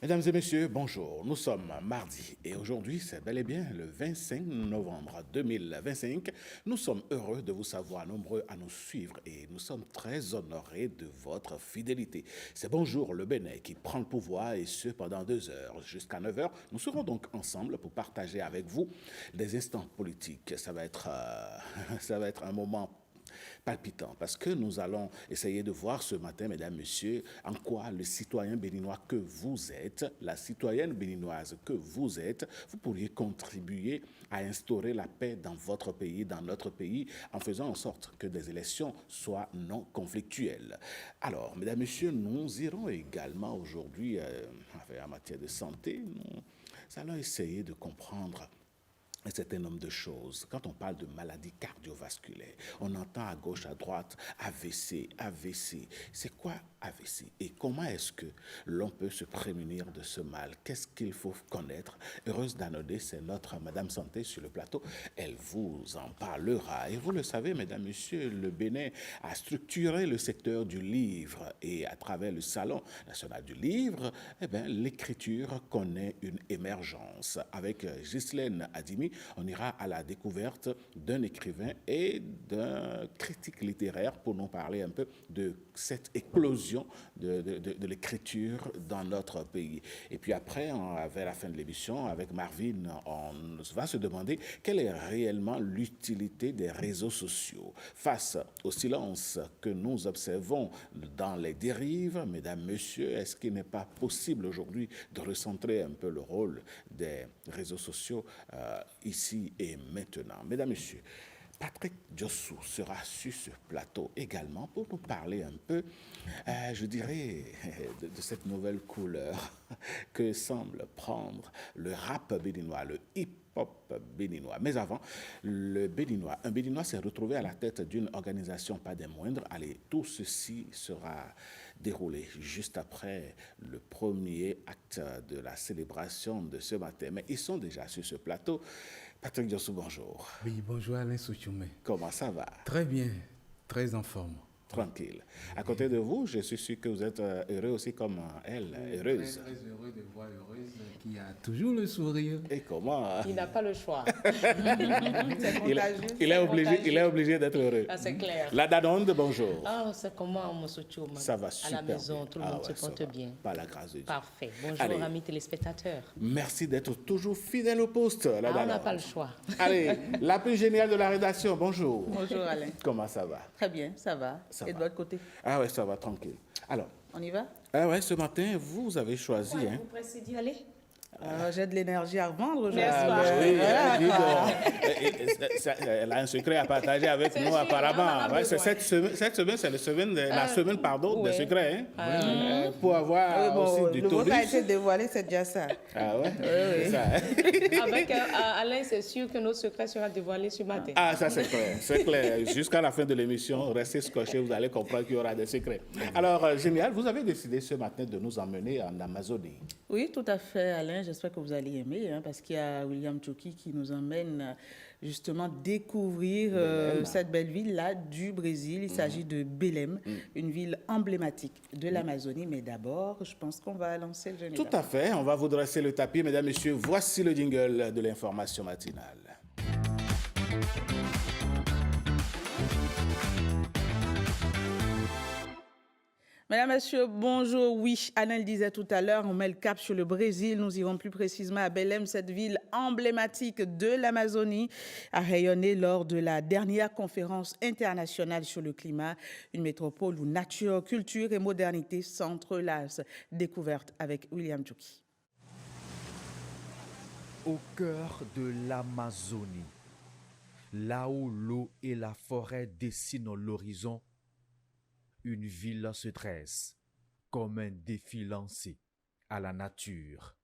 Mesdames et messieurs, bonjour. Nous sommes mardi et aujourd'hui, c'est bel et bien le 25 novembre 2025. Nous sommes heureux de vous savoir nombreux à nous suivre et nous sommes très honorés de votre fidélité. C'est Bonjour le Bénin qui prend le pouvoir et ce pendant 2 heures. Jusqu'à 9 heures, nous serons donc ensemble pour partager avec vous des instants politiques. Ça va être un moment palpitant parce que nous allons essayer de voir ce matin, mesdames, messieurs, en quoi le citoyen béninois que vous êtes, la citoyenne béninoise que vous êtes, vous pourriez contribuer à instaurer la paix dans votre pays, dans notre pays, en faisant en sorte que des élections soient non conflictuelles. Alors, mesdames, messieurs, nous irons également aujourd'hui, en matière de santé, nous allons essayer de comprendre un certain nombre de choses. Quand on parle de maladies cardiovasculaires, on entend à gauche, à droite, AVC, AVC. C'est quoi AVC? Et comment est-ce que l'on peut se prémunir de ce mal? Qu'est-ce qu'il faut connaître? Heureuse d'Anodé, c'est notre Madame Santé sur le plateau. Elle vous en parlera. Et vous le savez, mesdames, messieurs, le Bénin a structuré le secteur du livre. Et à travers le Salon national du livre, l'écriture connaît une émergence. Avec Ghislaine Adimi, on ira à la découverte d'un écrivain et d'un critique littéraire pour nous parler un peu de cette éclosion de l'écriture dans notre pays. Et puis après, vers la fin de l'émission, avec Marvin, on va se demander quelle est réellement l'utilité des réseaux sociaux. Face au silence que nous observons dans les dérives, mesdames, messieurs, est-ce qu'il n'est pas possible aujourd'hui de recentrer un peu le rôle des réseaux sociaux ici et maintenant? Mesdames, messieurs, Patrick Diossou sera sur ce plateau également pour nous parler un peu, je dirais, de cette nouvelle couleur que semble prendre le rap béninois, le hip-hop béninois. Mais avant, un Béninois s'est retrouvé à la tête d'une organisation pas des moindres. Allez, tout ceci sera déroulé juste après le premier acte de la célébration de ce matin. Mais ils sont déjà sur ce plateau. Patrick Diossou, bonjour. Oui, bonjour Alain Souchoumé. Comment ça va? Très bien, très en forme. Tranquille. À côté de vous, je suis sûr que vous êtes heureux aussi comme elle, heureuse. Très heureux de voir heureuse qui a toujours le sourire. Et comment? Il n'a pas le choix. Il est obligé d'être heureux. Ah, c'est clair. La Danonde, bonjour. Ah, c'est comment, M. Chouma? Ça va super À la maison, bien. tout le monde se porte bien. Par la grâce de Dieu. Parfait. Bonjour, Allez. amis téléspectateurs. Merci d'être toujours fidèle au poste, la On Danonde. n'a pas le choix. Allez, la plus géniale de la rédaction, bonjour. Bonjour Alain. Comment ça va? Très bien, ça va. Ça Et va. de votre côté? Ah ouais, ça va, tranquille. Alors, On y va? ce matin, vous avez choisi, hein? Vous pressez d'y aller? J'ai de l'énergie à revendre aujourd'hui. N'est-ce pas? Oui, Voilà, dis quoi. donc. Elle a un secret à partager avec C'est nous, sûr, apparemment. on en a Ouais, c'est besoin. cette semaine, c'est la semaine des ouais. secrets. Hein? Pour avoir Oui, bon, aussi du le vôtre a tourisme. été dévoilé, c'est déjà ça. Ah ouais? Oui. C'est ça, hein? Avec Alain, c'est sûr que notre secret sera dévoilé ce matin. Ah, ça c'est clair, c'est clair. Jusqu'à la fin de l'émission, restez scotchés, vous allez comprendre qu'il y aura des secrets. Alors, génial, vous avez décidé ce matin de nous emmener en Amazonie. Oui, tout à fait, Alain. J'espère que vous allez aimer, hein, parce qu'il y a William Tchoki qui nous emmène justement découvrir cette belle ville-là du Brésil. Il s'agit de Belém, une ville emblématique de l'Amazonie. Mais d'abord, je pense qu'on va lancer le générique. Tout à fait, on va vous dresser le tapis, mesdames, messieurs. Voici le jingle de l'information matinale. Mesdames, Messieurs, bonjour. Oui, Alain le disait tout à l'heure, on met le cap sur le Brésil. Nous irons plus précisément à Belém, cette ville emblématique de l'Amazonie, a rayonné lors de la dernière conférence internationale sur le climat, une métropole où nature, culture et modernité s'entrelacent. Découverte avec William Tchoki. Au cœur de l'Amazonie, là où l'eau et la forêt dessinent l'horizon, une ville se dresse comme un défi lancé à la nature.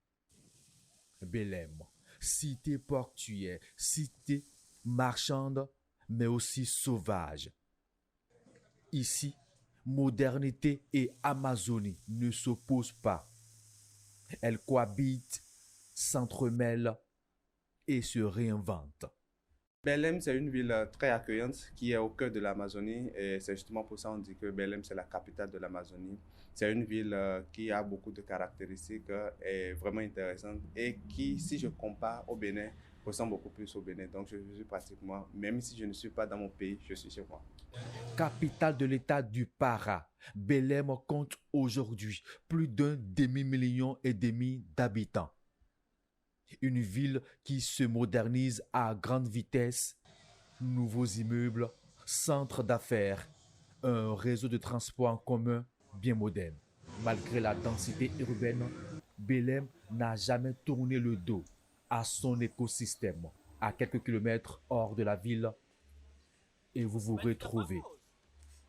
Belém, cité portuaire, cité marchande, mais aussi sauvage. Ici, modernité et Amazonie ne s'opposent pas. Elles cohabitent, s'entremêlent et se réinventent. Belém, c'est une ville très accueillante qui est au cœur de l'Amazonie et c'est justement pour ça qu'on dit que Belém, c'est la capitale de l'Amazonie. C'est une ville qui a beaucoup de caractéristiques et vraiment intéressante et qui, si je compare au Bénin, ressemble beaucoup plus au Bénin. Donc je suis pratiquement, même si je ne suis pas dans mon pays, je suis chez moi. Capitale de l'État du Pará, Belém compte aujourd'hui plus d'un demi-million et demi d'habitants. Une ville qui se modernise à grande vitesse, nouveaux immeubles, centres d'affaires, un réseau de transport en commun bien moderne. Malgré la densité urbaine, Belém n'a jamais tourné le dos à son écosystème. À quelques kilomètres hors de la ville, et vous vous retrouvez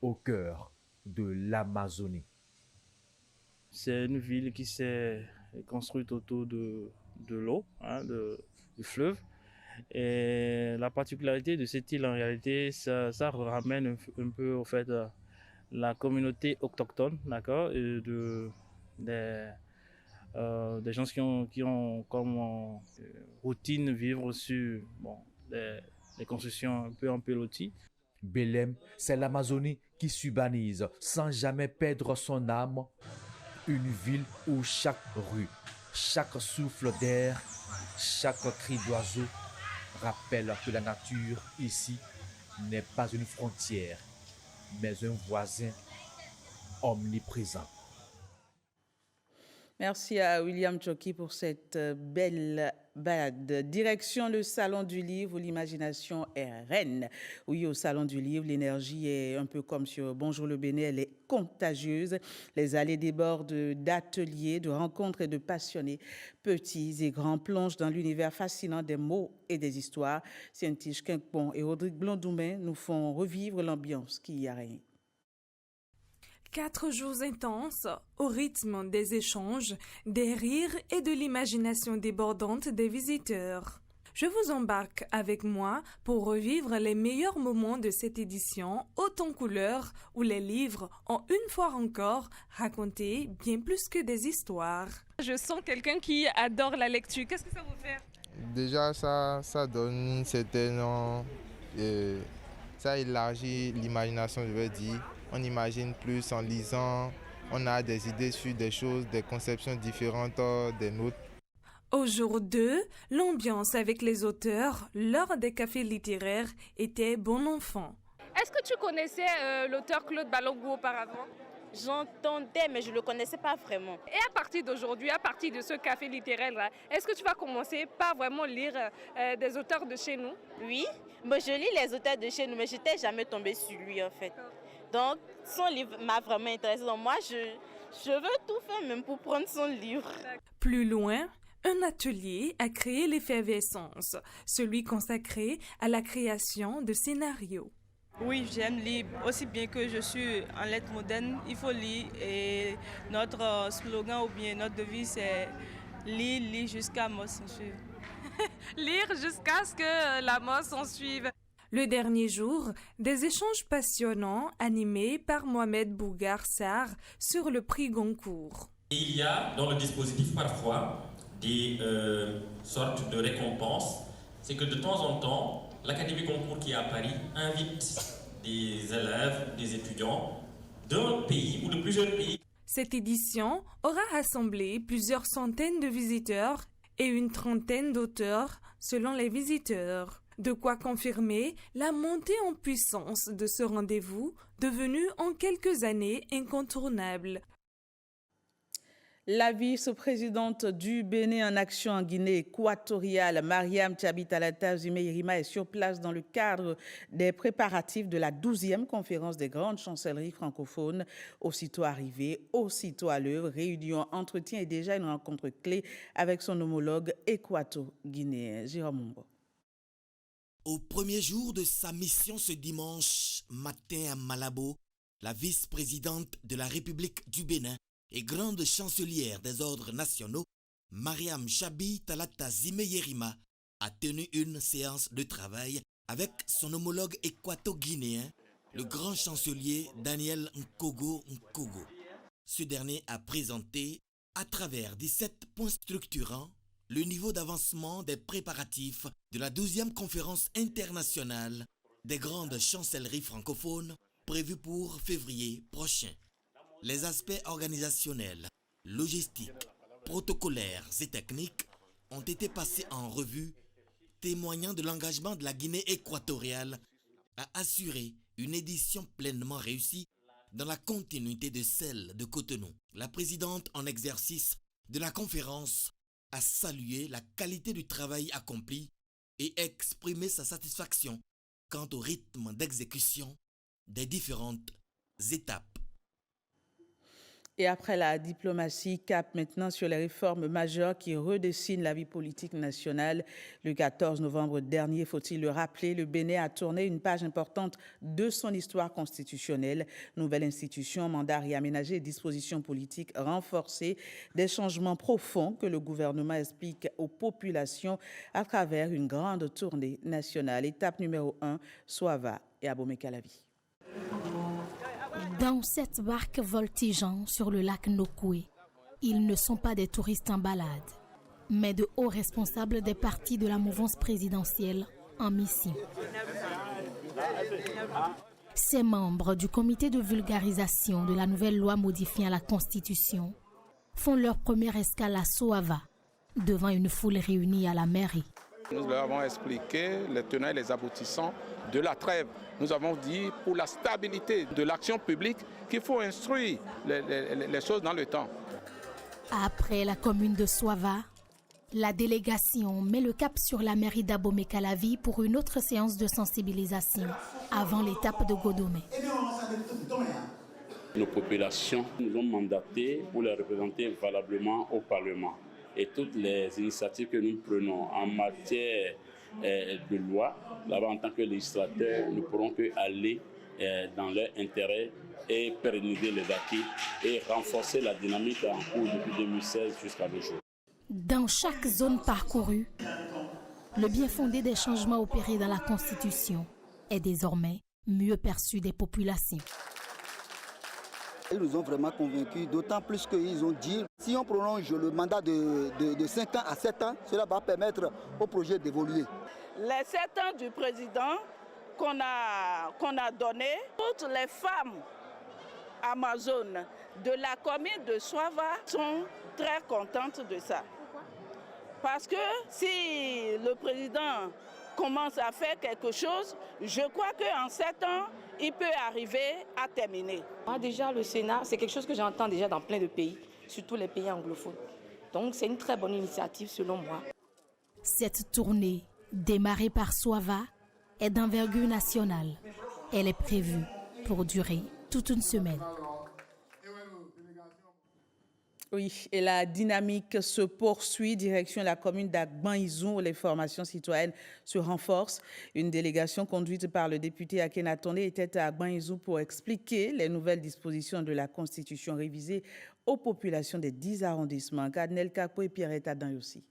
au cœur de l'Amazonie. C'est une ville qui s'est construite autour de l'eau, du fleuve. Et la particularité de cette île, en réalité, ça ramène un peu au fait la communauté autochtone, d'accord, et des gens qui ont comme routine vivre sur des constructions un peu en pilotis. Belém, c'est l'Amazonie qui s'urbanise sans jamais perdre son âme. Une ville où chaque rue, chaque souffle d'air, chaque cri d'oiseau rappelle que la nature ici n'est pas une frontière, mais un voisin omniprésent. Merci à William Tchoki pour cette belle balade. Direction le Salon du Livre où l'imagination est reine. Oui, au Salon du Livre, l'énergie est un peu comme sur Bonjour le Bénin, elle est contagieuse. Les allées débordent d'ateliers, de rencontres et de passionnés. Petits et grands plongent dans l'univers fascinant des mots et des histoires. Saint-Tiche Quincpon et Rodrigue Blondoumain nous font revivre l'ambiance qui y a régné. 4 jours intenses, au rythme des échanges, des rires et de l'imagination débordante des visiteurs. Je vous embarque avec moi pour revivre les meilleurs moments de cette édition haute en couleurs où les livres ont une fois encore raconté bien plus que des histoires. Je sens quelqu'un qui adore la lecture. Qu'est-ce que ça vous fait? Déjà, ça donne une certaine... ça élargit l'imagination, je veux dire. On imagine plus en lisant, on a des idées sur des choses, des conceptions différentes des nôtres. Au jour 2, l'ambiance avec les auteurs lors des cafés littéraires était bon enfant. Est-ce que tu connaissais l'auteur Claude Balogun auparavant? J'entendais, mais je ne le connaissais pas vraiment. Et à partir d'aujourd'hui, à partir de ce café littéraire-là, est-ce que tu vas commencer par vraiment lire des auteurs de chez nous? Oui, mais je lis les auteurs de chez nous, mais je n'étais jamais tombée sur lui en fait. Donc, son livre m'a vraiment intéressée. Donc, moi, je veux tout faire même pour prendre son livre. Plus loin, un atelier a créé l'effervescence, celui consacré à la création de scénarios. Oui, j'aime lire. Aussi bien que je suis en lettres modernes, il faut lire. Et notre slogan ou bien notre devise, c'est « Lire jusqu'à mort s'en suive ». Lire jusqu'à ce que la mort s'en suive. Le dernier jour, des échanges passionnants animés par Mohamed Bougar Sarr sur le prix Goncourt. Il y a dans le dispositif parfois des sortes de récompenses. C'est que de temps en temps, l'Académie Goncourt qui est à Paris invite des élèves, des étudiants d'un pays ou de plusieurs pays. Cette édition aura rassemblé plusieurs centaines de visiteurs et une trentaine d'auteurs selon les visiteurs. De quoi confirmer la montée en puissance de ce rendez-vous, devenu en quelques années incontournable. La vice-présidente du Bénin en action en Guinée équatoriale, Mariam Tchabi-Talata Zimé-Yerima, est sur place dans le cadre des préparatifs de la 12e conférence des grandes chancelleries francophones. Aussitôt arrivée, aussitôt à l'œuvre, réunion, entretien et déjà une rencontre clé avec son homologue équato-guinéen, Jérôme Mumbo. Au premier jour de sa mission ce dimanche matin à Malabo, la vice-présidente de la République du Bénin et grande chancelière des ordres nationaux, Mariam Tchabi-Talata Zimé-Yerima, a tenu une séance de travail avec son homologue équato-guinéen, le grand chancelier Daniel Nkogo Nkogo. Ce dernier a présenté, à travers 17 points structurants, le niveau d'avancement des préparatifs de la 12e conférence internationale des grandes chancelleries francophones prévue pour février prochain. Les aspects organisationnels, logistiques, protocolaires et techniques ont été passés en revue, témoignant de l'engagement de la Guinée équatoriale à assurer une édition pleinement réussie dans la continuité de celle de Cotonou. La présidente en exercice de la conférence a salué la qualité du travail accompli et exprimé sa satisfaction quant au rythme d'exécution des différentes étapes. Et après la diplomatie, cap maintenant sur les réformes majeures qui redessinent la vie politique nationale. Le 14 novembre dernier, faut-il le rappeler, le Bénin a tourné une page importante de son histoire constitutionnelle. Nouvelle institution, mandat réaménagé et dispositions politiques renforcées. Des changements profonds que le gouvernement explique aux populations à travers une grande tournée nationale. Étape numéro 1, Soava et Abomey-Calavi. Dans cette barque voltigeant sur le lac Nokoué, ils ne sont pas des touristes en balade, mais de hauts responsables des partis de la mouvance présidentielle en mission. Ces membres du comité de vulgarisation de la nouvelle loi modifiant la Constitution font leur première escale à Soava, devant une foule réunie à la mairie. Nous leur avons expliqué les tenants et les aboutissants de la trêve. Nous avons dit pour la stabilité de l'action publique qu'il faut instruire les choses dans le temps. Après la commune de Soava, la délégation met le cap sur la mairie d'Abomey-Calavi pour une autre séance de sensibilisation avant l'étape de Godomé. Nos populations nous ont mandatés pour les représenter valablement au Parlement. Et toutes les initiatives que nous prenons en matière de loi, là-bas en tant que législateur, nous ne pourrons qu'aller dans leur intérêt et pérenniser les acquis et renforcer la dynamique en cours depuis 2016 jusqu'à nos jours. Dans chaque zone parcourue, le bien fondé des changements opérés dans la Constitution est désormais mieux perçu des populations. Ils nous ont vraiment convaincus, d'autant plus qu'ils ont dit si on prolonge le mandat de 5 ans à 7 ans, cela va permettre au projet d'évoluer. Les 7 ans du président qu'on a donné, toutes les femmes amazones de la commune de Soava sont très contentes de ça. Parce que si le président commence à faire quelque chose, je crois qu'en 7 ans, il peut arriver à terminer. Moi, déjà, le Sénat, c'est quelque chose que j'entends déjà dans plein de pays, surtout les pays anglophones. Donc, c'est une très bonne initiative, selon moi. Cette tournée, démarrée par Soava, est d'envergure nationale. Elle est prévue pour durer toute une semaine. Oui, et la dynamique se poursuit. Direction la commune d'Agban-Izou, où les formations citoyennes se renforcent. Une délégation conduite par le député Akhenatonde était à Agban-Izou pour expliquer les nouvelles dispositions de la Constitution révisée aux populations des 10 arrondissements. Gadnel Kakpo et Pierrette Adan-Yossi.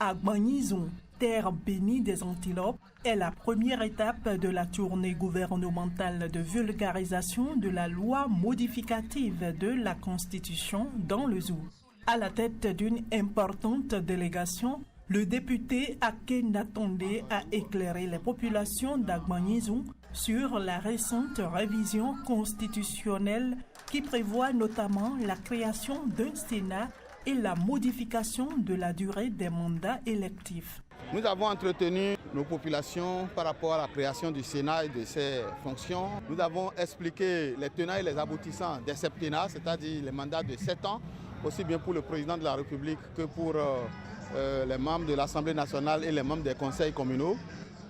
Agban-Izou, terre bénie des antilopes, est la première étape de la tournée gouvernementale de vulgarisation de la loi modificative de la Constitution dans le Zou. À la tête d'une importante délégation, le député Akhenatonde a éclairé les populations d'Agban-Izou sur la récente révision constitutionnelle qui prévoit notamment la création d'un Sénat et la modification de la durée des mandats électifs. Nous avons entretenu nos populations par rapport à la création du Sénat et de ses fonctions. Nous avons expliqué les tenants et les aboutissants des septennats, c'est-à-dire les mandats de 7 ans, aussi bien pour le président de la République que pour les membres de l'Assemblée nationale et les membres des conseils communaux.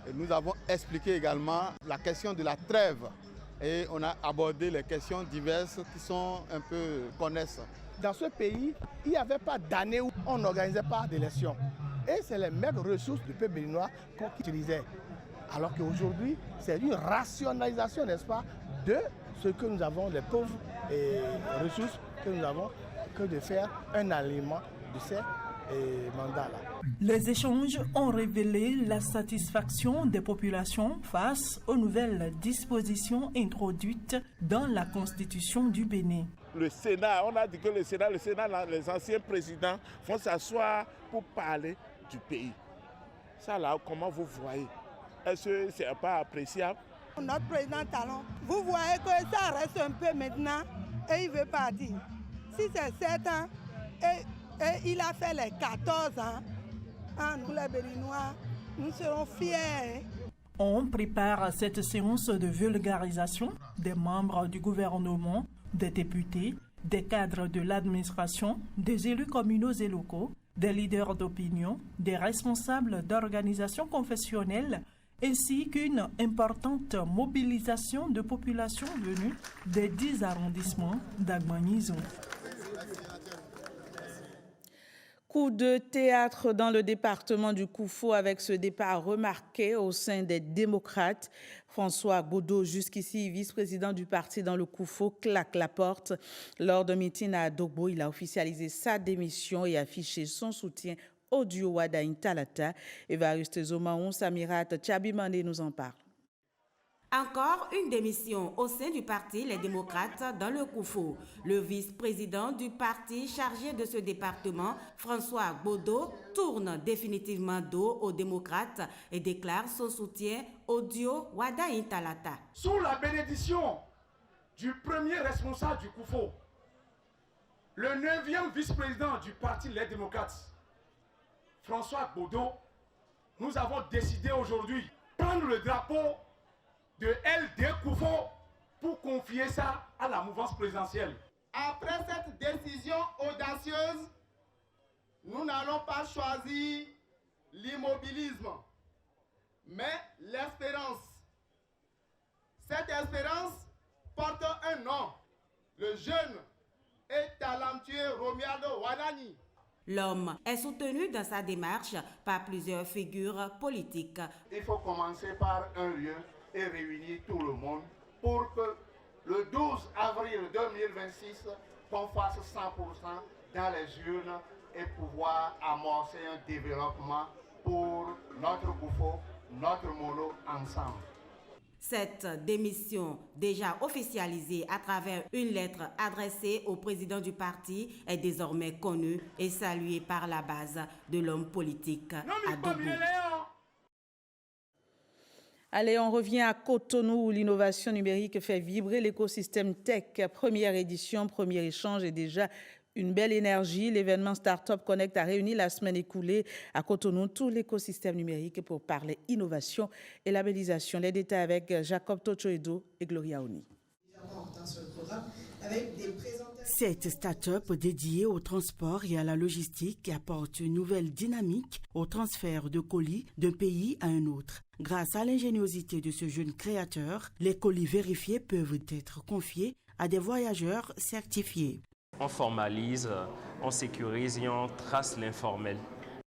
Et nous avons expliqué également la question de la trêve et on a abordé les questions diverses qui sont un peu connexes. Dans ce pays, il n'y avait pas d'année où on n'organisait pas d'élections. Et c'est les mêmes ressources du peuple béninois qu'on utilisait. Alors qu'aujourd'hui, c'est une rationalisation, n'est-ce pas, de ce que nous avons, les pauvres ressources que nous avons, que de faire un alignement de ces mandat-là. Les échanges ont révélé la satisfaction des populations face aux nouvelles dispositions introduites dans la Constitution du Bénin. Le Sénat, on a dit que le Sénat, les anciens présidents vont s'asseoir pour parler du pays. Ça là, comment vous voyez? Est-ce que ce n'est pas appréciable? Notre président Talon, vous voyez que ça reste un peu maintenant et il veut partir. Si c'est 7 ans et il a fait les 14 ans, nous les Béninois, nous serons fiers. On prépare cette séance de vulgarisation des membres du gouvernement, des députés, des cadres de l'administration, des élus communaux et locaux, des leaders d'opinion, des responsables d'organisations confessionnelles, ainsi qu'une importante mobilisation de populations venues des 10 arrondissements d'Agbanizon. Coup de théâtre dans le département du Koufo avec ce départ remarqué au sein des démocrates. François Baudot, jusqu'ici vice-président du parti dans le Koufo, claque la porte. Lors d'un meeting à Dogbo, il a officialisé sa démission et affiché son soutien au duo Wadaïn Talata. Évariste Zomaon, Samirat Tchabimane nous en parle. Encore une démission au sein du parti Les Démocrates dans le Koufo. Le vice-président du parti chargé de ce département, François Baudot, tourne définitivement dos aux démocrates et déclare son soutien au duo Wadaïn Talata. Sous la bénédiction du premier responsable du Koufo, le 9e vice-président du parti Les Démocrates, François Baudot, nous avons décidé aujourd'hui de prendre le drapeau de LD Koufo pour confier ça à la mouvance présidentielle. Après cette décision audacieuse, nous n'allons pas choisir l'immobilisme, mais l'espérance. Cette espérance porte un nom, le jeune et talentueux Romualdo Wadani. L'homme est soutenu dans sa démarche par plusieurs figures politiques. Il faut commencer par un lieu et réunir tout le monde pour que le 12 avril 2026, qu'on fasse 100% dans les urnes et pouvoir amorcer un développement pour notre Koufo, notre Molo ensemble. Cette démission, déjà officialisée à travers une lettre adressée au président du parti, est désormais connue et saluée par la base de l'homme politique à Dogbo. Allez, on revient à Cotonou où l'innovation numérique fait vibrer l'écosystème tech. Première édition, premier échange et déjà une belle énergie. L'événement Startup Connect a réuni la semaine écoulée à Cotonou tout l'écosystème numérique pour parler innovation et labellisation. Les détails avec Jacob Tochoedo et Gloria Oni. Cette start-up dédiée au transport et à la logistique apporte une nouvelle dynamique au transfert de colis d'un pays à un autre. Grâce à l'ingéniosité de ce jeune créateur, les colis vérifiés peuvent être confiés à des voyageurs certifiés. On formalise, on sécurise et on trace l'informel.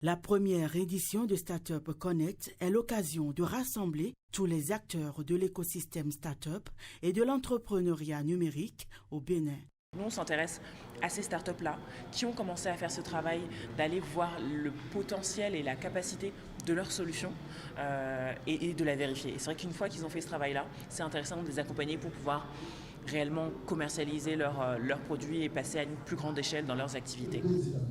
La première édition de Startup Connect est l'occasion de rassembler tous les acteurs de l'écosystème Startup et de l'entrepreneuriat numérique au Bénin. Nous, on s'intéresse à ces startups-là qui ont commencé à faire ce travail d'aller voir le potentiel et la capacité de leurs solutions et de la vérifier. Et c'est vrai qu'une fois qu'ils ont fait ce travail-là, c'est intéressant de les accompagner pour pouvoir réellement commercialiser leurs produits et passer à une plus grande échelle dans leurs activités.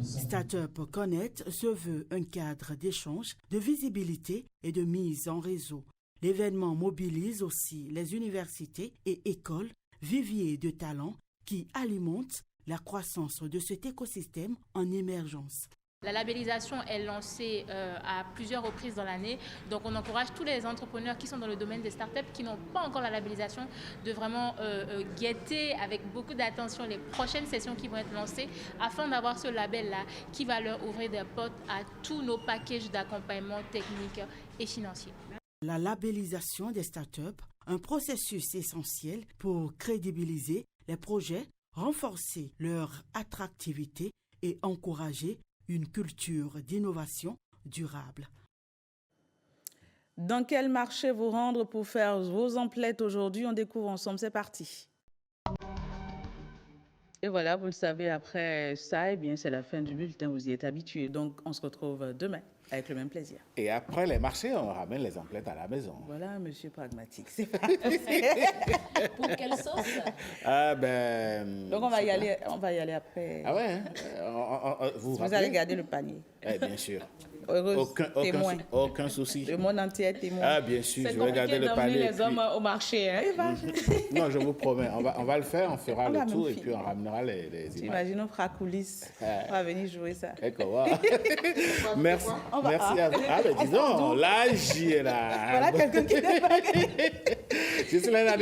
Startup Connect se veut un cadre d'échange, de visibilité et de mise en réseau. L'événement mobilise aussi les universités et écoles, viviers de talents qui alimentent la croissance de cet écosystème en émergence. La labellisation est lancée à plusieurs reprises dans l'année. Donc on encourage tous les entrepreneurs qui sont dans le domaine des startups qui n'ont pas encore la labellisation de vraiment guetter avec beaucoup d'attention les prochaines sessions qui vont être lancées afin d'avoir ce label-là qui va leur ouvrir des portes à tous nos packages d'accompagnement technique et financier. La labellisation des startups, un processus essentiel pour crédibiliser les projets, renforcer leur attractivité et encourager une culture d'innovation durable. Dans quel marché vous rendre pour faire vos emplettes aujourd'hui? On découvre ensemble, c'est parti. Et voilà, vous le savez, après ça, eh bien, c'est la fin du bulletin, vous y êtes habitués. Donc, on se retrouve demain avec le même plaisir. Et après les marchés, on ramène les emplettes à la maison. Voilà, monsieur pragmatique, c'est pas Pour quelle sauce? Ah ben... Donc, on va y aller après. Ah ouais, hein? Vous allez garder le panier. Eh, bien sûr. Aucun souci. Le monde entier est témoin. Ah, bien sûr, je vais garder le panier. C'est les hommes au marché. Hein? Non, je vous promets, on va le faire, on fera le tour et puis on ramènera les images. T'imagines, on fera coulisses. On va venir jouer ça. Merci. Merci à vous. Ah, mais dis donc, là, j'y ai là. Voilà quelqu'un qui débarque. Je suis là,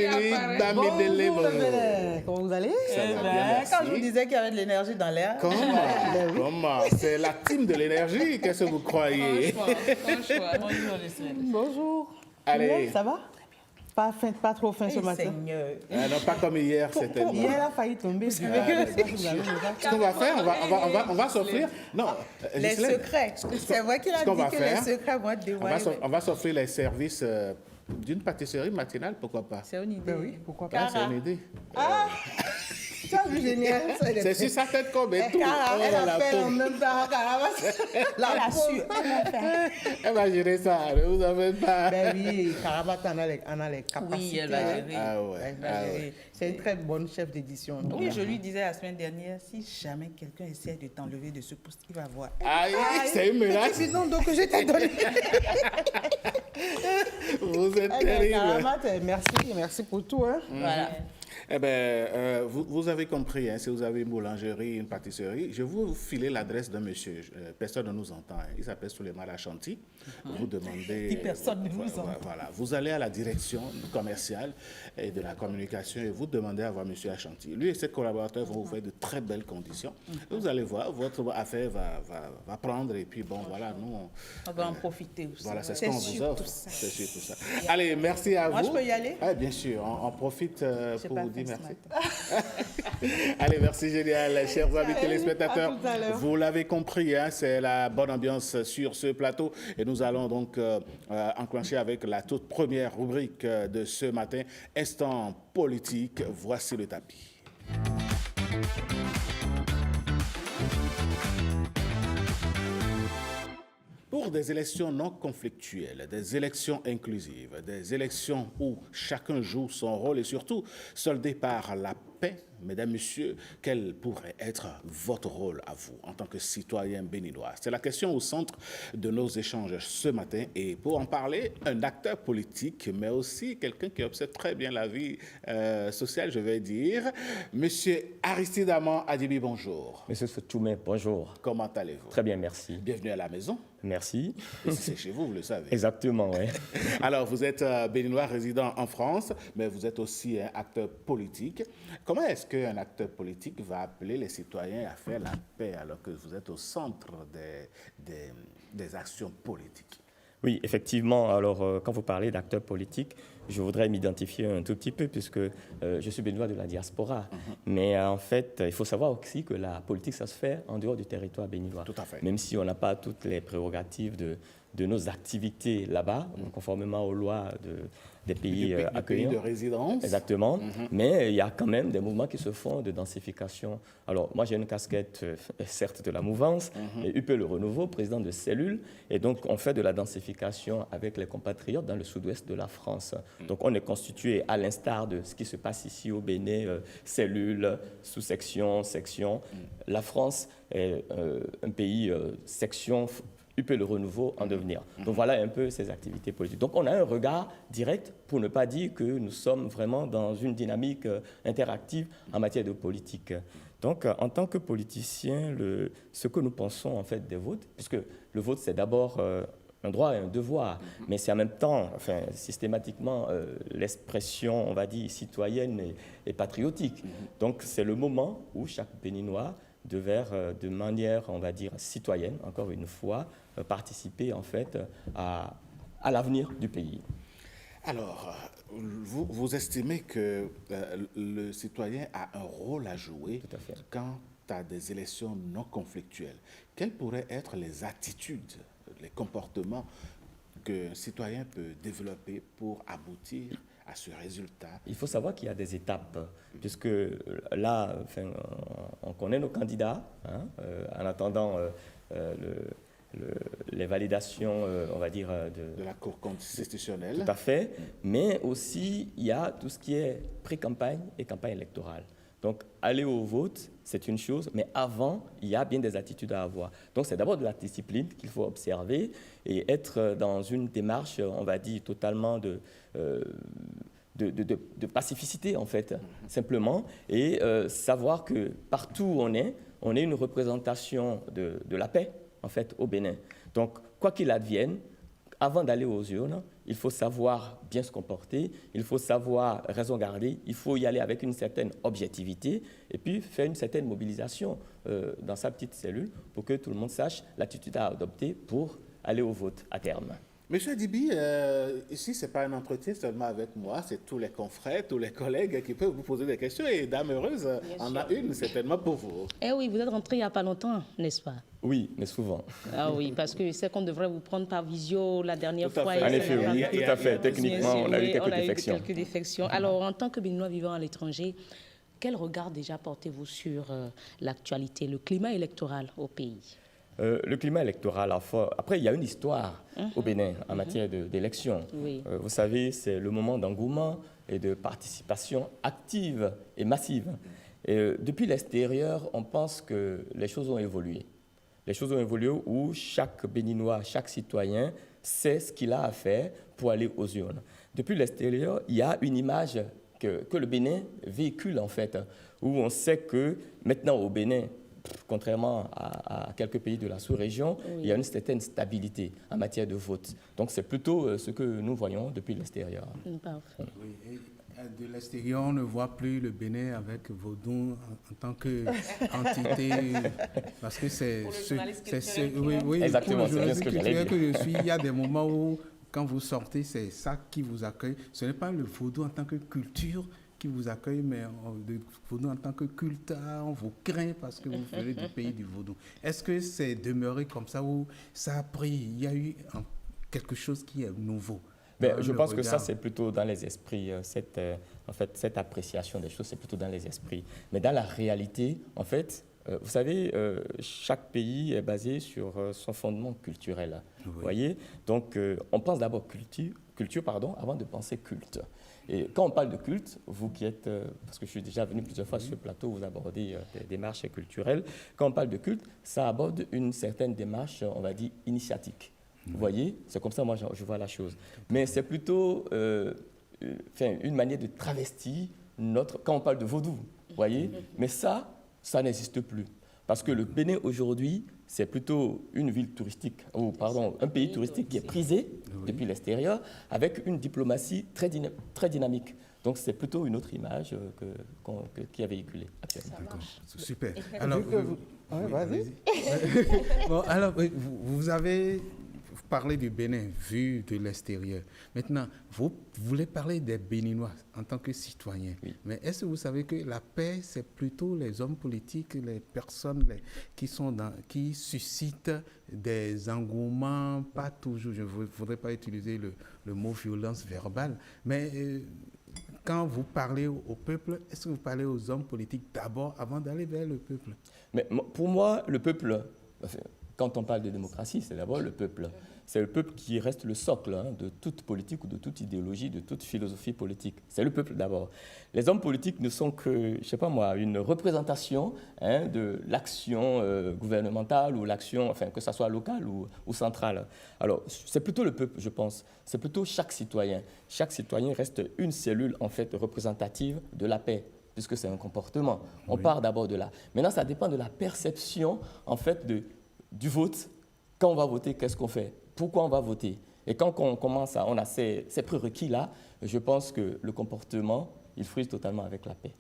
comment vous allez? Ça va bien, quand je vous disais qu'il y avait de l'énergie dans l'air. Comment? C'est la team de l'énergie, qu'est-ce que vous croyez? Bonjour. Allez. Ça va? Pas trop faim ce matin. Non, pas comme hier, c'était... Hier, elle a failli tomber. Ce qu'on va faire, on va s'offrir... Non, les secrets. C'est vrai qu'il a dit que les secrets vont être dévoilés. On va s'offrir les services d'une pâtisserie matinale, pourquoi pas? C'est une idée. Oui, pourquoi pas? C'est une idée. Ah! Ça, c'est génial. C'est sur sa tête qu'on met tout. Elle a fait en même temps. Elle a su. Elle va gérer ça, ne vous en faites pas. Ben oui, Carabat en a les capacités. Oui, elle va gérer. Ah ouais. C'est une très bonne chef d'édition. Oui, je lui disais la semaine dernière, si jamais quelqu'un essaie de t'enlever de ce poste, il va voir. Aïe, c'est une menace. Non, donc je t'ai donné. Vous êtes terrible. Carabat, merci pour tout. Hein. Voilà. Eh bien, vous avez compris, hein, si vous avez une boulangerie, une pâtisserie, je vais vous filer l'adresse d'un monsieur. Personne ne nous entend. Hein. Il s'appelle Souleymane Achanti. Vous demandez... personne ne nous entend. Voilà. Vous allez à la direction commerciale et de la communication et vous demandez à voir monsieur Achanti. Lui et ses collaborateurs vont vous faire de très belles conditions. Vous allez voir, votre affaire va prendre et puis bon, voilà, nous... On va en profiter aussi. Voilà, c'est ce qu'on vous offre. C'est sûr tout ça. Allez, merci à vous. Moi, je peux y aller? Ah, bien sûr, on profite pour vous dire merci. Allez, merci génial, chers amis téléspectateurs. Vous l'avez compris, hein, c'est la bonne ambiance sur ce plateau. Et nous allons donc enclencher avec la toute première rubrique de ce matin, Instant politique. Voici le tapis. Pour des élections non conflictuelles, des élections inclusives, des élections où chacun joue son rôle et surtout soldées par la paix, mesdames, messieurs, quel pourrait être votre rôle à vous en tant que citoyen béninois? C'est la question au centre de nos échanges ce matin. Et pour en parler, un acteur politique, mais aussi quelqu'un qui observe très bien la vie sociale, je vais dire. Monsieur Aristide Amand Adibi, bonjour. Monsieur Sotoumé, bonjour. Comment allez-vous? Très bien, merci. Bienvenue à la maison. Merci. C'est chez vous, vous le savez. Exactement, oui. Alors, vous êtes béninois résident en France, mais vous êtes aussi un acteur politique. Comment est-ce qu'un acteur politique va appeler les citoyens à faire la paix alors que vous êtes au centre des actions politiques? Oui, effectivement. Alors, quand vous parlez d'acteurs politiques, je voudrais m'identifier un tout petit peu puisque je suis béninois de la diaspora. Mais en fait, il faut savoir aussi que la politique, ça se fait en dehors du territoire béninois. Tout à fait. Même si on n'a pas toutes les prérogatives de nos activités là-bas, conformément aux lois des pays accueillants. Pays de résidence. Exactement. Mais il y a quand même des mouvements qui se font de densification. Alors, moi, j'ai une casquette, certes, de la mouvance, et UP Le Renouveau, président de Cellule. Et donc, on fait de la densification avec les compatriotes dans le sud-ouest de la France. Donc, on est constitué, à l'instar de ce qui se passe ici au Bénin, Cellule, sous-section, section. La France est un pays section UP Le Renouveau en devenir. Donc voilà un peu ces activités politiques. Donc on a un regard direct, pour ne pas dire que nous sommes vraiment dans une dynamique interactive en matière de politique. Donc en tant que politicien, ce que nous pensons en fait des votes, puisque le vote c'est d'abord un droit et un devoir, mais c'est en même temps, enfin, systématiquement, l'expression, on va dire, citoyenne et patriotique. Donc c'est le moment où chaque Béninois devait, de manière, on va dire, citoyenne, encore une fois, participer en fait à l'avenir du pays. Alors, vous estimez que le citoyen a un rôle à jouer quant à des élections non conflictuelles. Quelles pourraient être les attitudes, les comportements qu'un citoyen peut développer pour aboutir à ce résultat? Il faut savoir qu'il y a des étapes, puisque là, on connaît nos candidats, hein, en attendant les validations, on va dire, de la Cour constitutionnelle. Tout à fait, mais aussi il y a tout ce qui est pré-campagne et campagne électorale. Donc, aller au vote, c'est une chose, mais avant, il y a bien des attitudes à avoir. Donc, c'est d'abord de la discipline qu'il faut observer et être dans une démarche, on va dire, totalement de pacificité, en fait, simplement, et savoir que partout où on est une représentation de la paix, en fait, au Bénin. Donc, quoi qu'il advienne, avant d'aller aux urnes, il faut savoir bien se comporter, il faut savoir raison garder, il faut y aller avec une certaine objectivité et puis faire une certaine mobilisation dans sa petite cellule pour que tout le monde sache l'attitude à adopter pour aller au vote à terme. Monsieur Adibi, ici, ce n'est pas un entretien seulement avec moi, c'est tous les confrères, tous les collègues qui peuvent vous poser des questions. Et Dame Heureuse en a une certainement pour vous. Eh oui, vous êtes rentré il n'y a pas longtemps, n'est-ce pas? Oui, mais souvent. Ah oui, parce que c'est qu'on devrait vous prendre par visio la dernière fois. En effet, oui, tout à fait. Techniquement, on a eu quelques défections. Alors, en tant que Béninois vivant à l'étranger, quel regard déjà portez-vous sur l'actualité, le climat électoral au pays? Le climat électoral, après, il y a une histoire au Bénin en matière d'élection. Oui. Vous savez, c'est le moment d'engouement et de participation active et massive. Et, depuis l'extérieur, on pense que les choses ont évolué. Les choses ont évolué où chaque Béninois, chaque citoyen sait ce qu'il a à faire pour aller aux urnes. Depuis l'extérieur, il y a une image que le Bénin véhicule, en fait, où on sait que maintenant au Bénin, contrairement à quelques pays de la sous-région, il y a une certaine stabilité en matière de vote. Donc c'est plutôt ce que nous voyons depuis l'extérieur. Parfait. Oui, et de l'extérieur, on ne voit plus le Bénin avec Vaudou en tant qu'entité, parce que c'est exactement, c'est bien ce que j'allais dire. Il y a des moments où, quand vous sortez, c'est ça qui vous accueille. Ce n'est pas le Vaudou en tant que culture qui vous accueille, mais le Vaudou en tant que culte, on vous craint parce que vous venez du pays du Vaudou. Est-ce que c'est demeuré comme ça ou ça a pris, il y a eu quelque chose qui est nouveau? Je pense que ça, c'est plutôt dans les esprits. Cette appréciation des choses, c'est plutôt dans les esprits. Mais dans la réalité, en fait, vous savez, chaque pays est basé sur son fondement culturel. Oui. Vous voyez? Donc, on pense d'abord culture, avant de penser culte. Et quand on parle de culte, vous qui êtes, parce que je suis déjà venu plusieurs fois sur le plateau, vous abordez des démarches culturelles. Quand on parle de culte, ça aborde une certaine démarche, on va dire, initiatique. Vous voyez? C'est comme ça, moi, je vois la chose. Mais c'est plutôt une manière de travestir quand on parle de vaudou. Vous voyez? Mais ça n'existe plus. Parce que le Bénin, aujourd'hui, c'est plutôt une ville touristique, un pays touristique qui est prisé depuis l'extérieur, avec une diplomatie très dynamique. Donc, c'est plutôt une autre image qui est véhiculée actuellement. Super. Alors, vous avez parlé du Bénin vu de l'extérieur. Maintenant, vous voulez parler des Béninois en tant que citoyens. Oui. Mais est-ce que vous savez que la paix, c'est plutôt les hommes politiques, les personnes qui suscitent des engouements, pas toujours, je ne voudrais pas utiliser le mot violence verbale, mais quand vous parlez au peuple, est-ce que vous parlez aux hommes politiques d'abord avant d'aller vers le peuple? Mais pour moi, le peuple, quand on parle de démocratie, c'est d'abord le peuple. C'est le peuple qui reste le socle de toute politique ou de toute idéologie, de toute philosophie politique. C'est le peuple d'abord. Les hommes politiques ne sont que, je ne sais pas moi, une représentation de l'action gouvernementale ou l'action, que ça soit locale ou centrale. Alors, c'est plutôt le peuple, je pense. C'est plutôt chaque citoyen. Chaque citoyen reste une cellule, en fait, représentative de la paix, puisque c'est un comportement. On part d'abord de là. Maintenant, ça dépend de la perception, en fait, du vote. Quand on va voter, qu'est-ce qu'on fait? Pourquoi on va voter? Et quand on commence on a ces prérequis-là, je pense que le comportement, il frise totalement avec la paix.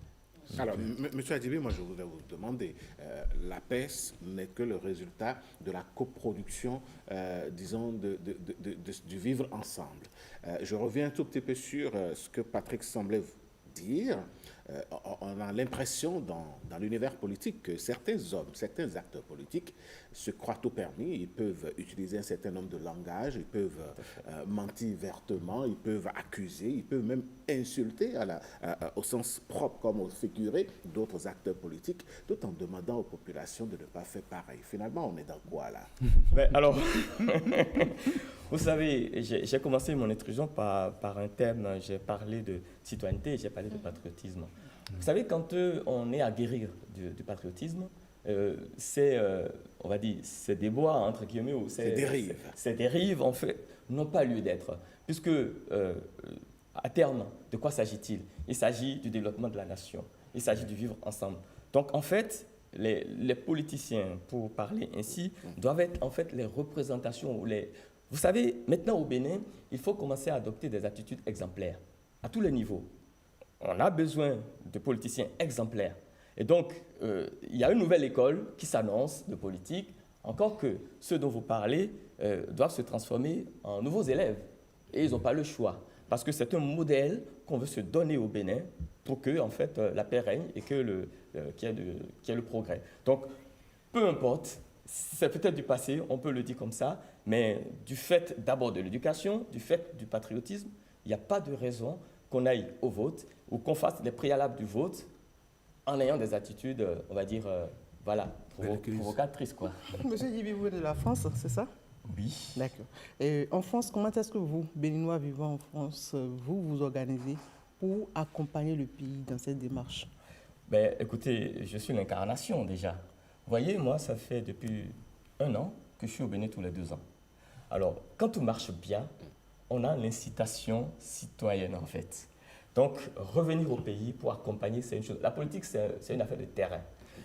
Alors, M. Adibi, moi je voudrais vous demander, la paix n'est que le résultat de la coproduction, disons, du vivre ensemble. Je reviens un tout petit peu sur ce que Patrick semblait dire. On a l'impression dans dans l'univers politique que certains hommes, certains acteurs politiques se croient tout permis. Ils peuvent utiliser un certain nombre de langages, ils peuvent mentir vertement, ils peuvent accuser, ils peuvent même insulter au sens propre comme au figuré d'autres acteurs politiques, tout en demandant aux populations de ne pas faire pareil. Finalement, on est dans quoi là? Mais alors, vous savez, j'ai commencé mon intrusion par un thème, j'ai parlé de citoyenneté, j'ai parlé de patriotisme. Vous savez, quand on est à guérir du patriotisme, on va dire, ces déboires, entre guillemets, ou ces dérives, en fait, n'ont pas lieu d'être. Puisque, à terme, de quoi s'agit-il? Il s'agit du développement de la nation. Il s'agit de vivre ensemble. Donc, en fait, les politiciens, pour parler ainsi, doivent être, en fait, les représentations. Vous savez, maintenant, au Bénin, il faut commencer à adopter des attitudes exemplaires, à tous les niveaux. On a besoin de politiciens exemplaires. Et donc, il y a une nouvelle école qui s'annonce de politique, encore que ceux dont vous parlez doivent se transformer en nouveaux élèves. Et ils n'ont pas le choix, parce que c'est un modèle qu'on veut se donner au Bénin pour que, en fait, la paix règne et qu'il y ait le progrès. Donc, peu importe, c'est peut-être du passé, on peut le dire comme ça, mais du fait d'abord de l'éducation, du fait du patriotisme, il n'y a pas de raison qu'on aille au vote ou qu'on fasse les préalables du vote en ayant des attitudes, on va dire, provocatrices, quoi. Monsieur Djibi, vous êtes de la France, c'est ça? Oui. D'accord. Et en France, comment est-ce que vous, Béninois vivant en France, vous organisez pour accompagner le pays dans cette démarche? Ben, écoutez, je suis l'incarnation déjà. Vous voyez, moi, ça fait depuis 1 an que je suis au Bénin tous les 2 ans. Alors, quand tout marche bien, on a l'incitation citoyenne, en fait. Donc, revenir au pays pour accompagner, c'est une chose. La politique, c'est une affaire de terrain.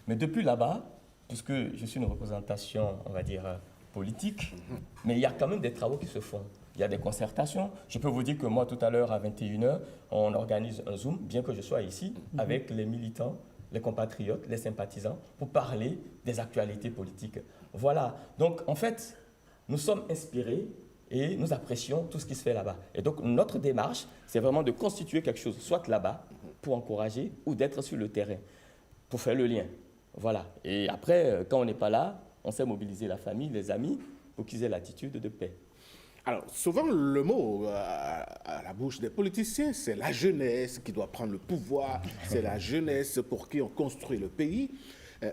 Mais depuis là-bas, puisque je suis une représentation, on va dire, politique, mais il y a quand même des travaux qui se font. Il y a des concertations. Je peux vous dire que moi, tout à l'heure, à 21h, on organise un Zoom, bien que je sois ici, avec les militants, les compatriotes, les sympathisants, pour parler des actualités politiques. Voilà. Donc, en fait, nous sommes inspirés et nous apprécions tout ce qui se fait là-bas. Et donc, notre démarche, c'est vraiment de constituer quelque chose, soit là-bas, pour encourager, ou d'être sur le terrain, pour faire le lien. Voilà. Et après, quand on n'est pas là, on sait mobiliser la famille, les amis, pour qu'ils aient l'attitude de paix. Alors, souvent, le mot à la bouche des politiciens, c'est la jeunesse qui doit prendre le pouvoir, c'est la jeunesse pour qui on construit le pays.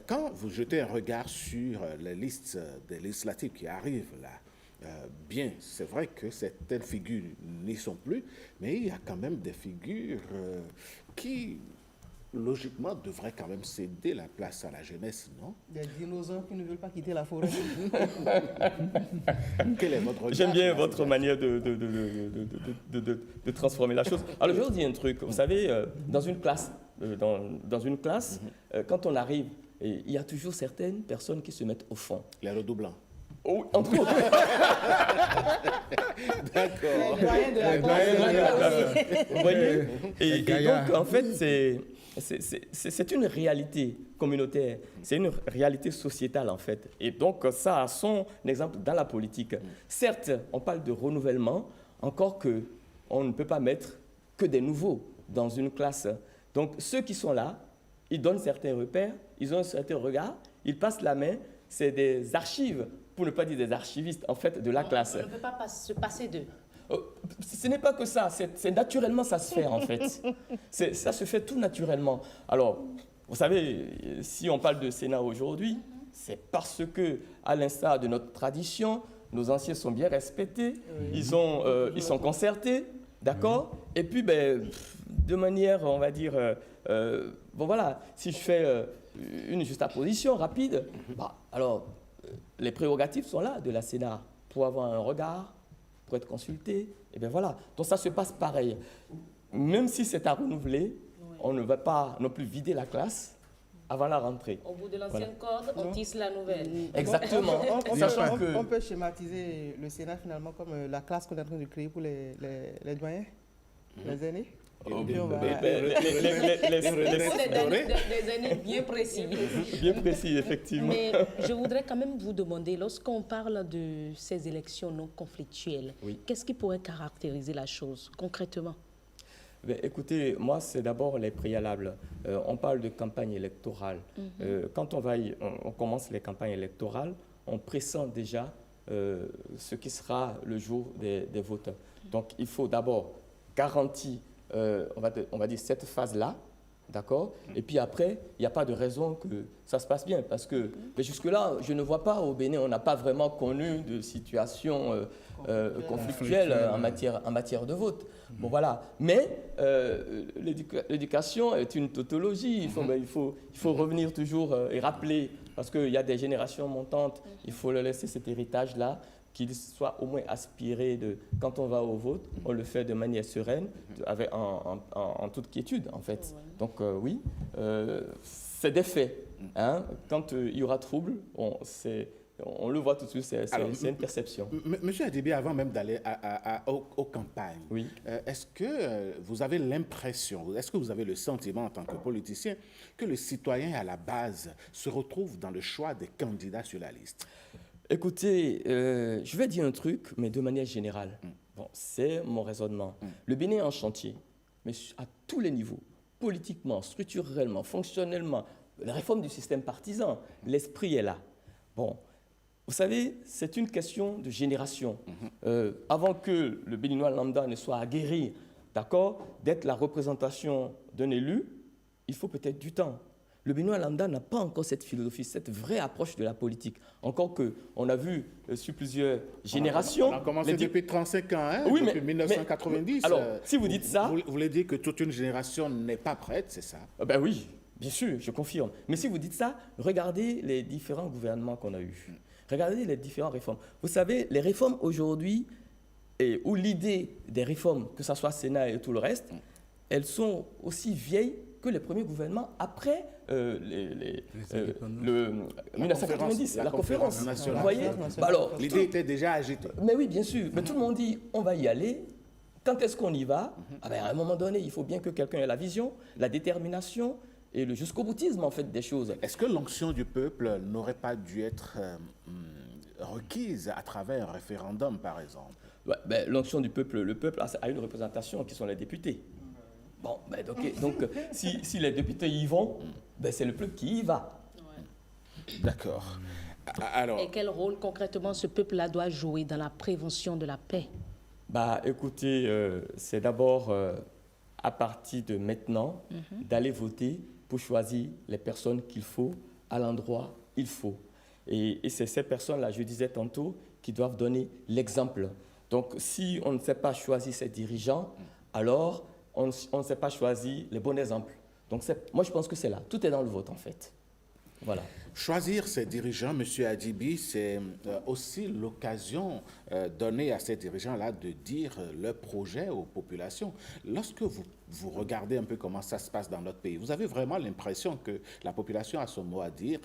Quand vous jetez un regard sur les listes des législatives qui arrivent là, bien, c'est vrai que certaines figures n'y sont plus, mais il y a quand même des figures qui, logiquement, devraient quand même céder la place à la jeunesse, non? Des dinosaures qui ne veulent pas quitter la forêt. Quel est votre regard? J'aime bien votre manière de transformer la chose. Alors, je vais vous dire un truc. Vous savez, dans une classe, quand on arrive, il y a toujours certaines personnes qui se mettent au fond. Les redoublants. Oh, entre autres. D'accord. Vous voyez? Et donc, en fait, c'est une réalité communautaire, c'est une réalité sociétale, en fait. Et donc, ça a son exemple dans la politique. Certes, on parle de renouvellement, encore qu'on ne peut pas mettre que des nouveaux dans une classe. Donc, ceux qui sont là, ils donnent certains repères, ils ont un certain regard, ils passent la main, c'est des archives, pour ne pas dire des archivistes, en fait, de la classe. On ne peut pas se passer d'eux. Ce n'est pas que ça, c'est naturellement ça se fait, en fait. Ça se fait tout naturellement. Alors, vous savez, si on parle de Sénat aujourd'hui, c'est parce que, à l'instar de notre tradition, nos anciens sont bien respectés, ils sont concertés, d'accord? Et puis, de manière, on va dire, bon voilà, si je fais une juxtaposition rapide, alors, les prérogatives sont là de la Sénat pour avoir un regard, pour être consulté, et bien voilà. Donc ça se passe pareil. Même si c'est à renouveler, on ne va pas non plus vider la classe avant la rentrée. Au bout de l'ancienne corde, on tisse la nouvelle. Exactement. On peut schématiser le Sénat finalement comme la classe qu'on est en train de créer pour les doyens, les aînés. Des années bien précis. Bien précis, effectivement. Mais je voudrais quand même vous demander, lorsqu'on parle de ces élections non conflictuelles, qu'est-ce qui pourrait caractériser la chose concrètement? Écoutez, moi, c'est d'abord les préalables. On parle de campagne électorale. Quand on commence les campagnes électorales, on pressent déjà ce qui sera le jour des votes. Donc, il faut d'abord garantir, on va dire, cette phase-là, d'accord? Et puis après, il n'y a pas de raison que ça se passe bien. Parce que jusque-là, je ne vois pas au Bénin, on n'a pas vraiment connu de situation conflictuelle en matière de vote. Bon, voilà. Mais l'éducation est une tautologie. Il faut revenir toujours et rappeler, parce qu'il y a des générations montantes, il faut leur laisser cet héritage-là, qu'il soit au moins aspiré de, quand on va au vote, on le fait de manière sereine, en toute quiétude, en fait. Donc, oui, c'est des faits. Hein. Quand il y aura trouble, on le voit tout de suite, c'est une perception. Monsieur Adibi, avant même d'aller aux campagnes, est-ce que vous avez l'impression, est-ce que vous avez le sentiment en tant que politicien que le citoyen à la base se retrouve dans le choix des candidats sur la liste? Écoutez, je vais dire un truc, mais de manière générale. Bon, c'est mon raisonnement. Le Bénin est en chantier, mais à tous les niveaux, politiquement, structurellement, fonctionnellement, la réforme du système partisan, l'esprit est là. Bon, vous savez, c'est une question de génération. Avant que le Béninois lambda ne soit aguerri, d'accord, d'être la représentation d'un élu, il faut peut-être du temps. Le Béninois lambda n'a pas encore cette philosophie, cette vraie approche de la politique. Encore qu'on a vu sur plusieurs générations... On a commencé depuis 35 ans, hein, oui, depuis 1990. Alors, si vous dites ça... Vous voulez dire que toute une génération n'est pas prête, c'est ça? Ben oui, bien sûr, je confirme. Mais si vous dites ça, regardez les différents gouvernements qu'on a eus. Regardez les différentes réformes. Vous savez, les réformes aujourd'hui, ou l'idée des réformes, que ce soit Sénat et tout le reste, elles sont aussi vieilles que les premiers gouvernements après 1990, la conférence nationale. Vous voyez, l'idée était déjà agitée. Mais oui, bien sûr. Mais tout le monde dit, on va y aller. Quand est-ce qu'on y va? À un moment donné, il faut bien que quelqu'un ait la vision, la détermination et le jusqu'au boutisme en fait des choses. Est-ce que l'onction du peuple n'aurait pas dû être requise à travers un référendum, par exemple? L'onction du peuple, le peuple a une représentation qui sont les députés. Bon, donc si les députés y vont, c'est le peuple qui y va. D'accord. Alors, et quel rôle concrètement ce peuple-là doit jouer dans la prévention de la paix? Écoutez, c'est d'abord à partir de maintenant d'aller voter pour choisir les personnes qu'il faut à l'endroit où il faut. Et c'est ces personnes-là, je disais tantôt, qui doivent donner l'exemple. Donc, si on ne sait pas choisir ses dirigeants, alors on ne sait pas choisir les bons exemples. Donc, moi, je pense que c'est là. Tout est dans le vote, en fait. Voilà. Choisir ses dirigeants, M. Adibi, c'est aussi l'occasion donnée à ces dirigeants-là de dire leur projet aux populations. Lorsque vous regardez un peu comment ça se passe dans notre pays, vous avez vraiment l'impression que la population a son mot à dire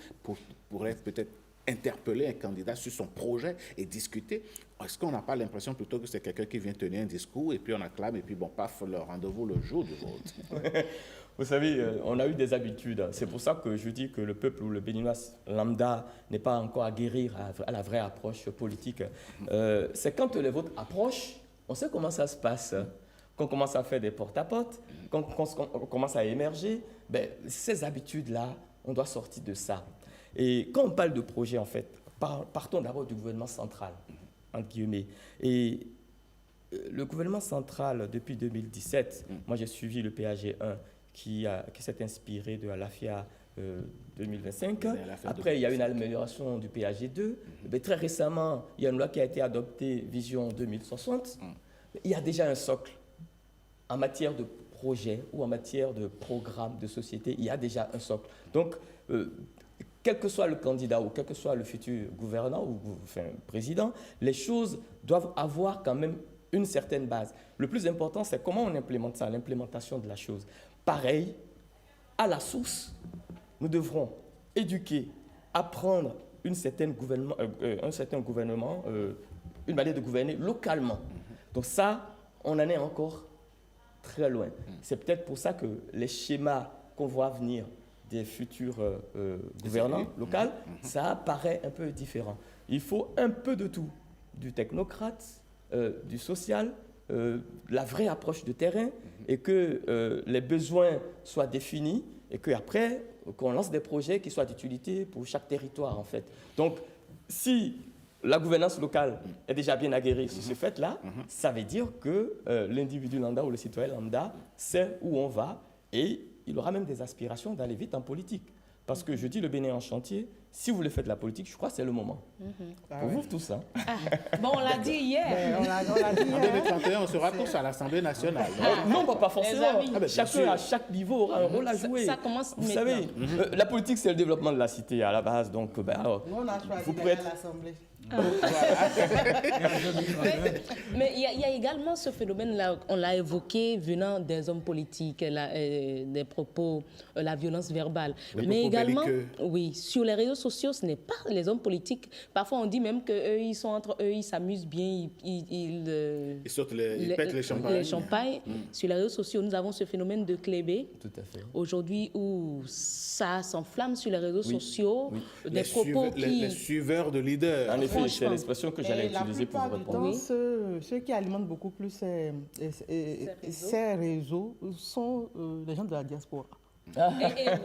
pour être peut-être interpeller un candidat sur son projet et discuter. Est-ce qu'on n'a pas l'impression plutôt que c'est quelqu'un qui vient tenir un discours et puis on acclame et puis bon, paf, le rendez-vous le jour du vote? Vous savez, on a eu des habitudes. C'est pour ça que je dis que le peuple ou le Béninois lambda n'est pas encore à guérir à la vraie approche politique. C'est quand les votes approchent, on sait comment ça se passe. Quand on commence à faire des porte-à-porte, quand on commence à émerger, ces habitudes-là, on doit sortir de ça. Et quand on parle de projet, en fait, partons d'abord du gouvernement central, entre guillemets. Et le gouvernement central, depuis 2017, moi j'ai suivi le PAG 1 qui s'est inspiré de l'AFIA 2025. Après, il y a une amélioration du PAG 2. Mais très récemment, il y a une loi qui a été adoptée, Vision 2060. Il y a déjà un socle en matière de projet ou en matière de programme de société. Il y a déjà un socle. Donc, quel que soit le candidat ou quel que soit le futur gouvernant ou président, les choses doivent avoir quand même une certaine base. Le plus important, c'est comment on implémente ça, l'implémentation de la chose. Pareil, à la source, nous devrons éduquer, apprendre un certain gouvernement, une manière de gouverner localement. Donc ça, on en est encore très loin. C'est peut-être pour ça que les schémas qu'on voit venir des futurs gouvernants locaux, ça paraît un peu différent. Il faut un peu de tout, du technocrate, du social, la vraie approche de terrain, et que les besoins soient définis et qu'après, qu'on lance des projets qui soient d'utilité pour chaque territoire, en fait. Donc, si la gouvernance locale est déjà bien aguerrie sur ce fait-là, ça veut dire que l'individu lambda ou le citoyen lambda sait où on va et il aura même des aspirations d'aller vite en politique. Parce que je dis le Bénin en chantier, si vous voulez faire de la politique, je crois que c'est le moment. Pour vous tous, hein. Bon, on l'a dit hier. On l'a dit En hier. 2031, on sera tous à l'Assemblée nationale. Non, pas forcément. Chacun sûr. à chaque niveau aura un rôle à jouer. Ça commence vous maintenant. savez, la politique, c'est le développement de la cité à la base. Donc, alors, Nous, on a choisi vous d'aller pourrez à être... l'Assemblée. Mais il y a également ce phénomène-là, on l'a évoqué venant des hommes politiques, des propos, la violence verbale. Oui, mais propos également, belliqueux. oui, sur les réseaux sociaux, ce n'est pas les hommes politiques. Parfois, on dit même qu'eux, ils sont entre eux, ils s'amusent bien, Et surtout, ils pètent les champagnes. Sur les réseaux sociaux, nous avons ce phénomène de clébé. Tout à fait. Aujourd'hui, où ça s'enflamme sur les réseaux sociaux, des Les propos les suiveurs de leaders. En effet, c'est l'expression que j'allais utiliser pour vous La plupart répondre. du temps, ceux qui alimentent beaucoup plus ces réseaux sont les gens de la diaspora.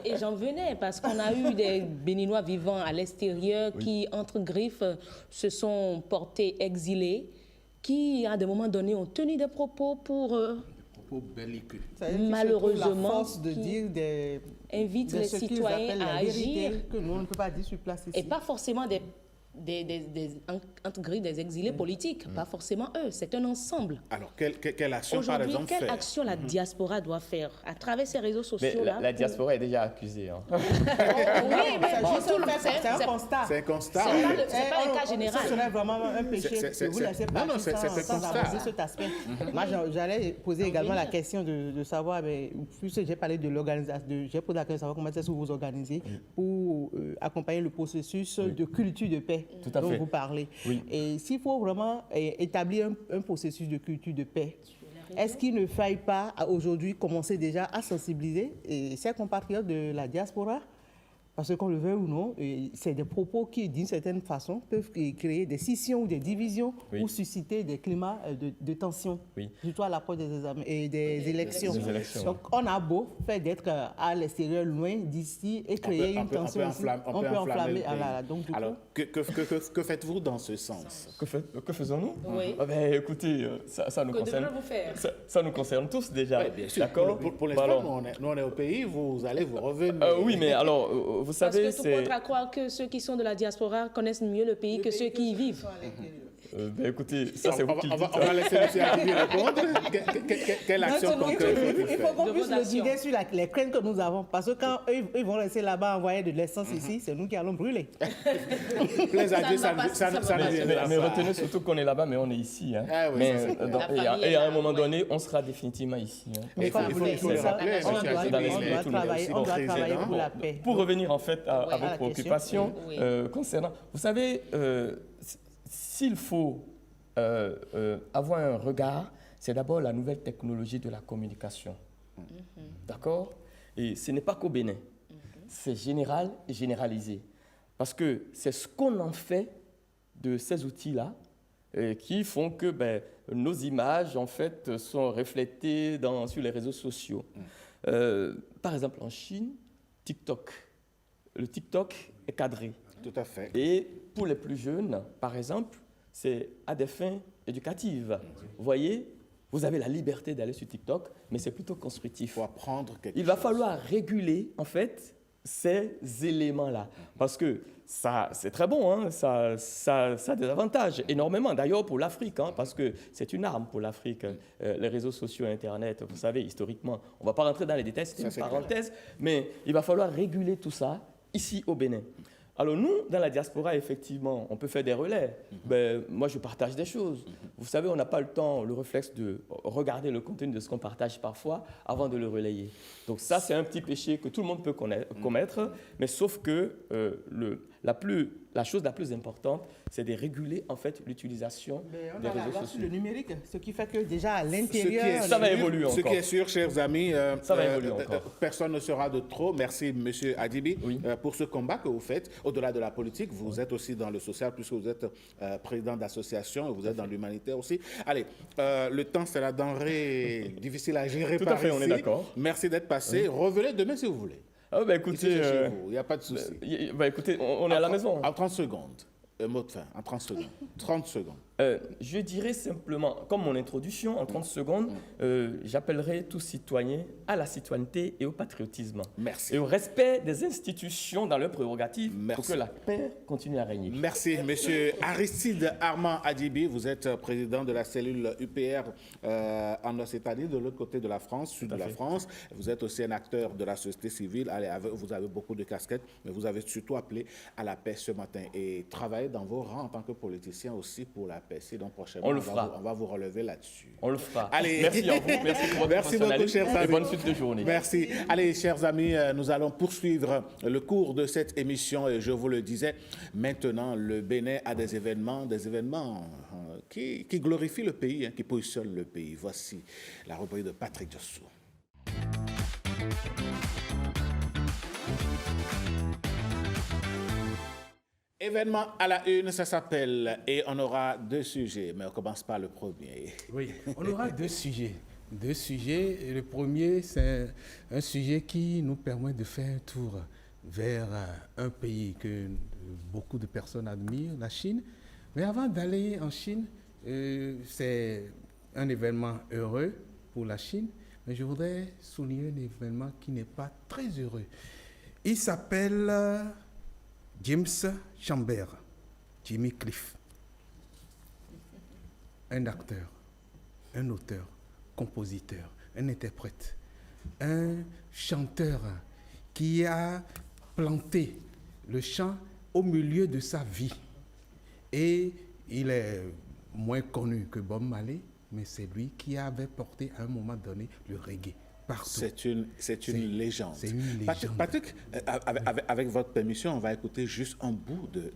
Et j'en venais parce qu'on a eu des Béninois vivant à l'extérieur qui, entre griffes, se sont portés exilés, qui, à des moments donnés, ont tenu des propos pour... Propos belliqueux. Malheureusement, la force de dire invite les ce qu'ils citoyens appellent à la vérité agir. que nous, on ne peut pas dire sur place ici. Et pas forcément entre grilles des exilés politiques, pas forcément eux, c'est un ensemble. Alors, quelle action, par Aujourd'hui, exemple, quelle faire action la diaspora doit faire à travers ces réseaux Mais sociaux-là la diaspora est déjà accusée. Hein. Oui, mais bon, tout le monde, c'est un constat. C'est un constat. C'est pas un cas général. Ce serait vraiment un péché C'est- que vous laissez non, partir c'est un sans constat. aborder cet aspect. Moi, j'allais poser également la question de savoir, puisque j'ai parlé de l'organisation, j'ai posé la question de savoir comment est-ce que vous vous organisez pour accompagner le processus de culture de paix Tout à dont fait. vous parlez. Oui. Et s'il faut vraiment établir un processus de culture de paix, est-ce qu'il ne faille pas aujourd'hui commencer déjà à sensibiliser ces compatriotes de la diaspora? Parce qu'on le veut ou non, c'est des propos qui, d'une certaine façon, peuvent créer des scissions ou des divisions ou susciter des climats de tension, surtout à l'approche des élections. Donc, on a beau faire d'être à l'extérieur, loin d'ici, et créer une tension. On peut enflammer. Donc, du Alors, que faites-vous dans ce sens? Que faisons-nous? Oui. Écoutez, ça nous Que concerne. devrions-vous faire? Ça nous concerne tous déjà. Oui, bien sûr. D'accord. Pour l'instant, nous, on est au pays, vous allez vous revenir. Oui, mais alors, vous savez, parce que tout porte à croire que ceux qui sont de la diaspora connaissent mieux le pays que ceux qui y vivent. Écoutez, ça c'est vous qui le dites. On va laisser M. Akibi répondre. Quelle action concrète il faut qu'on puisse le dire sur les craintes que nous avons. Parce que quand ils vont rester là-bas envoyer de l'essence ici, c'est nous qui allons brûler. Plaise à Dieu, ça ne viendra pas. Mais retenez surtout qu'on est là-bas, mais on est ici. Hein. Ah oui, et à un moment donné, on sera définitivement ici. Hein. Mais il faut le rappeler, on doit travailler pour la paix. Pour revenir en fait à vos préoccupations concernant... Vous savez, s'il faut avoir un regard, c'est d'abord la nouvelle technologie de la communication. D'accord? Et ce n'est pas qu'au Bénin. C'est général et généralisé. Parce que c'est ce qu'on en fait de ces outils-là qui font que nos images, en fait, sont reflétées sur les réseaux sociaux. Par exemple, en Chine, TikTok. Le TikTok est cadré. Tout à fait. Et pour les plus jeunes, par exemple, c'est à des fins éducatives. Vous voyez, vous avez la liberté d'aller sur TikTok, mais c'est plutôt constructif. Il faut apprendre quelque chose. Il va falloir réguler, en fait, ces éléments-là. Parce que ça, c'est très bon, hein, ça a des avantages énormément. D'ailleurs, pour l'Afrique, hein, parce que c'est une arme pour l'Afrique. Les réseaux sociaux, Internet, vous savez, historiquement, on ne va pas rentrer dans les détails, c'est une parenthèse, mais il va falloir réguler tout ça ici au Bénin. Alors nous, dans la diaspora, effectivement, on peut faire des relais. Moi, je partage des choses. Vous savez, on n'a pas le temps, le réflexe de regarder le contenu de ce qu'on partage parfois avant de le relayer. Donc ça, c'est un petit péché que tout le monde peut commettre, mais sauf que la plus la chose la plus importante, c'est de réguler en fait l'utilisation des réseaux sociaux. Sur le numérique, ce qui fait que déjà à l'intérieur... Ça va évoluer encore. Ce qui est sûr, chers amis, ça va évoluer encore. Personne ne sera de trop. Merci, M. Adibi, pour ce combat que vous faites. Au-delà de la politique, vous êtes aussi dans le social, puisque vous êtes président d'association, vous êtes dans l'humanitaire aussi. Allez, le temps, c'est la denrée difficile à gérer par ici. On est d'accord. Merci d'être passé. Revenez demain si vous voulez. Ah, bah, écoutez, il n'y a pas de souci. Écoutez, on est à la maison. En 30 secondes. Mot de fin, en 30 secondes. 30 secondes. Je dirais simplement, comme mon introduction, en 30 secondes, j'appellerai tout citoyen à la citoyenneté et au patriotisme. Merci. Et au respect des institutions dans leurs prérogatives pour que la paix continue à régner. Merci, Monsieur Aristide Armand Adibi. Vous êtes président de la cellule UPR en Occitanie, de l'autre côté de la France, sud de la France. Vous êtes aussi un acteur de la société civile. Allez, vous avez beaucoup de casquettes, mais vous avez surtout appelé à la paix ce matin et travaillé dans vos rangs en tant que politicien aussi pour la paix. Donc prochainement, on va vous relever là-dessus. On le fera. Allez. Merci à vous. Merci pour votre professionnalisme et bonne suite de journée. Merci. Allez, chers amis, nous allons poursuivre le cours de cette émission. Et je vous le disais, maintenant, le Bénin a des événements qui glorifient le pays, qui positionnent le pays. Voici la rubrique de Patrick Diossou. Événement à la une, ça s'appelle, et on aura deux sujets, mais on commence par le premier. Oui, on aura deux sujets. Deux sujets. Le premier, c'est un sujet qui nous permet de faire un tour vers un pays que beaucoup de personnes admirent, la Chine. Mais avant d'aller en Chine, c'est un événement heureux pour la Chine, mais je voudrais souligner un événement qui n'est pas très heureux. Il s'appelle James Chambers, Jimmy Cliff, un acteur, un auteur, compositeur, un interprète, un chanteur qui a planté le chant au milieu de sa vie. Et il est moins connu que Bob Marley, mais c'est lui qui avait porté à un moment donné le reggae. C'est une légende. C'est une légende. Patrick, avec votre permission, on va écouter juste un bout de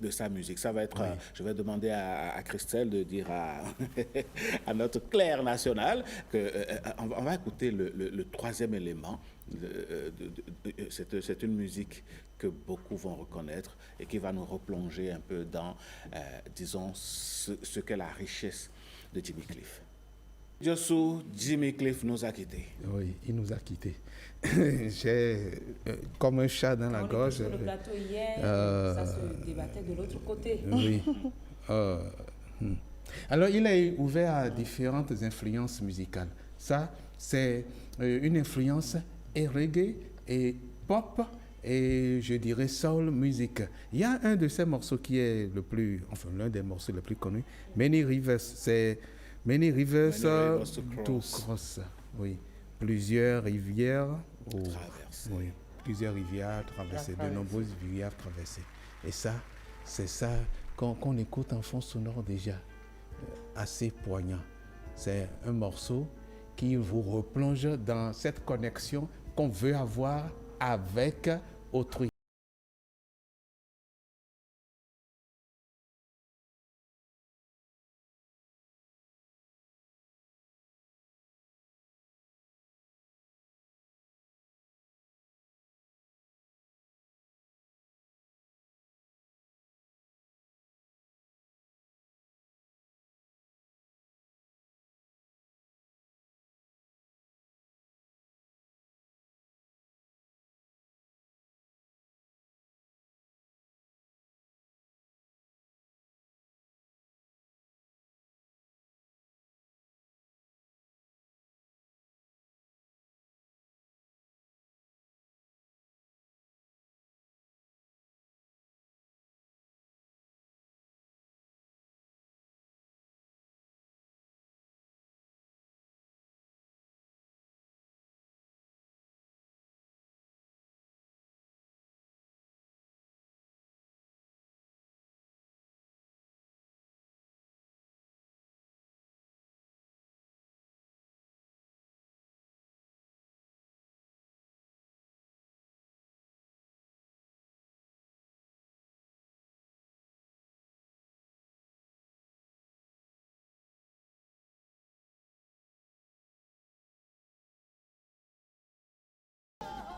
sa musique. Ça va être, je vais demander à Christelle de dire à notre Claire nationale qu'on va écouter le troisième élément. C'est une musique que beaucoup vont reconnaître et qui va nous replonger un peu dans, disons, ce qu'est la richesse de Jimmy Cliff. Diossou, Jimmy Cliff nous a quittés. Oui, il nous a quittés. J'ai comme un chat dans la gorge. Sur le plateau hier, ça se débattait de l'autre côté. Oui. Alors, il est ouvert à différentes influences musicales. Ça, c'est une influence et reggae et pop et je dirais soul music. Il y a un de ces morceaux qui est l'un des morceaux les plus connus, Many Rivers. C'est Many Rivers to Cross. Oui. Plusieurs rivières traversées. Oui. Plusieurs rivières traversées, de nombreuses rivières traversées. Et ça, c'est ça qu'on écoute en fond sonore déjà, assez poignant. C'est un morceau qui vous replonge dans cette connexion qu'on veut avoir avec autrui.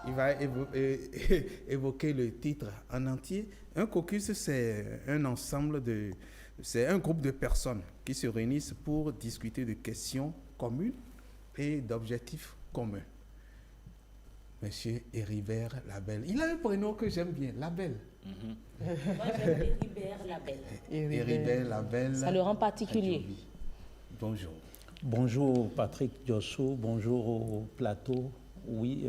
il va évoquer le titre en entier. Un caucus, c'est un ensemble c'est un groupe de personnes qui se réunissent pour discuter de questions communes et d'objectifs communs. Monsieur Héribert Labelle. Il a un prénom que j'aime bien, Labelle. Moi, j'aime Héribert Labelle. Héribert Labelle. Ça le rend particulier. Bonjour. Bonjour Patrick Diosso, bonjour au plateau. Oui,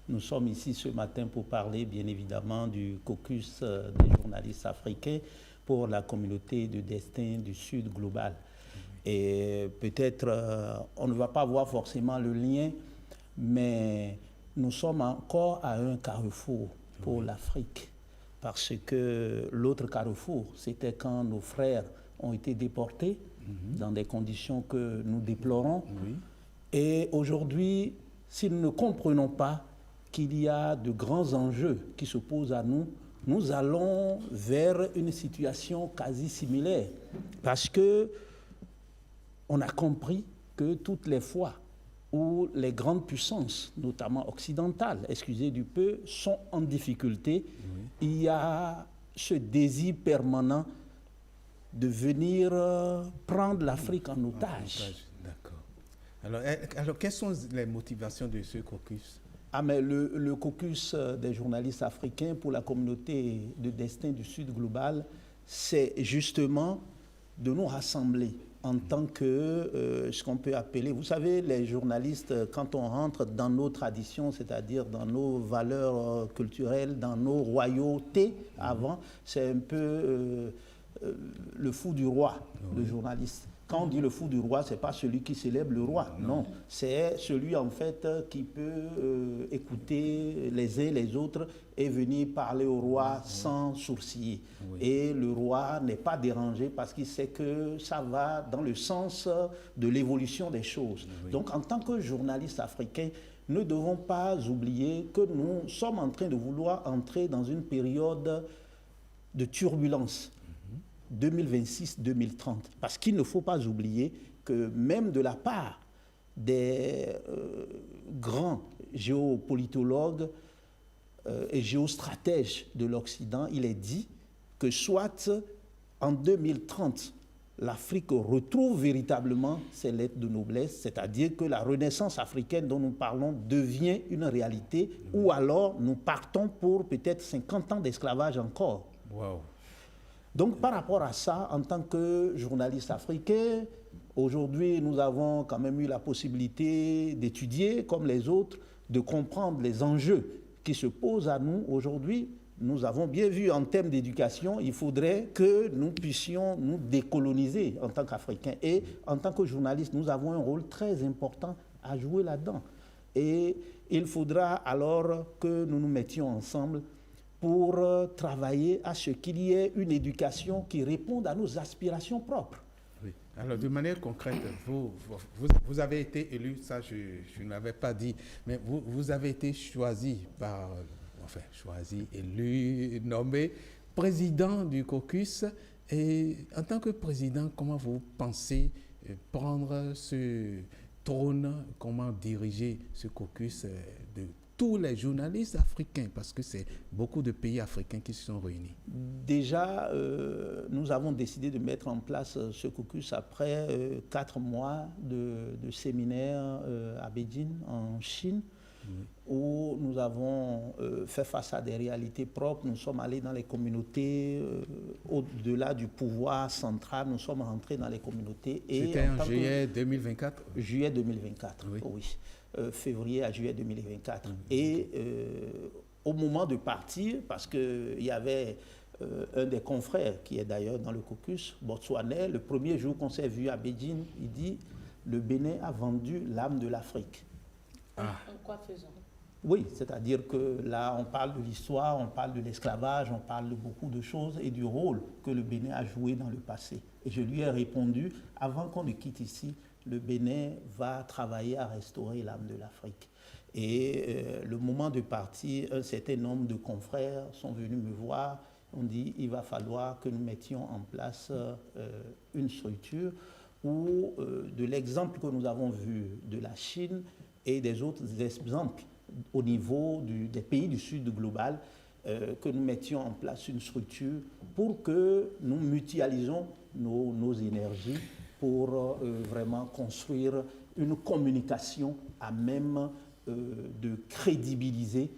nous sommes ici ce matin pour parler bien évidemment du caucus des journalistes africains pour la communauté de destin du Sud global. Et peut-être on ne va pas voir forcément le lien, mais nous sommes encore à un carrefour pour l'Afrique. Parce que l'autre carrefour, c'était quand nos frères ont été déportés dans des conditions que nous déplorons. Et aujourd'hui, si nous ne comprenons pas qu'il y a de grands enjeux qui se posent à nous, nous allons vers une situation quasi similaire. Parce que on a compris que toutes les fois où les grandes puissances, notamment occidentales, excusez du peu, sont en difficulté, il y a ce désir permanent de venir prendre l'Afrique en otage. D'accord. Alors, quelles sont les motivations de ce caucus? Mais le caucus des journalistes africains pour la communauté de destin du Sud global, c'est justement de nous rassembler en tant que ce qu'on peut appeler, vous savez, les journalistes, quand on rentre dans nos traditions, c'est-à-dire dans nos valeurs culturelles, dans nos royautés avant, c'est un peu le fou du roi, le journaliste. Quand on dit le fou du roi, ce n'est pas celui qui célèbre le roi, non. C'est celui en fait qui peut écouter les uns les autres et venir parler au roi sans sourciller. Et le roi n'est pas dérangé parce qu'il sait que ça va dans le sens de l'évolution des choses. Donc en tant que journaliste africain, ne devons pas oublier que nous sommes en train de vouloir entrer dans une période de turbulence. 2026-2030. Parce qu'il ne faut pas oublier que même de la part des grands géopolitologues et géostratèges de l'Occident, il est dit que soit en 2030, l'Afrique retrouve véritablement ses lettres de noblesse, c'est-à-dire que la renaissance africaine dont nous parlons devient une réalité, ou alors nous partons pour peut-être 50 ans d'esclavage encore. Wow. Donc, par rapport à ça, en tant que journaliste africain, aujourd'hui, nous avons quand même eu la possibilité d'étudier, comme les autres, de comprendre les enjeux qui se posent à nous aujourd'hui. Nous avons bien vu en termes d'éducation, il faudrait que nous puissions nous décoloniser en tant qu'Africains. Et en tant que journalistes, nous avons un rôle très important à jouer là-dedans. Et il faudra alors que nous nous mettions ensemble pour travailler à ce qu'il y ait une éducation qui réponde à nos aspirations propres. Oui. Alors, de manière concrète, vous avez été élu, ça je ne l'avais pas dit, mais vous avez été choisi, élu, nommé président du caucus. Et en tant que président, comment vous pensez prendre ce trône, comment diriger ce caucus de tous les journalistes africains, parce que c'est beaucoup de pays africains qui se sont réunis? Déjà, nous avons décidé de mettre en place ce caucus après 4 mois de séminaire à Beijing, en Chine, où nous avons fait face à des réalités propres. Nous sommes allés dans les communautés, au-delà du pouvoir central, nous sommes rentrés dans les communautés. C'était en juillet 2024? Juillet 2024, oui. Février à juillet 2024. Et au moment de partir, parce qu'il y avait un des confrères qui est d'ailleurs dans le caucus, botswanais, le premier jour qu'on s'est vu à Beijing, il dit « Le Bénin a vendu l'âme de l'Afrique ». En quoi faisant? Oui, c'est-à-dire que là, on parle de l'histoire, on parle de l'esclavage, on parle de beaucoup de choses et du rôle que le Bénin a joué dans le passé. Et je lui ai répondu, avant qu'on ne quitte ici, le Bénin va travailler à restaurer l'âme de l'Afrique. Et le moment de partir, un certain nombre de confrères sont venus me voir. On dit il va falloir que nous mettions en place une structure où, de l'exemple que nous avons vu de la Chine et des autres exemples au niveau des pays du Sud global, que nous mettions en place une structure pour que nous mutualisons nos énergies pour vraiment construire une communication à même de crédibiliser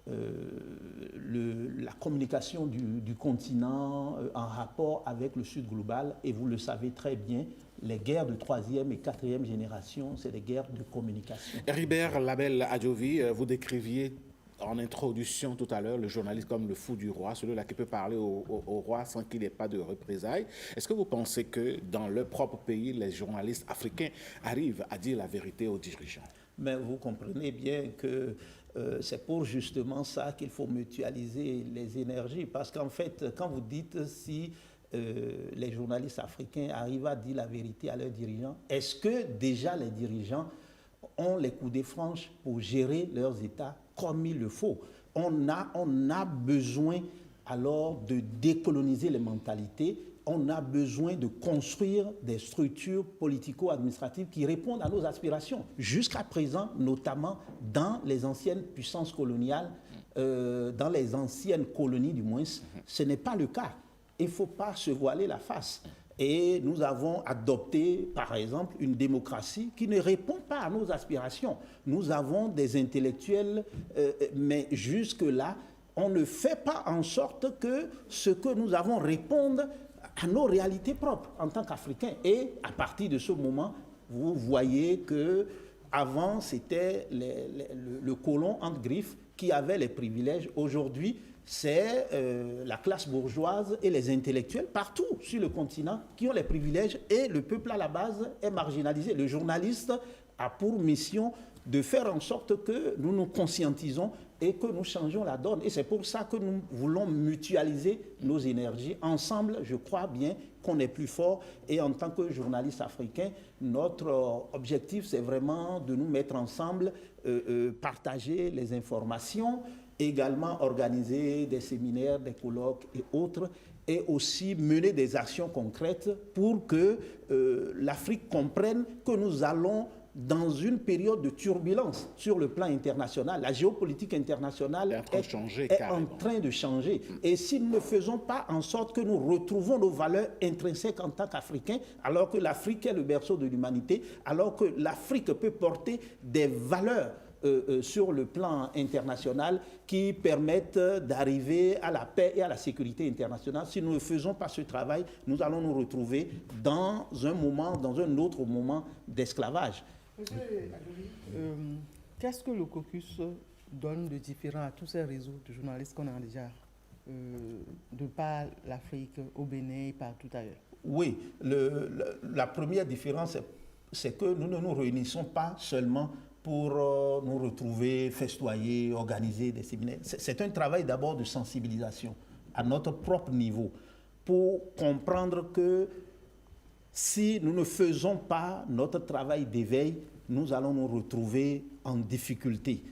la communication du continent en rapport avec le Sud global. Et vous le savez très bien, les guerres de 3e et 4e génération, c'est des guerres de communication. Heribert Label Adjovi, vous décriviez en introduction tout à l'heure le journaliste comme le fou du roi, celui-là qui peut parler au roi sans qu'il n'ait pas de représailles. Est-ce que vous pensez que dans leur propre pays, les journalistes africains arrivent à dire la vérité aux dirigeants? Mais vous comprenez bien que c'est pour justement ça qu'il faut mutualiser les énergies. Parce qu'en fait, quand vous dites si les journalistes africains arrivent à dire la vérité à leurs dirigeants, est-ce que déjà les dirigeants ont les coudées franches pour gérer leurs États comme il le faut? On a besoin alors de décoloniser les mentalités. On a besoin de construire des structures politico-administratives qui répondent à nos aspirations. Jusqu'à présent, notamment dans les anciennes puissances coloniales, dans les anciennes colonies du moins, ce n'est pas le cas. Il ne faut pas se voiler la face. Et nous avons adopté, par exemple, une démocratie qui ne répond pas à nos aspirations. Nous avons des intellectuels, mais jusque-là, on ne fait pas en sorte que ce que nous avons réponde à nos réalités propres en tant qu'Africains. Et à partir de ce moment, vous voyez que avant c'était le colon entre griffes qui avait les privilèges. Aujourd'hui, c'est la classe bourgeoise et les intellectuels partout sur le continent qui ont les privilèges et le peuple à la base est marginalisé. Le journaliste a pour mission de faire en sorte que nous nous conscientisons et que nous changeons la donne. Et c'est pour ça que nous voulons mutualiser nos énergies. Ensemble, je crois bien qu'on est plus fort. Et en tant que journaliste africain, notre objectif, c'est vraiment de nous mettre ensemble, partager les informations, également organiser des séminaires, des colloques et autres, et aussi mener des actions concrètes pour que l'Afrique comprenne que nous allons dans une période de turbulence sur le plan international. La géopolitique internationale est en train de changer. Et si nous ne faisons pas en sorte que nous retrouvons nos valeurs intrinsèques en tant qu'Africains, alors que l'Afrique est le berceau de l'humanité, alors que l'Afrique peut porter des valeurs sur le plan international qui permettent d'arriver à la paix et à la sécurité internationale. Si nous ne faisons pas ce travail, nous allons nous retrouver dans un autre moment d'esclavage. Monsieur Adjovi, qu'est-ce que le caucus donne de différent à tous ces réseaux de journalistes qu'on a déjà de par l'Afrique, au Bénin et partout ailleurs? Oui, la première différence, c'est que nous ne nous réunissons pas seulement pour nous retrouver, festoyer, organiser des séminaires. C'est un travail d'abord de sensibilisation à notre propre niveau pour comprendre que si nous ne faisons pas notre travail d'éveil, nous allons nous retrouver en difficulté.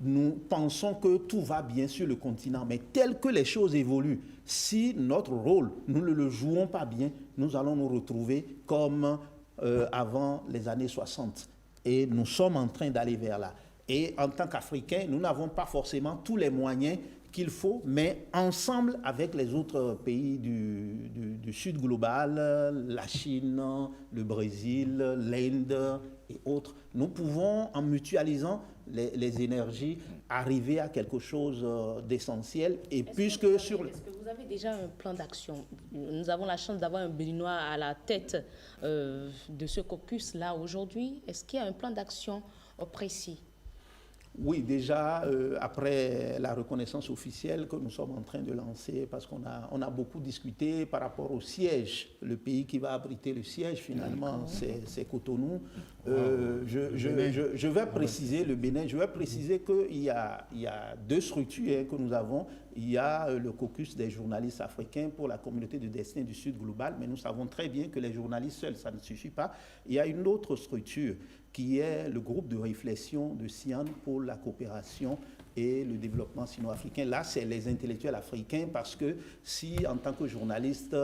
Nous pensons que tout va bien sur le continent, mais tel que les choses évoluent, si notre rôle, nous ne le jouons pas bien, nous allons nous retrouver comme avant les années 60. Et nous sommes en train d'aller vers là. Et en tant qu'Africains, nous n'avons pas forcément tous les moyens qu'il faut, mais ensemble avec les autres pays du Sud global, la Chine, le Brésil, l'Inde et autres, nous pouvons, en mutualisant les énergies, arriver à quelque chose d'essentiel. Et puisque sur... Est-ce que vous avez déjà un plan d'action? Nous avons la chance d'avoir un Béninois à la tête de ce caucus-là aujourd'hui. Est-ce qu'il y a un plan d'action précis? Oui, déjà, après la reconnaissance officielle que nous sommes en train de lancer, parce qu'on a beaucoup discuté par rapport au siège, le pays qui va abriter le siège, finalement, c'est Cotonou. Je vais préciser le Bénin, je vais préciser qu'il y a deux structures que nous avons. Il y a le caucus des journalistes africains pour la communauté de destin du Sud global, mais nous savons très bien que les journalistes seuls, ça ne suffit pas. Il y a une autre structure qui est le groupe de réflexion de Sian pour la coopération et le développement sino-africain. Là, c'est les intellectuels africains parce que si, en tant que journalistes,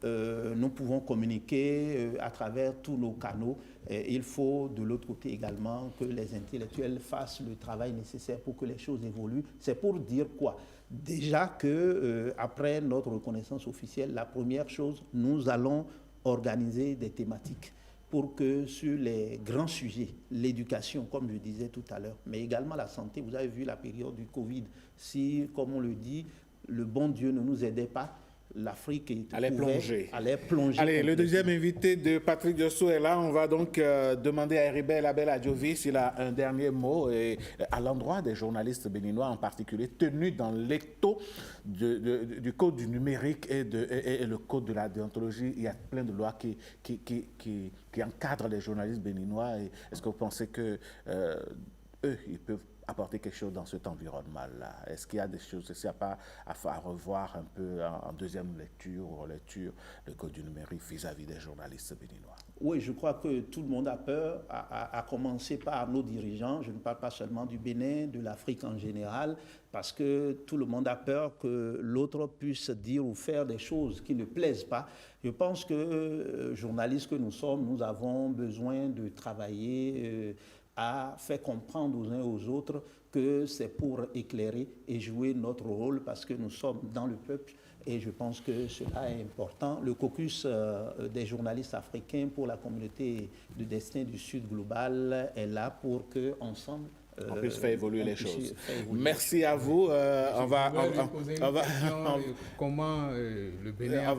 nous pouvons communiquer à travers tous nos canaux, il faut de l'autre côté également que les intellectuels fassent le travail nécessaire pour que les choses évoluent. C'est pour dire quoi? Déjà que après notre reconnaissance officielle, la première chose, nous allons organiser des thématiques pour que sur les grands sujets, l'éducation, comme je disais tout à l'heure, mais également la santé, vous avez vu la période du Covid, si, comme on le dit, le bon Dieu ne nous aidait pas, l'Afrique allait plonger. Allez, le deuxième invité de Patrick Diosso est là. On va donc demander à Heribert Labelle Adjovi s'il a un dernier mot et, à l'endroit des journalistes béninois en particulier, tenus dans l'étau du code du numérique et le code de la déontologie. Il y a plein de lois qui encadrent les journalistes béninois. Est-ce que vous pensez que eux, ils peuvent apporter quelque chose dans cet environnement-là? Est-ce qu'il y a des choses, est-ce qu'il n'y a pas à revoir un peu en deuxième lecture ou relecture le code du numérique vis-à-vis des journalistes béninois? Oui, je crois que tout le monde a peur, à commencer par nos dirigeants. Je ne parle pas seulement du Bénin, de l'Afrique en général, parce que tout le monde a peur que l'autre puisse dire ou faire des choses qui ne plaisent pas. Je pense que, journalistes que nous sommes, nous avons besoin de travailler à faire comprendre aux uns et aux autres que c'est pour éclairer et jouer notre rôle parce que nous sommes dans le peuple et je pense que cela est important. Le caucus des journalistes africains pour la communauté de destin du Sud global est là pour qu'ensemble, on puisse faire évoluer les choses. Merci à vous. On va comment le Bénin on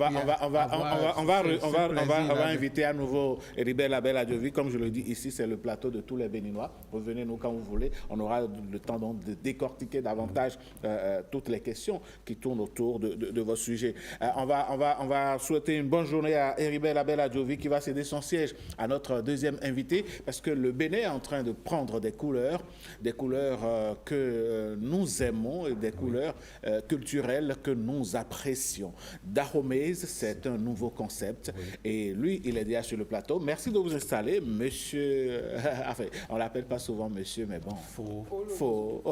va inviter à nouveau Heribert Labelle Adjovi. Comme je le dis ici, c'est le plateau de tous les Béninois. Revenez-nous quand vous voulez. On aura le temps donc de décortiquer davantage toutes les questions qui tournent autour de vos sujets. On va souhaiter une bonne journée à Heribert Labelle Adjovi qui va céder son siège à notre deuxième invité parce que le Bénin est en train de prendre des couleurs que nous aimons et des couleurs culturelles que nous apprécions. Dahomey, c'est un nouveau concept et lui, il est déjà sur le plateau. Merci de vous installer, monsieur. Enfin, on l'appelle pas souvent monsieur, mais bon. Faux.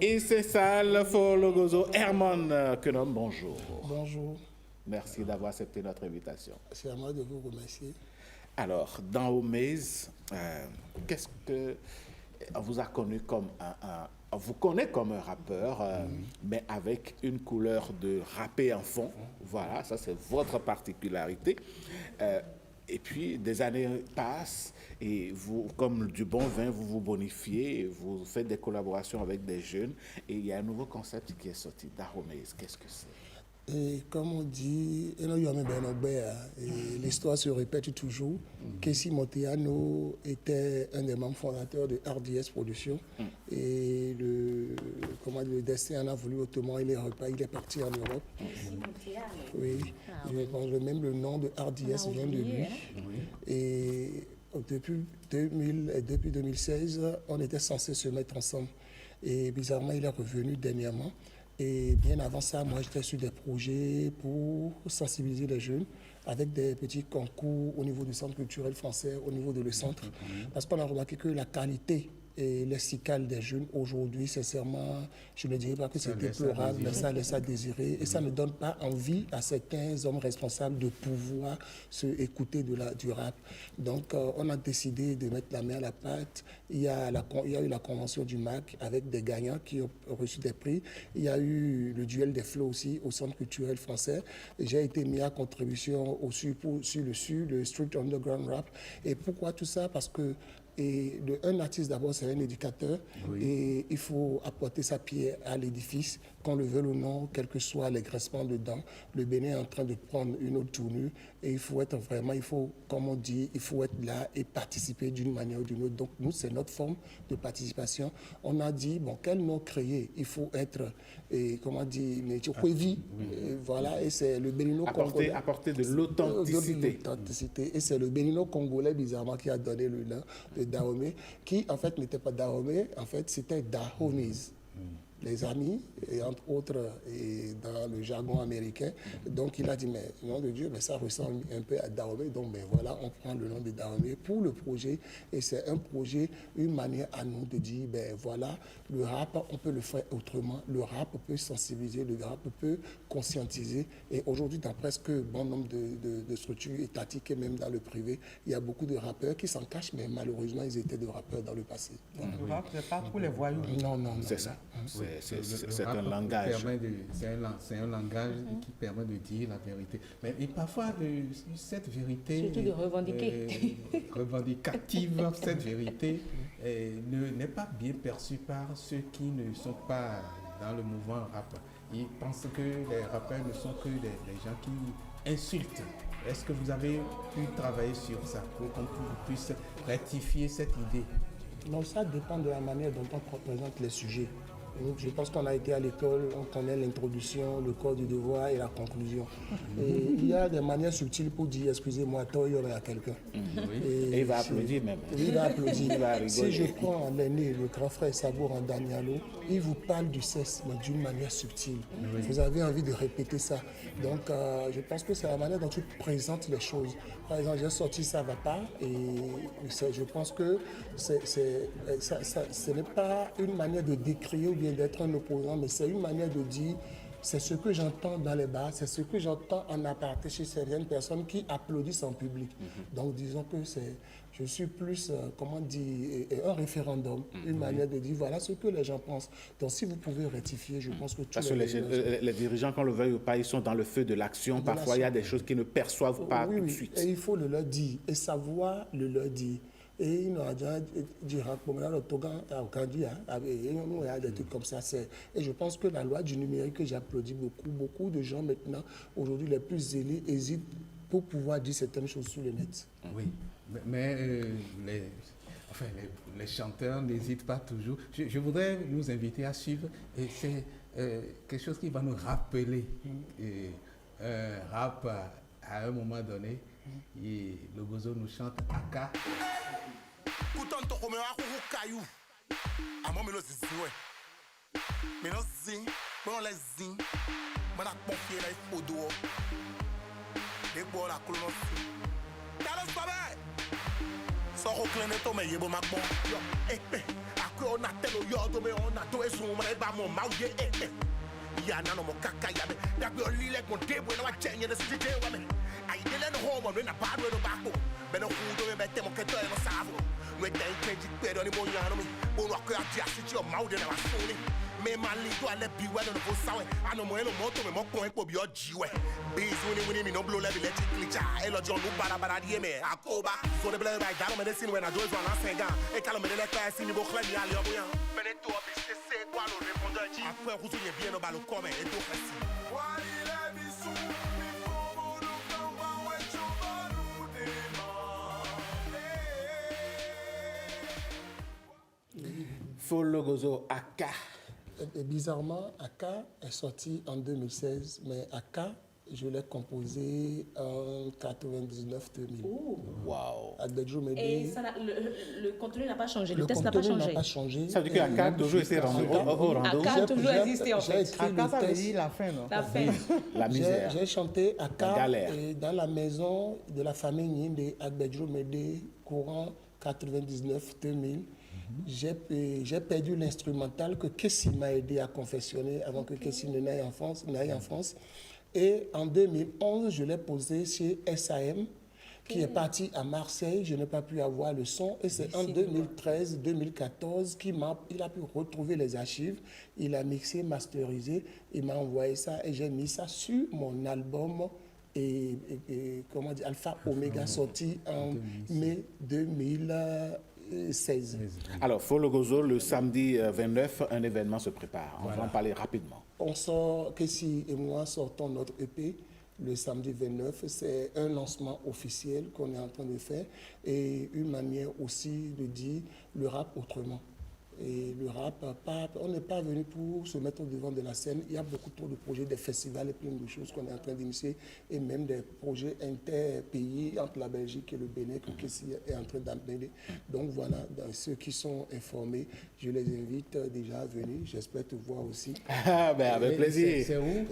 Il s'installe Faux Logozo. Herman Kenom, bonjour. Bonjour. Merci d'avoir accepté notre invitation. C'est à moi de vous remercier. Alors, Dahomey, qu'est-ce que on vous a connu comme on vous connaît comme un rappeur, mais avec une couleur de rappé en fond. Voilà, ça c'est votre particularité. Et puis des années passent et vous, comme du bon vin, vous vous bonifiez, vous faites des collaborations avec des jeunes et il y a un nouveau concept qui est sorti, Dahomey. Qu'est-ce que c'est? Et comme on dit, l'histoire se répète toujours. Kessi Monteyano était un des membres fondateurs de RDS Productions. Et le destin en a voulu autrement, il est parti en Europe. Oui, je pense même le nom de RDS vient de lui. Et depuis 2016, on était censé se mettre ensemble. Et bizarrement, il est revenu dernièrement. Et bien avant ça, moi, j'étais sur des projets pour sensibiliser les jeunes avec des petits concours au niveau du Centre culturel français, au niveau de le centre. Parce qu'on a remarqué que la qualité et lexicale des jeunes aujourd'hui, sincèrement, je ne dirais pas que c'est déplorable, mais ça laisse à désirer. Et ça ne donne pas envie à certains hommes responsables de pouvoir se écouter du rap. Donc, on a décidé de mettre la main à la pâte. Il y a eu la convention du MAC avec des gagnants qui ont reçu des prix. Il y a eu le duel des flots aussi au Centre culturel français. J'ai été mis à contribution aussi sur le Street Underground Rap. Et pourquoi tout ça? Parce que un artiste, d'abord, c'est un éducateur et il faut apporter sa pierre à l'édifice, qu'on le veuille ou non, quels que soient les graissements dedans. Le Bénin est en train de prendre une autre tournure et il faut être vraiment, comme on dit, il faut être là et participer d'une manière ou d'une autre. Donc, nous, c'est notre forme de participation. On a dit, bon, quel nom créer? Il faut être, comment dire, voilà, et c'est le Bénino-Congolais. Apporter de l'authenticité. Et c'est le Bénino-Congolais, bizarrement, qui a donné le nom de Dahomey, qui, en fait, n'était pas Dahomey, en fait, c'était Dahomey. des amis, et entre autres et dans le jargon américain. Donc il a dit, mais nom de Dieu, mais ça ressemble un peu à Dahomey. Donc ben, voilà, on prend le nom de Dahomey pour le projet. Et c'est un projet, une manière à nous de dire, ben voilà, le rap, on peut le faire autrement. Le rap peut sensibiliser, le rap peut conscientiser. Et aujourd'hui, dans presque bon nombre de structures étatiques et même dans le privé, il y a beaucoup de rappeurs qui s'en cachent, mais malheureusement, ils étaient des rappeurs dans le passé. Voilà. Le rap, c'est pas pour les voyous. Non. C'est ça. Oui. C'est un langage. C'est un langage qui permet de dire la vérité. Mais et parfois, cette vérité... Surtout de revendiquer. Revendicative, cette vérité n'est pas bien perçue par ceux qui ne sont pas dans le mouvement rap. Ils pensent que les rappeurs ne sont que des gens qui insultent. Est-ce que vous avez pu travailler sur ça pour qu'on puisse rectifier cette idée? Non, ça dépend de la manière dont on présente les sujets. Donc, je pense qu'on a été à l'école, on connaît l'introduction, le corps du devoir et la conclusion. Et il y a des manières subtiles pour dire, excusez-moi, toi, il y aurait à quelqu'un. Et il va applaudir même. Il va applaudir. Il va rigoler. Si je prends l'aîné, le grand frère Sabour en Danialo, il vous parle du sexe, mais d'une manière subtile. Vous avez envie de répéter ça. Donc, je pense que c'est la manière dont tu présentes les choses. Par exemple, j'ai sorti Ça va pas, et je pense que ce n'est pas une manière de décrire ou bien d'être un opposant, mais c'est une manière de dire, c'est ce que j'entends dans les bars, c'est ce que j'entends en aparté chez certaines personnes qui applaudissent en public. Donc disons que je suis plus, comment dire, un référendum, une manière de dire, voilà ce que les gens pensent. Donc si vous pouvez rectifier, je pense que tout. Parce que les dirigeants, qu'on le veuille ou pas, ils sont dans le feu de l'action. Parfois, il y a des choses qu'ils ne perçoivent pas tout de suite. Et il faut le leur dire, et savoir le leur dire. Et il a des trucs comme ça. Et je pense que la loi du numérique, que j'applaudis beaucoup de gens maintenant, aujourd'hui les plus zélés, hésitent pour pouvoir dire certaines choses sur le net. Oui, mais les chanteurs n'hésitent pas toujours. Je voudrais nous inviter à suivre, et c'est quelque chose qui va nous rappeler rap à un moment donné. Et le Gozo nous chante Aka. Kutanto komeo akuku kayu. Amo melo ziziwe. Melo zin, melo le zin. Mana konfie la ifodo. Degbo la kolono si. Talo sabe. Soko klene to me yebo makbon. Yo, akwe ona telo yo do me ona to esu mara ba mo mauye Ya nano mo kaka ya me. Dagbe olile kon debo na wa chenye de sije wa me. Ai dele no homo no na padwe no bako. Beno hudo me bete mo keto e no savo. No e tem keji pero ni bonyano mi. Bono akwe ati asiti o maude na wasuni. Me mali to ale biwe no go sawe. Ano mo eno moto me mo kon e po bi ojiwe. Biz wini mi no blow level let it clicha. E lo John no bara die me. Akoba. So de blame by dalo me de sin when I do is on asenga. E kalo me de let ka sin bo khla ni ali obuya. Bene to bi c'est quoi le répondeur ji. Après vous y bien no ba lo come e do fasi. Wali le bisu. Folo Gozo Aka. Et bizarrement, Aka est sorti en 2016, mais Aka, je l'ai composé en 99-2000. Wow. Et ça, le contenu n'a pas changé, le texte n'a pas changé. N'a pas changé. Ça veut dire qu'Aka a toujours été au rendez-vous. Aka a toujours existé en fait. Aka, ça veut dire la fin, non? La fin. La misère. J'ai chanté Aka dans la maison de la famille Nyinde Agbedjo Médé, courant 99-2000. J'ai perdu l'instrumental que Kessi m'a aidé à confectionner avant que Kessi n'aille en France. Et en 2011, je l'ai posé chez SAM, qui est parti à Marseille. Je n'ai pas pu avoir le son. Et c'est en 2013-2014 qu'il a pu retrouver les archives. Il a mixé, masterisé. Il m'a envoyé ça et j'ai mis ça sur mon album comment dire, Alpha Omega, sorti en mai 2016. Alors, Folo Gozo, le samedi 29, un événement se prépare. On va en parler rapidement. On sort, Kessi et moi sortons notre EP le samedi 29. C'est un lancement officiel qu'on est en train de faire et une manière aussi de dire le rap autrement. Et le rap, on n'est pas venu pour se mettre au devant de la scène. Il y a beaucoup trop de projets, des festivals et plein de choses qu'on est en train d'initier, et même des projets interpays entre la Belgique et le Bénin que Kessie est en train d'amener. Donc voilà, dans ceux qui sont informés, je les invite déjà à venir. J'espère te voir aussi. Ah, ben avec plaisir. C'est où?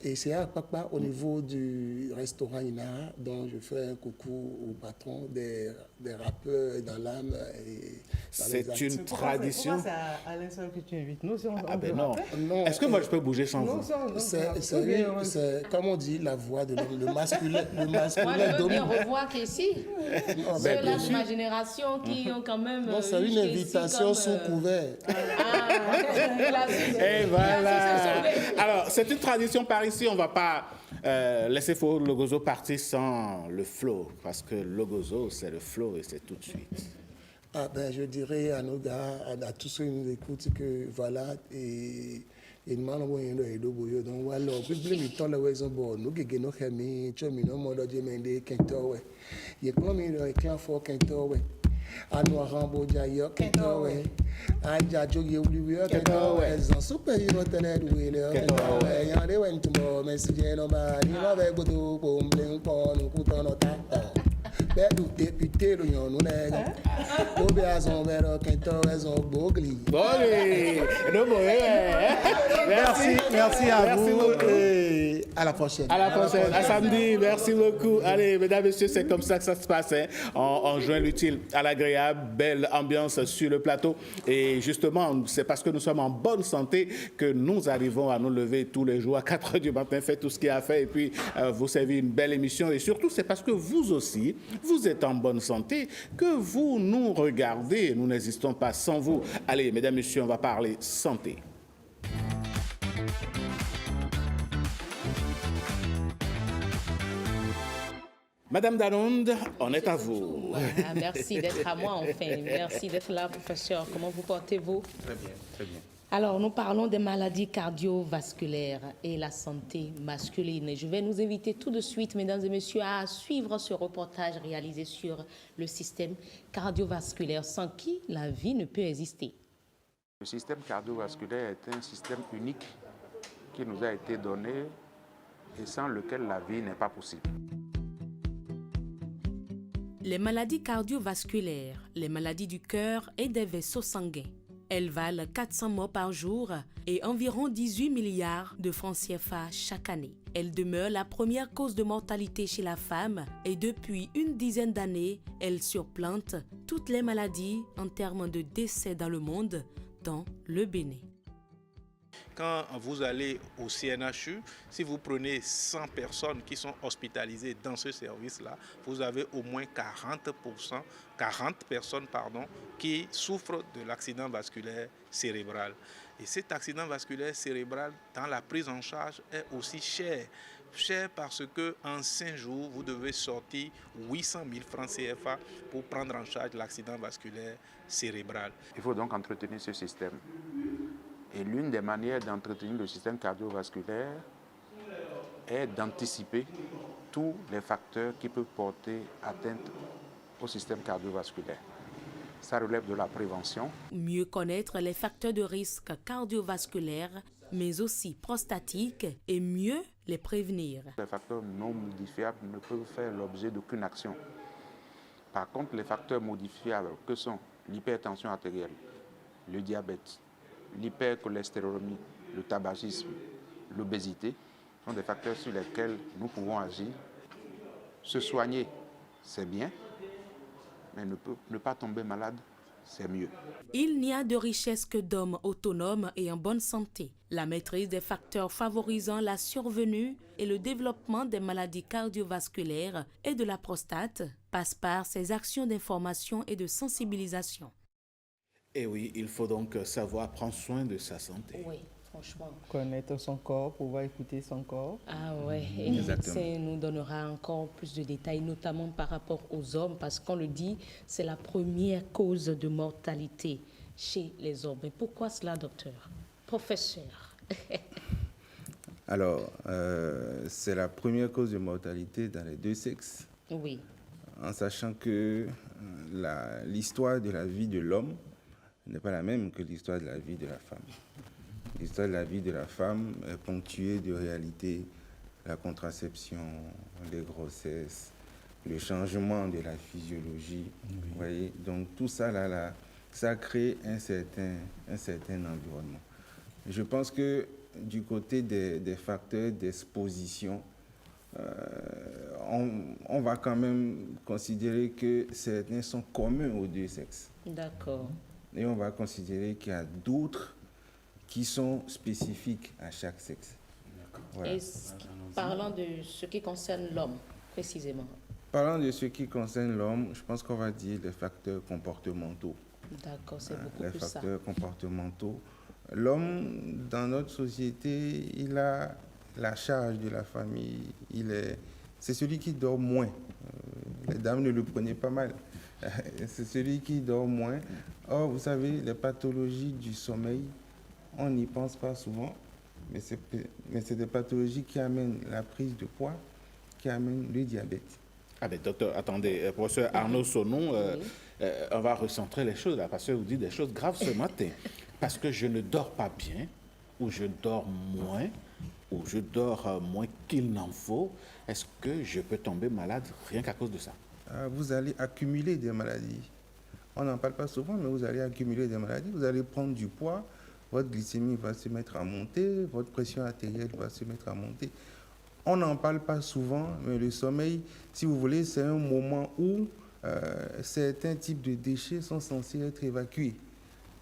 Et c'est à Papa, au niveau du restaurant Ina, dont je fais un coucou au patron des rappeurs dans l'âme. C'est une tradition. C'est à l'instant que tu invites. Nous, ah ben non. Est-ce que moi je peux bouger sans vous? C'est comme on dit, la voix de l'homme, le masculin. Moi, je veux bien revoir Kessie. Ceux-là de ma génération qui ont quand même. Non, c'est une invitation sous couvert. Et voilà. Alors, c'est une tradition par ici. On ne va pas laisser Logozo partir sans le flow. Parce que Logozo, c'est le flow et c'est tout de suite. Ah ben, je dirais à nos gars, à tous ceux qui nous écoutent, que voilà, et nous allons donc voilà, puis le temps la raison bon, nous qui nous chemi, chemi non mode de mende kento ouais, il comme il clan for kento ouais, à nous rambo jayo kento ouais, à jajo yuli kento ouais, en super hero tenet wheeler kento ouais, y en a went to message no ba, ni ma be go to pomble pon ku tono ta. Bedu député le yon nous nègre. Obiazon vero kento raison bogli. Bogli. Merci à vous et à la prochaine. À la prochaine, à samedi. Merci beaucoup. Allez, mesdames, messieurs, c'est comme ça que ça se passe. Hein. On joint l'utile à l'agréable, belle ambiance sur le plateau. Et justement, c'est parce que nous sommes en bonne santé que nous arrivons à nous lever tous les jours à 4 h du matin, faire tout ce qu'il y a à faire et puis vous servir une belle émission. Et surtout, c'est parce que vous aussi, vous êtes en bonne santé que vous nous regardez. Nous n'existons pas sans vous. Allez, mesdames, messieurs, on va parler santé. Madame Dalonde, on est à vous. Voilà, merci d'être à moi enfin. Merci d'être là, professeur. Comment vous portez-vous? Très bien, très bien. Alors, nous parlons des maladies cardiovasculaires et la santé masculine. Je vais nous inviter tout de suite, mesdames et messieurs, à suivre ce reportage réalisé sur le système cardiovasculaire, sans qui la vie ne peut exister. Le système cardiovasculaire est un système unique qui nous a été donné et sans lequel la vie n'est pas possible. Les maladies cardiovasculaires, les maladies du cœur et des vaisseaux sanguins. Elles valent 400 morts par jour et environ 18 milliards de francs CFA chaque année. Elles demeurent la première cause de mortalité chez la femme et depuis une dizaine d'années, elles surplantent toutes les maladies en termes de décès dans le monde, dans le Bénin. Quand vous allez au CNHU, si vous prenez 100 personnes qui sont hospitalisées dans ce service-là, vous avez au moins 40 personnes qui souffrent de l'accident vasculaire cérébral. Et cet accident vasculaire cérébral, dans la prise en charge, est aussi cher. Cher parce qu'en 5 jours, vous devez sortir 800 000 francs CFA pour prendre en charge l'accident vasculaire cérébral. Il faut donc entretenir ce système. Et l'une des manières d'entretenir le système cardiovasculaire est d'anticiper tous les facteurs qui peuvent porter atteinte au système cardiovasculaire. Ça relève de la prévention. Mieux connaître les facteurs de risque cardiovasculaires, mais aussi prostatiques, et mieux les prévenir. Les facteurs non modifiables ne peuvent faire l'objet d'aucune action. Par contre, les facteurs modifiables que sont l'hypertension artérielle, le diabète, l'hypercholestérolémie, le tabagisme, l'obésité sont des facteurs sur lesquels nous pouvons agir. Se soigner, c'est bien, mais ne pas tomber malade, c'est mieux. Il n'y a de richesse que d'hommes autonomes et en bonne santé. La maîtrise des facteurs favorisant la survenue et le développement des maladies cardiovasculaires et de la prostate passe par ces actions d'information et de sensibilisation. Et oui, il faut donc savoir prendre soin de sa santé. Oui, franchement. Connaître son corps, pouvoir écouter son corps. Ah ouais, et ça nous donnera encore plus de détails, notamment par rapport aux hommes, parce qu'on le dit, c'est la première cause de mortalité chez les hommes. Mais pourquoi cela, docteur? Professeur. Alors, c'est la première cause de mortalité dans les deux sexes. Oui. En sachant que l'histoire de la vie de l'homme n'est pas la même que l'histoire de la vie de la femme. L'histoire de la vie de la femme est ponctuée de réalités, la contraception, les grossesses, le changement de la physiologie. Vous voyez, donc tout ça, ça crée un certain environnement. Je pense que du côté des facteurs d'exposition, on va quand même considérer que certains sont communs aux deux sexes. D'accord. Et on va considérer qu'il y a d'autres qui sont spécifiques à chaque sexe. Voilà. Parlant de ce qui concerne l'homme, précisément. Parlant de ce qui concerne l'homme, je pense qu'on va dire les facteurs comportementaux. D'accord, c'est beaucoup les plus ça. facteurs comportementaux. L'homme, dans notre société, il a la charge de la famille. C'est celui qui dort moins. Les dames ne le prenaient pas mal. C'est celui qui dort moins. Or, vous savez, les pathologies du sommeil, on n'y pense pas souvent, mais c'est des pathologies qui amènent la prise de poids, qui amènent le diabète. Ah ben docteur, attendez, professeur Arnaud Sonon, on va recentrer les choses là, parce que vous dites des choses graves ce matin. Parce que je ne dors pas bien, ou je dors moins, ou je dors moins qu'il n'en faut, est-ce que je peux tomber malade rien qu'à cause de ça? Vous allez accumuler des maladies. On n'en parle pas souvent, mais vous allez accumuler des maladies. Vous allez prendre du poids, votre glycémie va se mettre à monter, votre pression artérielle va se mettre à monter. On n'en parle pas souvent, mais le sommeil, si vous voulez, c'est un moment où certains types de déchets sont censés être évacués.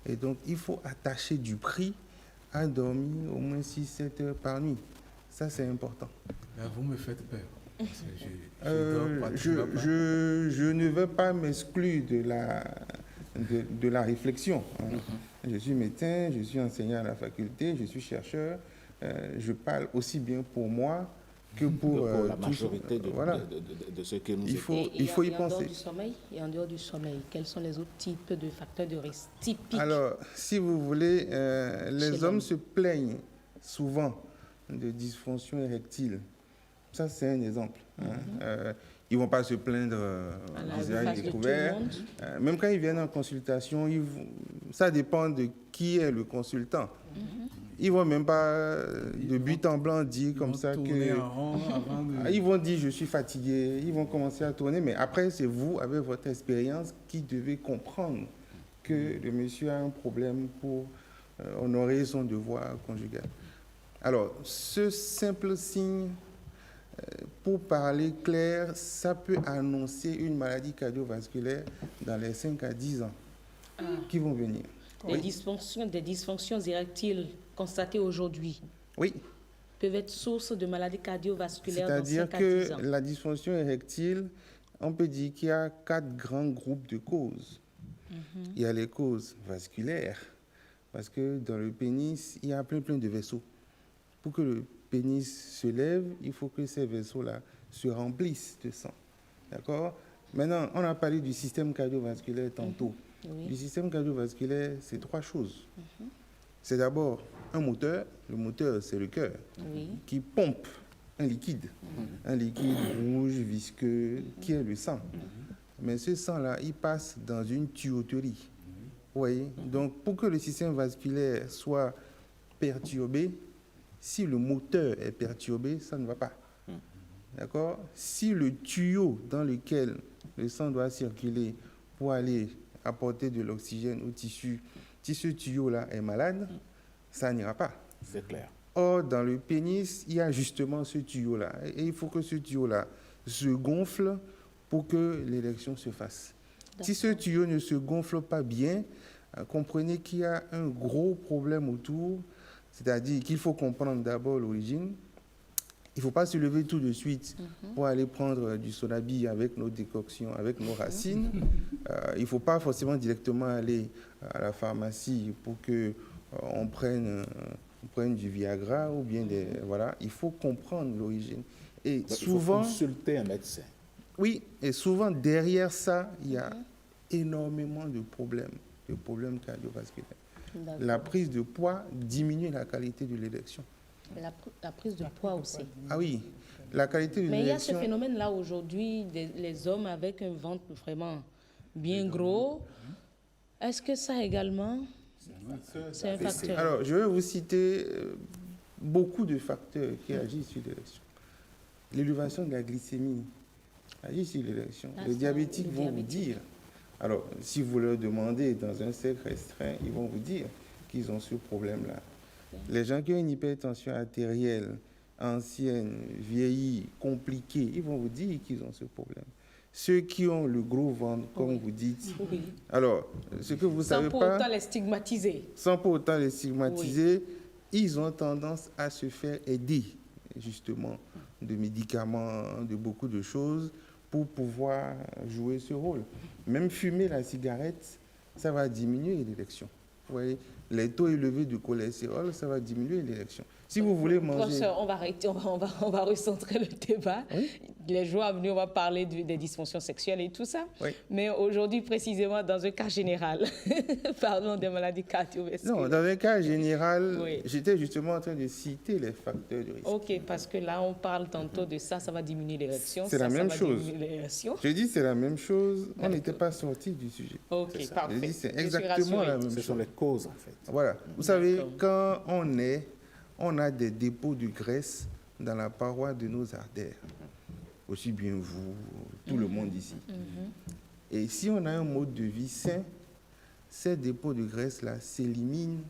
Et donc, il faut attacher du prix à dormir au moins 6-7 heures par nuit. Ça, c'est important. Là, vous me faites peur. Je ne veux pas m'exclure de la réflexion. Je suis médecin, je suis enseignant à la faculté, je suis chercheur. Je parle aussi bien pour moi que pour la majorité de ceux que nous il faut y penser. Et en dehors du sommeil, quels sont les autres types de facteurs de risque typiques? Alors, si vous voulez, les hommes se plaignent souvent de dysfonction érectile. Ça, c'est un exemple. Ils ne vont pas se plaindre visage découvert. Même quand ils viennent en consultation, ça dépend de qui est le consultant. Ils ne vont même pas de but en blanc dire comme ça que... Ils vont dire je suis fatigué, ils vont commencer à tourner, mais après c'est vous, avec votre expérience, qui devez comprendre que le monsieur a un problème pour honorer son devoir conjugal. Alors, ce simple signe, pour parler clair, ça peut annoncer une maladie cardiovasculaire dans les 5 à 10 ans qui vont venir. Des dysfonctions érectiles constatées aujourd'hui peuvent être source de maladies cardiovasculaires dans 5 à 10 ans. C'est-à-dire que la dysfonction érectile, on peut dire qu'il y a 4 grands groupes de causes. Il y a les causes vasculaires, parce que dans le pénis, il y a plein de vaisseaux. Pour que le pénis se lève, il faut que ces vaisseaux-là se remplissent de sang. D'accord? Maintenant, on a parlé du système cardiovasculaire tantôt. Le système cardiovasculaire, c'est 3 choses. C'est d'abord un moteur. Le moteur, c'est le cœur, qui pompe un liquide rouge, visqueux, qui est le sang. Mais ce sang-là, il passe dans une tuyauterie. Vous voyez? Donc, pour que le système vasculaire soit perturbé, si le moteur est perturbé, ça ne va pas. D'accord? Si le tuyau dans lequel le sang doit circuler pour aller apporter de l'oxygène au tissu, si ce tuyau-là est malade, ça n'ira pas. C'est clair. Or, dans le pénis, il y a justement ce tuyau-là. Et il faut que ce tuyau-là se gonfle pour que l'érection se fasse. Si ce tuyau ne se gonfle pas bien, comprenez qu'il y a un gros problème autour. C'est-à-dire qu'il faut comprendre d'abord l'origine. Il ne faut pas se lever tout de suite pour aller prendre du Sonabi avec nos décoctions, avec nos racines. Il ne faut pas forcément directement aller à la pharmacie pour qu'on prenne du Viagra ou bien des... Voilà, il faut comprendre l'origine. Et donc, souvent... il faut consulter un médecin. Oui, et souvent derrière ça, il y a énormément de problèmes cardiovasculaires. La prise de poids diminue la qualité de l'érection. La prise de poids aussi. Ah oui, la qualité de l'érection... Mais il y a ce phénomène-là aujourd'hui, les hommes avec un ventre vraiment bien gros. Est-ce que ça également, c'est un facteur? Alors, je vais vous citer beaucoup de facteurs qui agissent sur l'érection. L'élévation de la glycémie agit sur l'érection. Les diabétiques vont vous dire, alors si vous leur demandez dans un cercle restreint, ils vont vous dire qu'ils ont ce problème-là. Les gens qui ont une hypertension artérielle ancienne, vieillie, compliquée, ils vont vous dire qu'ils ont ce problème. Ceux qui ont le gros ventre, comme vous dites. Oui. Alors, ce que vous savez pas... Sans pour autant les stigmatiser. Sans pour autant les stigmatiser, ils ont tendance à se faire aider, justement, de médicaments, de beaucoup de choses, pour pouvoir jouer ce rôle. Même fumer la cigarette, ça va diminuer l'érection. Vous voyez, les taux élevés de cholestérol, ça va diminuer l'érection. Si vous voulez manger... Professeur, on va recentrer le débat. Oui? Les jours à venir, on va parler des dysfonctions sexuelles et tout ça. Oui. Mais aujourd'hui, précisément, dans un cas général, parlons des maladies cardiovasculaires. Non, dans un cas général, j'étais justement en train de citer les facteurs de risque. OK, parce que là, on parle tantôt de ça, ça va diminuer l'érection. C'est la même chose. Je dis c'est la même chose, on n'était pas sorti du sujet. OK, parfait. Je dis c'est exactement la même chose. Ce sont les causes, en fait. Voilà. Vous savez, quand on a des dépôts de graisse dans la paroi de nos artères. Aussi bien vous, tout le monde ici. Et si on a un mode de vie sain, ces dépôts de graisse-là s'éliminent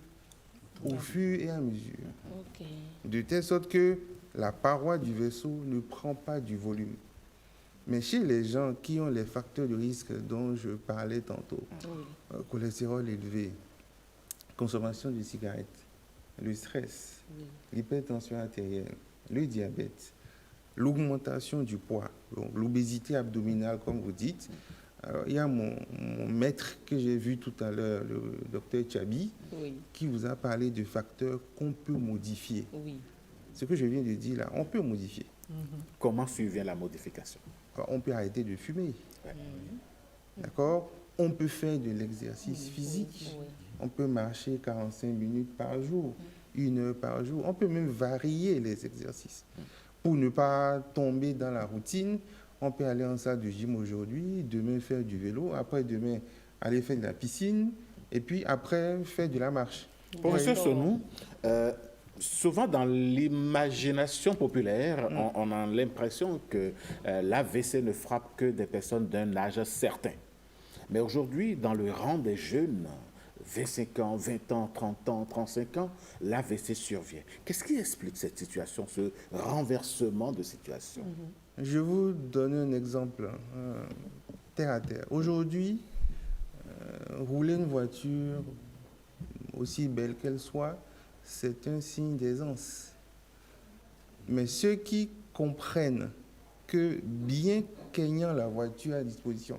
au fur et à mesure. De telle sorte que la paroi du vaisseau ne prend pas du volume. Mais chez les gens qui ont les facteurs de risque dont je parlais tantôt, cholestérol élevé, consommation de cigarettes, le stress, l'hypertension artérielle, le diabète, l'augmentation du poids, l'obésité abdominale, comme vous dites. Alors, il y a mon maître que j'ai vu tout à l'heure, le docteur Chabi, qui vous a parlé de facteurs qu'on peut modifier. Ce que je viens de dire là, on peut modifier. Comment survient la modification? On peut arrêter de fumer. D'accord? On peut faire de l'exercice physique. On peut marcher 45 minutes par jour, 1 heure par jour. On peut même varier les exercices. Pour ne pas tomber dans la routine, on peut aller en salle de gym aujourd'hui, demain faire du vélo, après-demain aller faire de la piscine, et puis après faire de la marche. Professeur Sonou, souvent dans l'imagination populaire, on a l'impression que l'AVC ne frappe que des personnes d'un âge certain. Mais aujourd'hui, dans le rang des jeunes, 25 ans, 20 ans, 30 ans, 35 ans, l'AVC survient. Qu'est-ce qui explique cette situation, ce renversement de situation? Je vous donne un exemple terre à terre. Aujourd'hui, rouler une voiture, aussi belle qu'elle soit, c'est un signe d'aisance. Mais ceux qui comprennent que bien qu'ayant la voiture à disposition,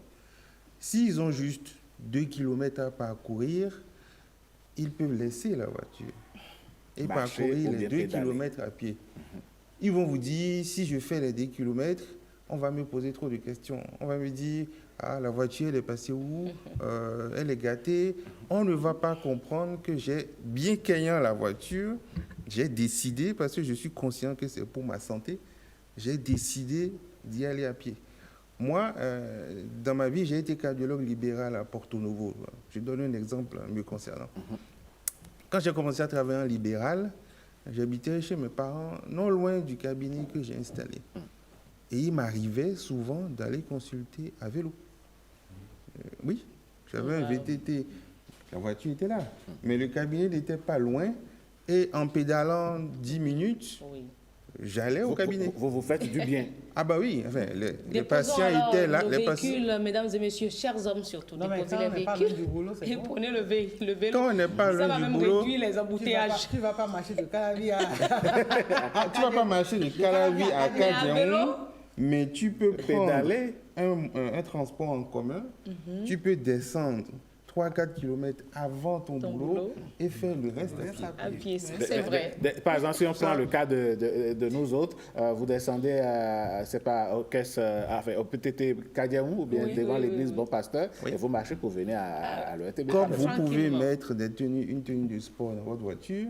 s'ils ont juste 2 km à parcourir, ils peuvent laisser la voiture et parcourir les 2 km à pied. Ils vont vous dire, si je fais les 2 km, on va me poser trop de questions. On va me dire, ah, la voiture, elle est passée où? Elle est gâtée. On ne va pas comprendre que bien qu'ayant la voiture, j'ai décidé, parce que je suis conscient que c'est pour ma santé, j'ai décidé d'y aller à pied. Moi, dans ma vie, j'ai été cardiologue libéral à Porto Novo. Je donne un exemple me concernant. Quand j'ai commencé à travailler en libéral, j'habitais chez mes parents, non loin du cabinet que j'ai installé. Et il m'arrivait souvent d'aller consulter à vélo. Oui, j'avais un VTT. La voiture était là. Mais le cabinet n'était pas loin. Et en pédalant 10 minutes, j'allais au cabinet. Vous faites du bien. Ah bah oui, enfin, les patients étaient là. Les véhicules, mesdames et messieurs, chers hommes surtout, déposez les véhicules et prenez le vélo. Quand on n'est pas loin ça va du même boulot, réduire les embouteillages. Tu ne vas pas marcher de Calavi à... tu ne vas pas marcher de Calavi à Kadianou, mais tu peux pédaler un transport en commun. Tu peux descendre 3-4 km avant ton boulot et faire le reste à pied. C'est vrai. Par exemple, si on prend le cas de nous autres, vous descendez au PTT Kadianou ou bien devant l'église Bon Pasteur et vous marchez pour venir à l'ETB. Comme vous pouvez mettre une tenue de sport dans votre voiture,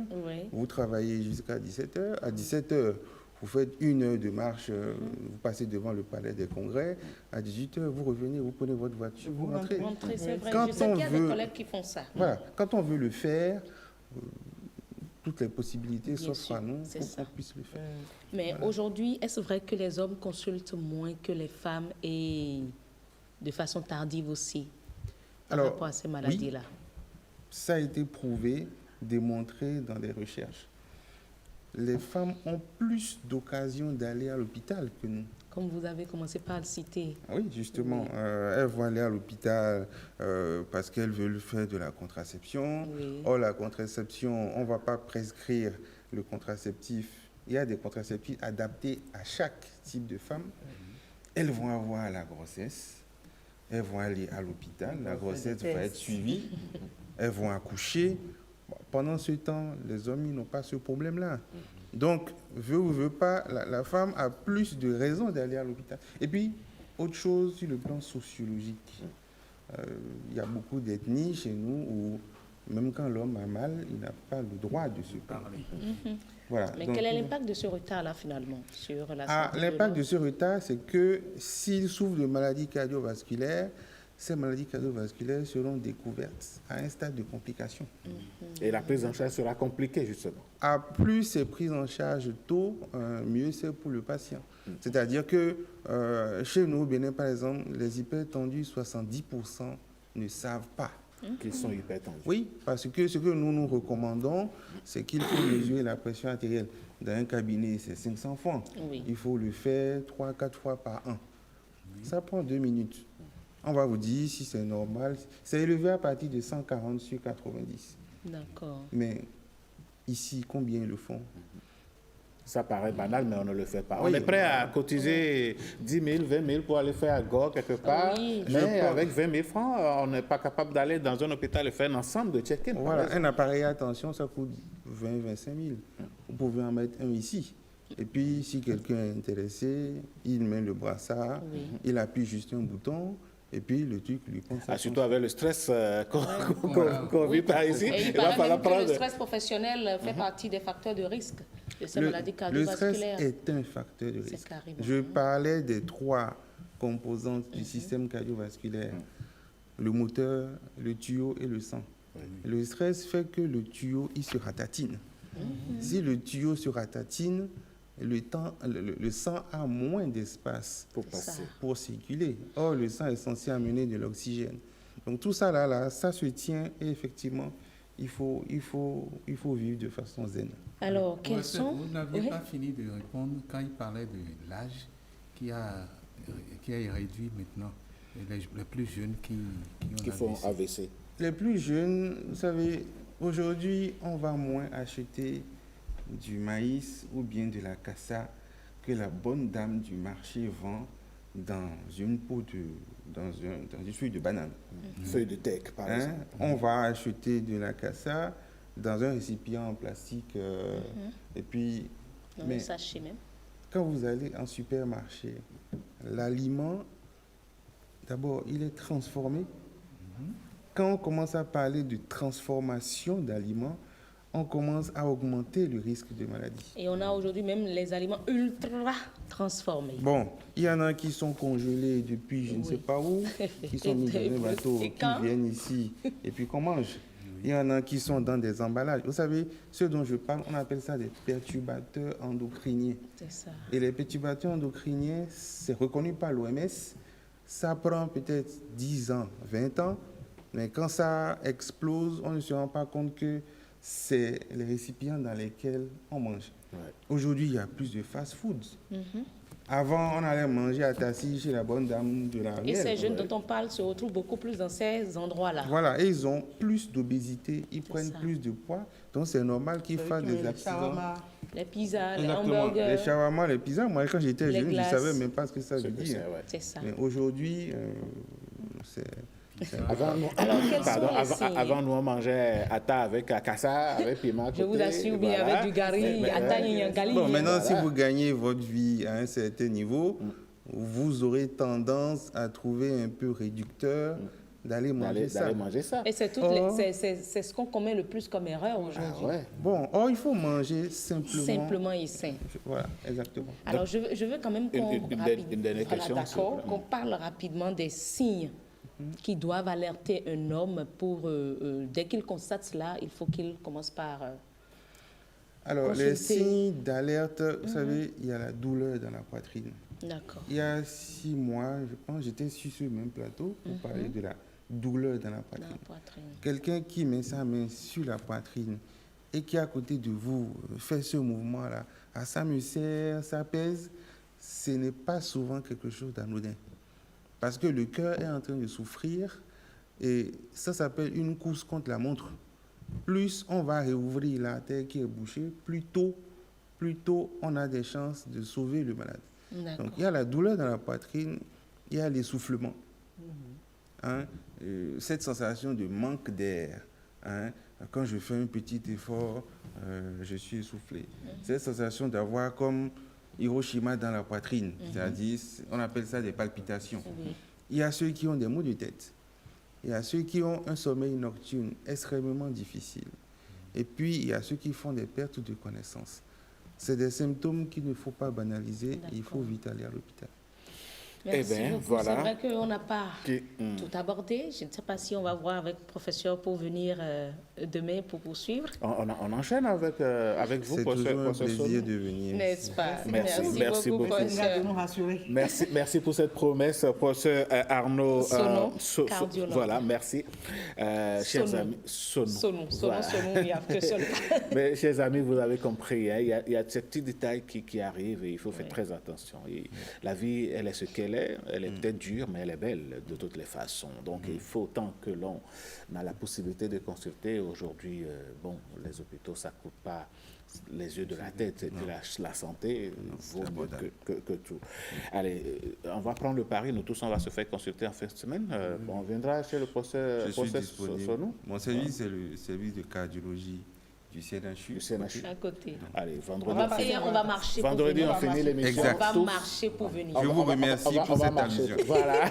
vous travaillez jusqu'à 17h. À 17h, Vous faites 1 heure de marche, vous passez devant le palais des congrès, à 18 h, vous revenez, vous prenez votre voiture, vous rentrez. C'est vrai, Quand je sais qu'il y a des collègues qui font ça. Voilà, quand on veut le faire, toutes les possibilités s'offrent à nous pour qu'on puisse le faire. Mais aujourd'hui, est-ce vrai que les hommes consultent moins que les femmes et de façon tardive aussi par rapport à ces maladies-là? Oui, ça a été prouvé, démontré dans les recherches. Les femmes ont plus d'occasions d'aller à l'hôpital que nous. Comme vous avez commencé par le citer. Ah oui, justement. Elles vont aller à l'hôpital parce qu'elles veulent faire de la contraception. Oui. Or, la contraception, on ne va pas prescrire le contraceptif. Il y a des contraceptifs adaptés à chaque type de femme. Elles vont avoir la grossesse. Elles vont aller à l'hôpital. La grossesse va être suivie. Elles vont accoucher. Pendant ce temps, les hommes n'ont pas ce problème-là. Donc, veut ou veut pas, la femme a plus de raisons d'aller à l'hôpital. Et puis, autre chose sur le plan sociologique. Il y a beaucoup d'ethnies chez nous où, même quand l'homme a mal, il n'a pas le droit de se parler. Voilà. Mais donc, quel est l'impact de ce retard-là, finalement, sur la santé? L'impact de ce retard, c'est que s'il souffre de maladies cardiovasculaires, ces maladies cardiovasculaires seront découvertes à un stade de complication. Et la prise en charge sera compliquée, justement. Plus c'est pris en charge tôt, mieux c'est pour le patient. C'est-à-dire que chez nous, au Bénin, par exemple, les hypertendus, 70% ne savent pas qu'ils sont hypertendus. Oui, parce que ce que nous recommandons, c'est qu'il faut mesurer la pression artérielle. Dans un cabinet, c'est 500 francs. Oui. Il faut le faire 3-4 fois par an. Ça prend 2 minutes. On va vous dire si c'est normal. C'est élevé à partir de 140 sur 90. D'accord. Mais ici, combien ils le font? Ça paraît banal, mais on ne le fait pas. Oui. On est prêt à cotiser 10 000, 20 000 pour aller faire à Gore quelque part. Oui. Mais avec 20 000 francs, on n'est pas capable d'aller dans un hôpital et faire un ensemble de check-in. Voilà, un appareil à tension, ça coûte 20 000, 25 000. Vous pouvez en mettre un ici. Et puis, si quelqu'un est intéressé, il met le brassard, il appuie juste un bouton. Et puis, le truc lui prend ça. Surtout avec le stress qu'on vit par ici. Et il paraît même que le stress professionnel fait partie des facteurs de risque de ces maladies cardiovasculaires. Le stress est un facteur de risque. Carrément. Je parlais des 3 composantes du système cardiovasculaire. Le moteur, le tuyau et le sang. Le stress fait que le tuyau, il se ratatine. Si le tuyau se ratatine, le sang a moins d'espace pour circuler. Or, le sang est censé amener de l'oxygène. Donc tout ça, là, ça se tient et effectivement, il faut vivre de façon zen. Alors, quels sont... Vous n'aviez pas fini de répondre quand il parlait de l'âge qui a réduit maintenant les plus jeunes qui font AVC. Les plus jeunes, vous savez, aujourd'hui, on va moins acheter du maïs ou bien de la cassa que la bonne dame du marché vend dans une peau dans une feuille de banane. Feuille de teck, par exemple. On va acheter de la cassa dans un récipient en plastique. Et puis, dans un sachet même. Quand vous allez en supermarché, l'aliment, d'abord, il est transformé. Quand on commence à parler de transformation d'aliments, on commence à augmenter le risque de maladie. Et on a aujourd'hui même les aliments ultra transformés. Bon, il y en a qui sont congelés depuis je ne sais pas où, qui sont mis dans un bateau, qui viennent ici et puis qu'on mange. Il y en a qui sont dans des emballages. Vous savez, ceux dont je parle, on appelle ça des perturbateurs endocriniens. C'est ça. Et les perturbateurs endocriniens, c'est reconnu par l'OMS. Ça prend peut-être 10 ans, 20 ans, mais quand ça explose, on ne se rend pas compte que c'est les récipients dans lesquels on mange. Aujourd'hui, il y a plus de fast-foods. Avant, on allait manger à Tassi chez la bonne dame de la ruelle. Et ces jeunes dont on parle se retrouvent beaucoup plus dans ces endroits-là. Voilà, et ils ont plus d'obésité, ils prennent plus de poids, donc c'est normal qu'ils fassent des accidents. Les pizzas, les hamburgers. Les shawarma, les pizzas. Moi, quand j'étais jeune, je ne savais même pas ce que ça veut dire. C'est ça. Mais aujourd'hui, c'est... Avant, nous, on mangeait atta avec akassa, avec piment. Je vous assure, bien avec du gari, atta, gali. Bon, maintenant, si vous gagnez votre vie à un certain niveau, vous aurez tendance à trouver un peu réducteur d'aller manger ça. Et c'est ce qu'on commet le plus comme erreur aujourd'hui. Bon, il faut manger simplement. Simplement et sain. Voilà, exactement. Alors, je veux quand même qu'on parle rapidement des signes qui doivent alerter un homme pour, dès qu'il constate cela, il faut qu'il commence par alors, consulter. Les signes d'alerte, vous savez, il y a la douleur dans la poitrine. D'accord. Il y a 6 mois, je pense, j'étais sur ce même plateau pour parler de la douleur dans la poitrine. Quelqu'un qui met sa main sur la poitrine et qui, à côté de vous, fait ce mouvement-là, ça me serre, ça pèse, ce n'est pas souvent quelque chose d'anodin. Parce que le cœur est en train de souffrir et ça s'appelle une course contre la montre. Plus on va réouvrir l'artère qui est bouchée, plus tôt on a des chances de sauver le malade. Donc il y a la douleur dans la poitrine, il y a l'essoufflement. Cette sensation de manque d'air. Quand je fais un petit effort, je suis essoufflé. Cette sensation d'avoir comme Hiroshima dans la poitrine, c'est-à-dire, on appelle ça des palpitations. Il y a ceux qui ont des maux de tête. Il y a ceux qui ont un sommeil nocturne extrêmement difficile. Et puis, il y a ceux qui font des pertes de connaissance. C'est des symptômes qu'il ne faut pas banaliser. Il faut vite aller à l'hôpital. Merci beaucoup. Voilà. C'est vrai qu'on n'a pas tout abordé. Je ne sais pas si on va voir avec le professeur pour venir demain pour poursuivre. On enchaîne avec vous. C'est toujours un plaisir de venir. N'est-ce pas? Merci beaucoup. Merci pour cette promesse, professeur Arnaud cardiologue. Voilà, merci. Chers amis, Sonou, il n'y a que seul. Mais chers amis, vous avez compris, il y a ces petits détails qui arrivent et il faut faire très attention. Et la vie, elle est ce qu'elle est peut-être dure, mais elle est belle de toutes les façons. Donc il faut, tant que l'on a la possibilité de consulter, aujourd'hui, les hôpitaux, ça ne coûte pas les yeux de la tête, la santé vaut mieux que tout. Allez, on va prendre le pari, nous tous, on va se faire consulter en fin de semaine. On viendra chez le professeur Sonou. Mon service, c'est le service de cardiologie du CNHU. À côté. Allez, vendredi, on va marcher pour venir. Vendredi, on finit l'émission. On va marcher pour venir. Je vous remercie pour cette allusion. Voilà.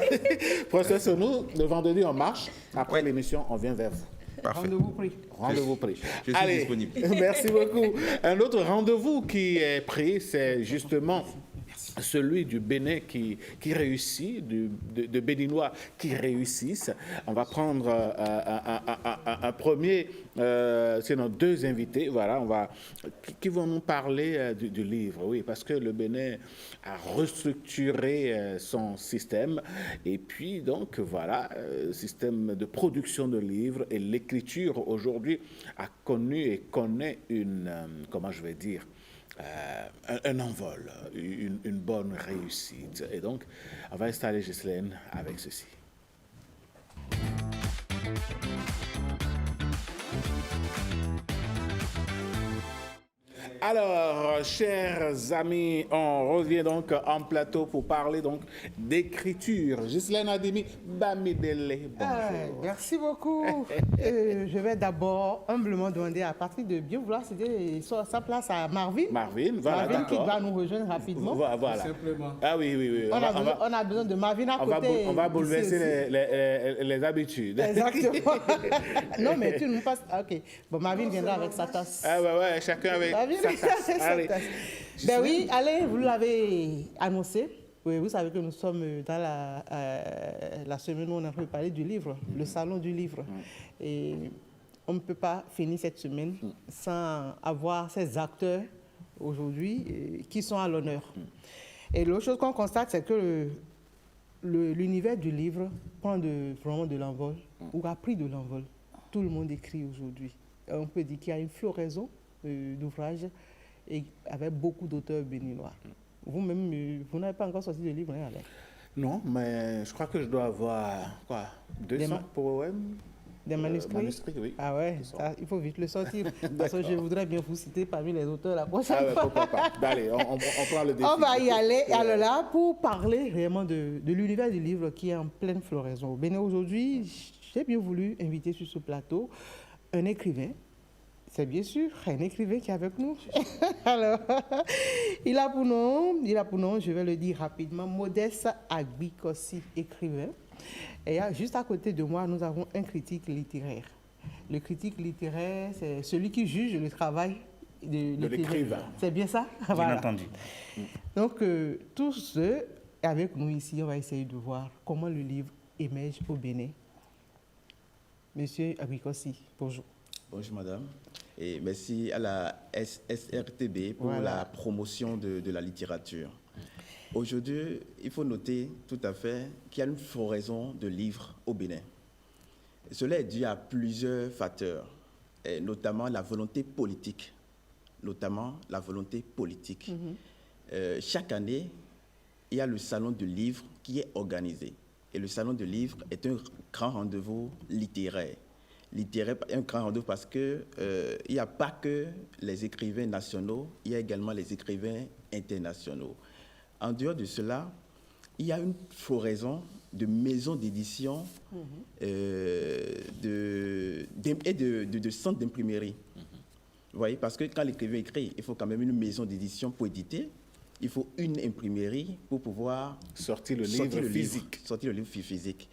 Professeur Sonou, le vendredi, on marche. Après l'émission, on vient vers vous. Parfait. Rendez-vous pris. Je suis disponible. Merci beaucoup. Un autre rendez-vous qui est pris, c'est justement celui du Bénin qui réussit, de Béninois qui réussissent. On va prendre un premier, c'est nos 2 invités, voilà, qui vont nous parler du livre, oui, parce que le Bénin a restructuré son système, et puis donc voilà, système de production de livres, et l'écriture aujourd'hui a connu et connaît une, comment je vais dire, un envol, une bonne réussite. Et donc, on va installer Ghislaine avec ceci. Alors, chers amis, on revient donc en plateau pour parler donc d'écriture. Ghislaine Adimi Bamidele, bonjour. Merci beaucoup. Je vais d'abord humblement demander à Patrick de bien vouloir céder sa place à Marvin. Voilà, Marvin qui va nous rejoindre rapidement. Voilà. Simplement. Ah oui. On a besoin de Marvin à côté. On va bouleverser les habitudes. Exactement. Non, mais tu nous passes. Ok. Bon, Marvin viendra avec sa tasse. Ah ouais, chacun avec sa tasse. Allez. Ben oui, allez, vous l'avez annoncé. Oui, vous savez que nous sommes dans la semaine où on a parlé du livre, le salon du livre. Et on ne peut pas finir cette semaine sans avoir ces acteurs aujourd'hui qui sont à l'honneur. Et l'autre chose qu'on constate, c'est que l'univers du livre prend vraiment de l'envol, ou a pris de l'envol. Tout le monde écrit aujourd'hui. On peut dire qu'il y a une floraison d'ouvrages et avec beaucoup d'auteurs béninois. Vous-même, vous n'avez pas encore sorti de livre, hein, Alain? Non, mais je crois que je dois avoir 200 poèmes. Des manuscrits? Oui. Ah ouais, ça, il faut vite le sortir. Parce que je voudrais bien vous citer parmi les auteurs la prochaine fois. Pourquoi pas. Allez, on prend le défi. On va y aller. Alors là, pour parler vraiment de l'univers du livre qui est en pleine floraison. Bénin, aujourd'hui, j'ai bien voulu inviter sur ce plateau un écrivain. C'est bien sûr un écrivain qui est avec nous. Alors, il a pour nom, je vais le dire rapidement, Modeste Agbikosi, écrivain. Et juste à côté de moi, nous avons un critique littéraire. Le critique littéraire, c'est celui qui juge le travail de l'écrivain. C'est bien ça? Bien entendu. Donc, tous ceux avec nous ici, on va essayer de voir comment le livre émerge au Bénin. Monsieur Abikossi, bonjour. Bonjour madame, et merci à la SRTB pour la promotion de la littérature. Aujourd'hui, il faut noter tout à fait qu'il y a une floraison de livres au Bénin. Cela est dû à plusieurs facteurs, et notamment la volonté politique. Chaque année, il y a le salon du livre qui est organisé. Et le salon du livre est un grand rendez-vous littéraire. Un grand rendez-vous parce qu'il n'y a pas que les écrivains nationaux, il y a également les écrivains internationaux. En dehors de cela, il y a une floraison de maisons d'édition et de centres d'imprimerie. Vous voyez, parce que quand l'écrivain écrit, il faut quand même une maison d'édition pour éditer. Il faut une imprimerie pour pouvoir sortir le livre physique.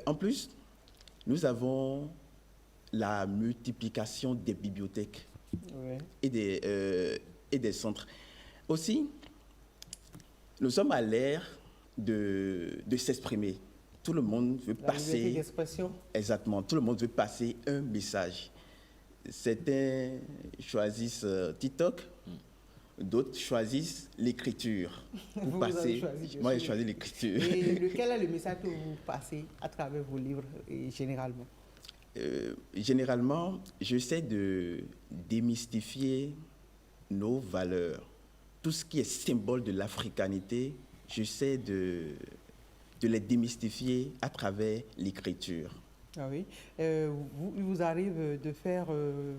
En plus, nous avons la multiplication des bibliothèques et des centres. Aussi, nous sommes à l'ère de s'exprimer. Tout le monde veut passer... liberté d'expression. Exactement. Tout le monde veut passer un message. Certains choisissent TikTok, d'autres choisissent l'écriture. Moi, j'ai choisi l'écriture. Et lequel est le message que vous passez à travers vos livres, généralement? Généralement, j'essaie de démystifier nos valeurs. Tout ce qui est symbole de l'africanité, j'essaie de les démystifier à travers l'écriture. Ah oui. Il vous arrive de faire,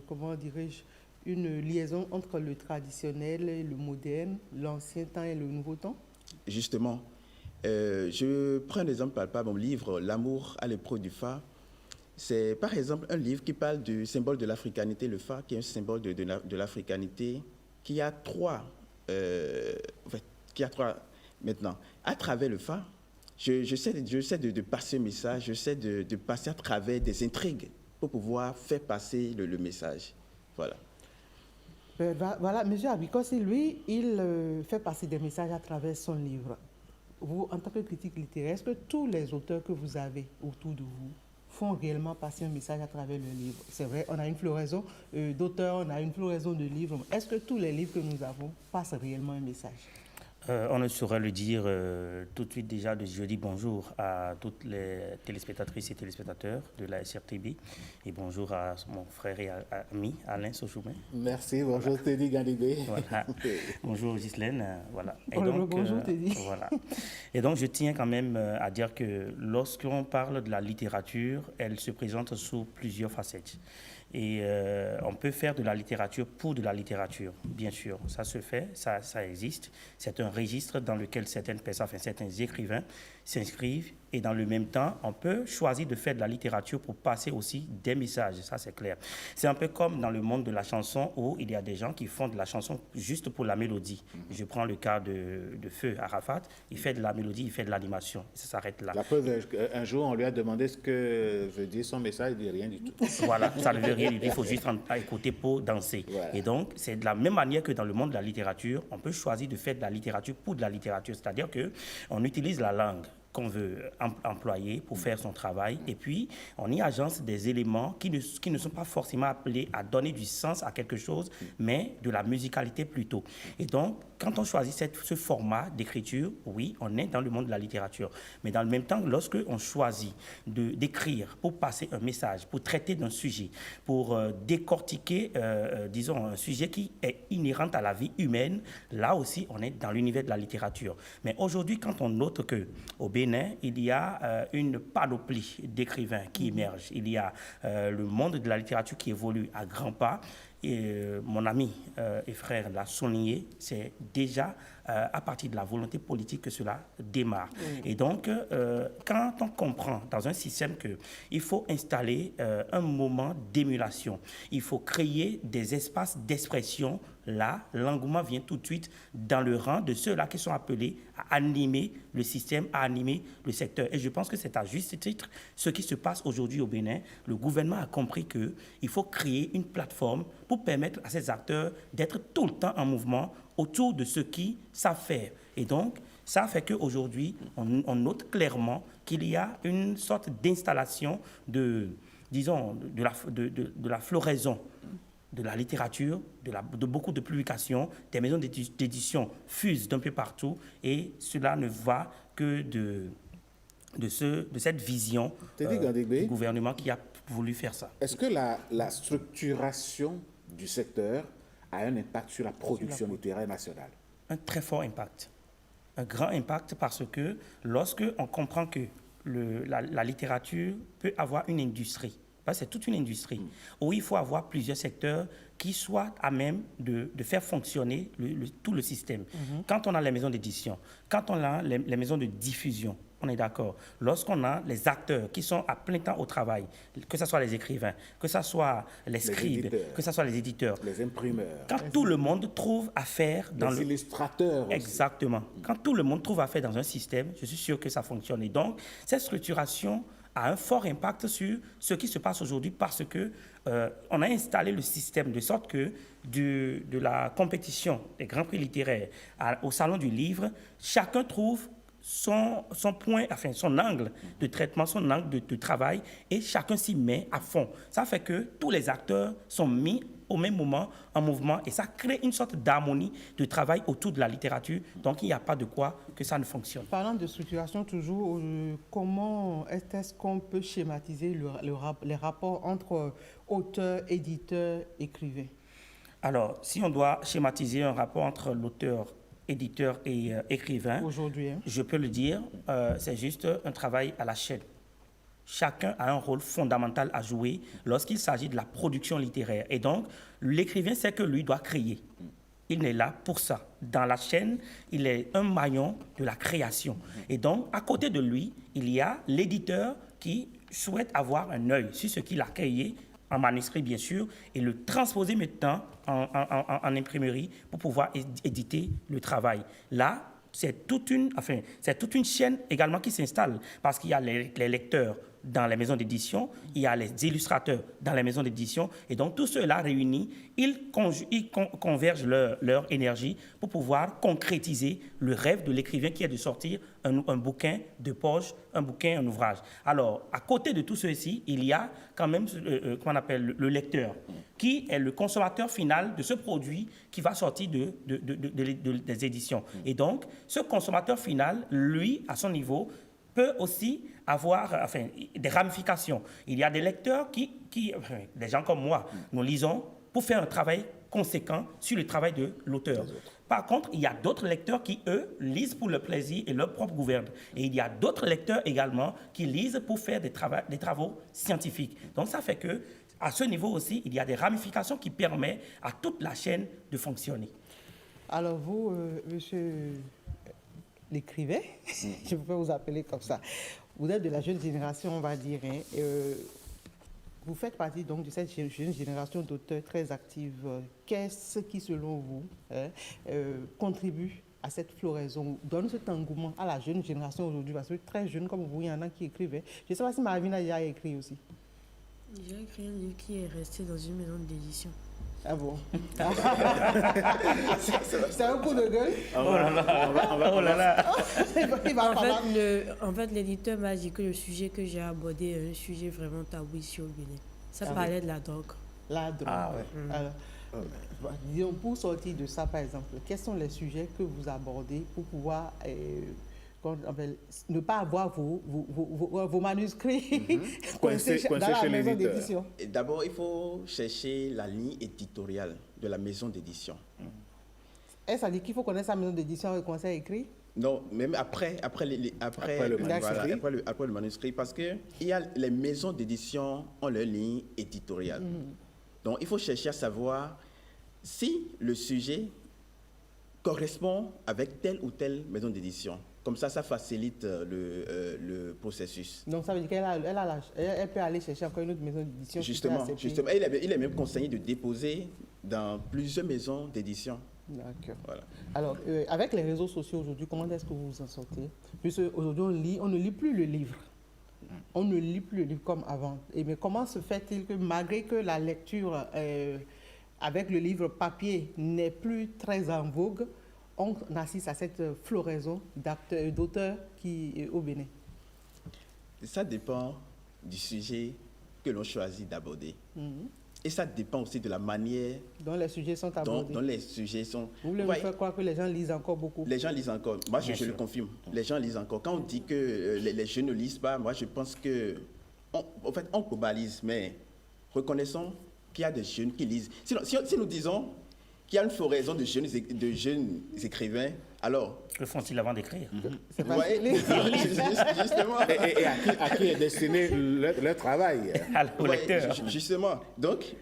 comment dirais-je, une liaison entre le traditionnel et le moderne, l'ancien temps et le nouveau temps? Justement, je prends un exemple palpable, mon livre « L'amour à l'épreuve du phare ». C'est par exemple un livre qui parle du symbole de l'africanité, le phare, qui est un symbole de l'africanité, qui a trois maintenant. À travers le phare, j'essaie de passer un message, j'essaie de passer à travers des intrigues pour pouvoir faire passer le message. Voilà. Voilà, M. Abikossi, lui, il fait passer des messages à travers son livre. Vous, en tant que critique littéraire, est-ce que tous les auteurs que vous avez autour de vous font réellement passer un message à travers le livre? C'est vrai, on a une floraison d'auteurs, on a une floraison de livres. Est-ce que tous les livres que nous avons passent réellement un message? On ne saurait le dire tout de suite déjà. Je dis bonjour à toutes les téléspectatrices et téléspectateurs de la SRTB et bonjour à mon frère et ami Alain Sochoumen. Merci, bonjour Teddy Gandibé. Voilà. Bonjour Ghislaine. Voilà. Et donc, bonjour Teddy. Voilà. Et donc je tiens quand même à dire que lorsqu'on parle de la littérature, elle se présente sous plusieurs facettes. Et on peut faire de la littérature pour de la littérature, bien sûr. Ça se fait, ça existe. C'est un registre dans lequel certaines personnes, enfin certains écrivains s'inscrivent. Et dans le même temps, on peut choisir de faire de la littérature pour passer aussi des messages. Ça, c'est clair. C'est un peu comme dans le monde de la chanson où il y a des gens qui font de la chanson juste pour la mélodie. Je prends le cas de Feu Arafat. Il fait de la mélodie, il fait de l'animation. Ça s'arrête là. La preuve, un jour, on lui a demandé ce que veut dire son message. Il ne dit rien du tout. Voilà, ça ne veut rien dire. Il faut juste écouter pour danser. Voilà. Et donc, c'est de la même manière que dans le monde de la littérature, on peut choisir de faire de la littérature pour de la littérature. C'est-à-dire qu'on utilise la langue qu'on veut employer pour faire son travail. Et puis, on y agence des éléments qui ne sont pas forcément appelés à donner du sens à quelque chose, mais de la musicalité plutôt. Et donc, quand on choisit ce format d'écriture, oui, on est dans le monde de la littérature. Mais dans le même temps, lorsque on choisit d'écrire pour passer un message, pour traiter d'un sujet, pour décortiquer, disons, un sujet qui est inhérent à la vie humaine, là aussi, on est dans l'univers de la littérature. Mais aujourd'hui, quand on note qu'au Bénin, il y a une panoplie d'écrivains qui émergent. Il y a le monde de la littérature qui évolue à grands pas. Et mon ami et frère l'a souligné, c'est déjà à partir de la volonté politique que cela démarre. Et donc, quand on comprend dans un système qu'il faut installer un moment d'émulation, il faut créer des espaces d'expression là, l'engouement vient tout de suite dans le rang de ceux-là qui sont appelés à animer le système, à animer le secteur. Et je pense que c'est à juste titre ce qui se passe aujourd'hui au Bénin. Le gouvernement a compris qu'il faut créer une plateforme pour permettre à ces acteurs d'être tout le temps en mouvement autour de ce qu'ils savent faire. Et donc, ça fait qu'aujourd'hui, on note clairement qu'il y a une sorte d'installation de la floraison de la littérature, de beaucoup de publications, des maisons d'édition fusent d'un peu partout, et cela ne va que de cette vision du gouvernement qui a voulu faire ça. Est-ce que la structuration du secteur a un impact sur la production littéraire nationale? Un très fort impact. Un grand impact, parce que lorsque on comprend que la littérature peut avoir une industrie, c'est toute une industrie, où il faut avoir plusieurs secteurs qui soient à même de faire fonctionner tout le système. Quand on a les maisons d'édition, quand on a les maisons de diffusion, on est d'accord. Lorsqu'on a les acteurs qui sont à plein temps au travail, que ce soit les écrivains, que ce soit les scribes, que ce soit les éditeurs, les imprimeurs, quand tout le monde trouve à faire dans les illustrateurs aussi. Exactement. Quand tout le monde trouve à faire dans un système, je suis sûr que ça fonctionne. Et donc, cette structuration a un fort impact sur ce qui se passe aujourd'hui, parce que on a installé le système de sorte que de la compétition des grands prix littéraires au salon du livre, chacun trouve son angle de traitement, son angle de travail, et chacun s'y met à fond. Ça fait que tous les acteurs sont mis au même moment en mouvement, et ça crée une sorte d'harmonie de travail autour de la littérature. Donc il n'y a pas de quoi que ça ne fonctionne. Parlant de structuration toujours, comment est-ce qu'on peut schématiser les rapports entre auteur, éditeur, écrivain? Alors, si on doit schématiser un rapport entre l'auteur, éditeur et écrivain, aujourd'hui, je peux le dire, c'est juste un travail à la chaîne. Chacun a un rôle fondamental à jouer lorsqu'il s'agit de la production littéraire. Et donc, l'écrivain sait que lui doit créer. Il est là pour ça. Dans la chaîne, il est un maillon de la création. Et donc, à côté de lui, il y a l'éditeur qui souhaite avoir un œil sur ce qu'il a créé, en manuscrit bien sûr, et le transposer maintenant en imprimerie pour pouvoir éditer le travail. Là, c'est toute une chaîne également qui s'installe, parce qu'il y a les lecteurs dans les maisons d'édition, il y a les illustrateurs dans les maisons d'édition, et donc tous ceux-là réunis, ils convergent leur énergie pour pouvoir concrétiser le rêve de l'écrivain qui est de sortir un bouquin de poche, un ouvrage. Alors, à côté de tout ceci, il y a quand même qu'on appelle le lecteur, qui est le consommateur final de ce produit qui va sortir des éditions. Et donc, ce consommateur final, lui, à son niveau, peut aussi avoir des ramifications. Il y a des lecteurs des gens comme moi, nous lisons pour faire un travail conséquent sur le travail de l'auteur. Par contre, il y a d'autres lecteurs qui, eux, lisent pour le plaisir et leur propre gouverne. Et il y a d'autres lecteurs également qui lisent pour faire des travaux scientifiques. Donc ça fait que, à ce niveau aussi, il y a des ramifications qui permettent à toute la chaîne de fonctionner. Alors vous, monsieur l'écrivain, je peux vous appeler comme ça, vous êtes de la jeune génération, on va dire, hein, vous faites partie donc de cette jeune génération d'auteurs très active. Qu'est-ce qui, selon vous, contribue à cette floraison, donne cet engouement à la jeune génération aujourd'hui? Parce que très jeune comme vous, il y en a qui écrivaient. Je ne sais pas si Maravina a écrit aussi. J'ai écrit un livre qui est resté dans une maison d'édition. Ah bon? C'est un coup de gueule? Oh là là! En fait, l'éditeur m'a dit que le sujet que j'ai abordé est un sujet vraiment tabou ici au Bénin. Ça parlait de la drogue. La drogue. Ah ouais. Alors, disons, pour sortir de ça, par exemple, quels sont les sujets que vous abordez pour pouvoir ne pas avoir vos manuscrits coincés dans la maison d'édition? D'abord, il faut chercher la ligne éditoriale de la maison d'édition. Est-ce ça dit qu'il faut connaître sa maison d'édition et commencer à écrire? Non, même après le manuscrit, parce que les maisons d'édition ont leur ligne éditoriale. Donc, il faut chercher à savoir si le sujet correspond avec telle ou telle maison d'édition. Comme ça facilite le processus. Donc ça veut dire qu'elle peut aller chercher encore une autre maison d'édition. Justement. Il est même conseillé de déposer dans plusieurs maisons d'édition. D'accord. Voilà. Alors, avec les réseaux sociaux aujourd'hui, comment est-ce que vous vous en sortez? Puisque aujourd'hui, on ne lit plus le livre. On ne lit plus le livre comme avant. Mais comment se fait-il que malgré que la lecture avec le livre papier n'est plus très en vogue, on assiste à cette floraison d'auteurs au Bénin? Ça dépend du sujet que l'on choisit d'aborder. Et ça dépend aussi de la manière dont les sujets sont abordés. Dont les sujets sont... Vous voulez me faire croire que les gens lisent encore beaucoup? Les gens lisent encore. Moi, je le confirme. Les gens lisent encore. Quand on dit que les jeunes ne lisent pas, moi, je pense que... En fait, on globalise, mais reconnaissons qu'il y a des jeunes qui lisent. Si nous disons qu'il y a une floraison de jeunes écrivains, alors... Que font-ils avant d'écrire? Vous voyez, justement. Et à qui est destiné leur travail? Au lecteur. Justement. Donc,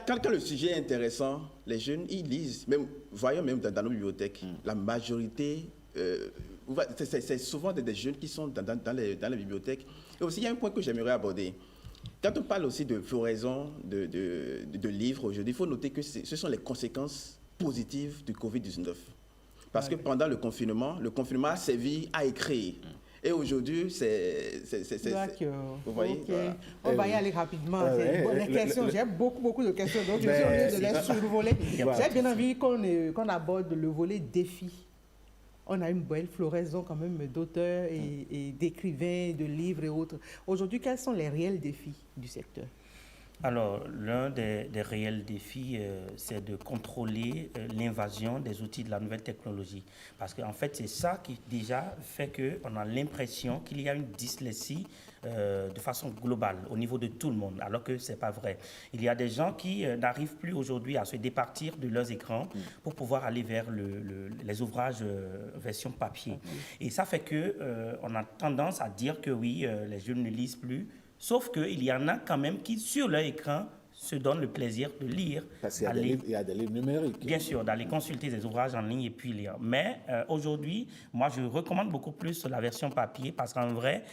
quand le sujet est intéressant, les jeunes, ils lisent. Voyons même dans nos bibliothèques, la majorité... c'est souvent des jeunes qui sont dans les bibliothèques. Et aussi, il y a un point que j'aimerais aborder. Quand on parle aussi de floraison de livres aujourd'hui, il faut noter que ce sont les conséquences positives du Covid-19. Parce que pendant le confinement a servi à écrire. Et aujourd'hui, c'est... Vous voyez, voilà. On va y aller rapidement. Les questions, j'ai beaucoup de questions, donc je suis obligé de les survoler. J'ai bien envie qu'on aborde le volet défi. On a une belle floraison quand même d'auteurs et d'écrivains, de livres et autres. Aujourd'hui, quels sont les réels défis du secteur? Alors, l'un des réels défis, c'est de contrôler l'invasion des outils de la nouvelle technologie. Parce qu'en fait, c'est ça qui déjà fait qu'on a l'impression qu'il y a une dyslexie de façon globale au niveau de tout le monde, alors que ce n'est pas vrai. Il y a des gens qui n'arrivent plus aujourd'hui à se départir de leurs écrans pour pouvoir aller vers les ouvrages version papier. Et ça fait qu'on a tendance à dire que oui, les jeunes ne lisent plus. Sauf qu'il y en a quand même qui, sur leur écran, se donnent le plaisir de lire. Parce qu'il y a des livres numériques. Bien sûr, d'aller consulter des ouvrages en ligne et puis lire. Mais aujourd'hui, moi, je recommande beaucoup plus la version papier parce qu'en vrai,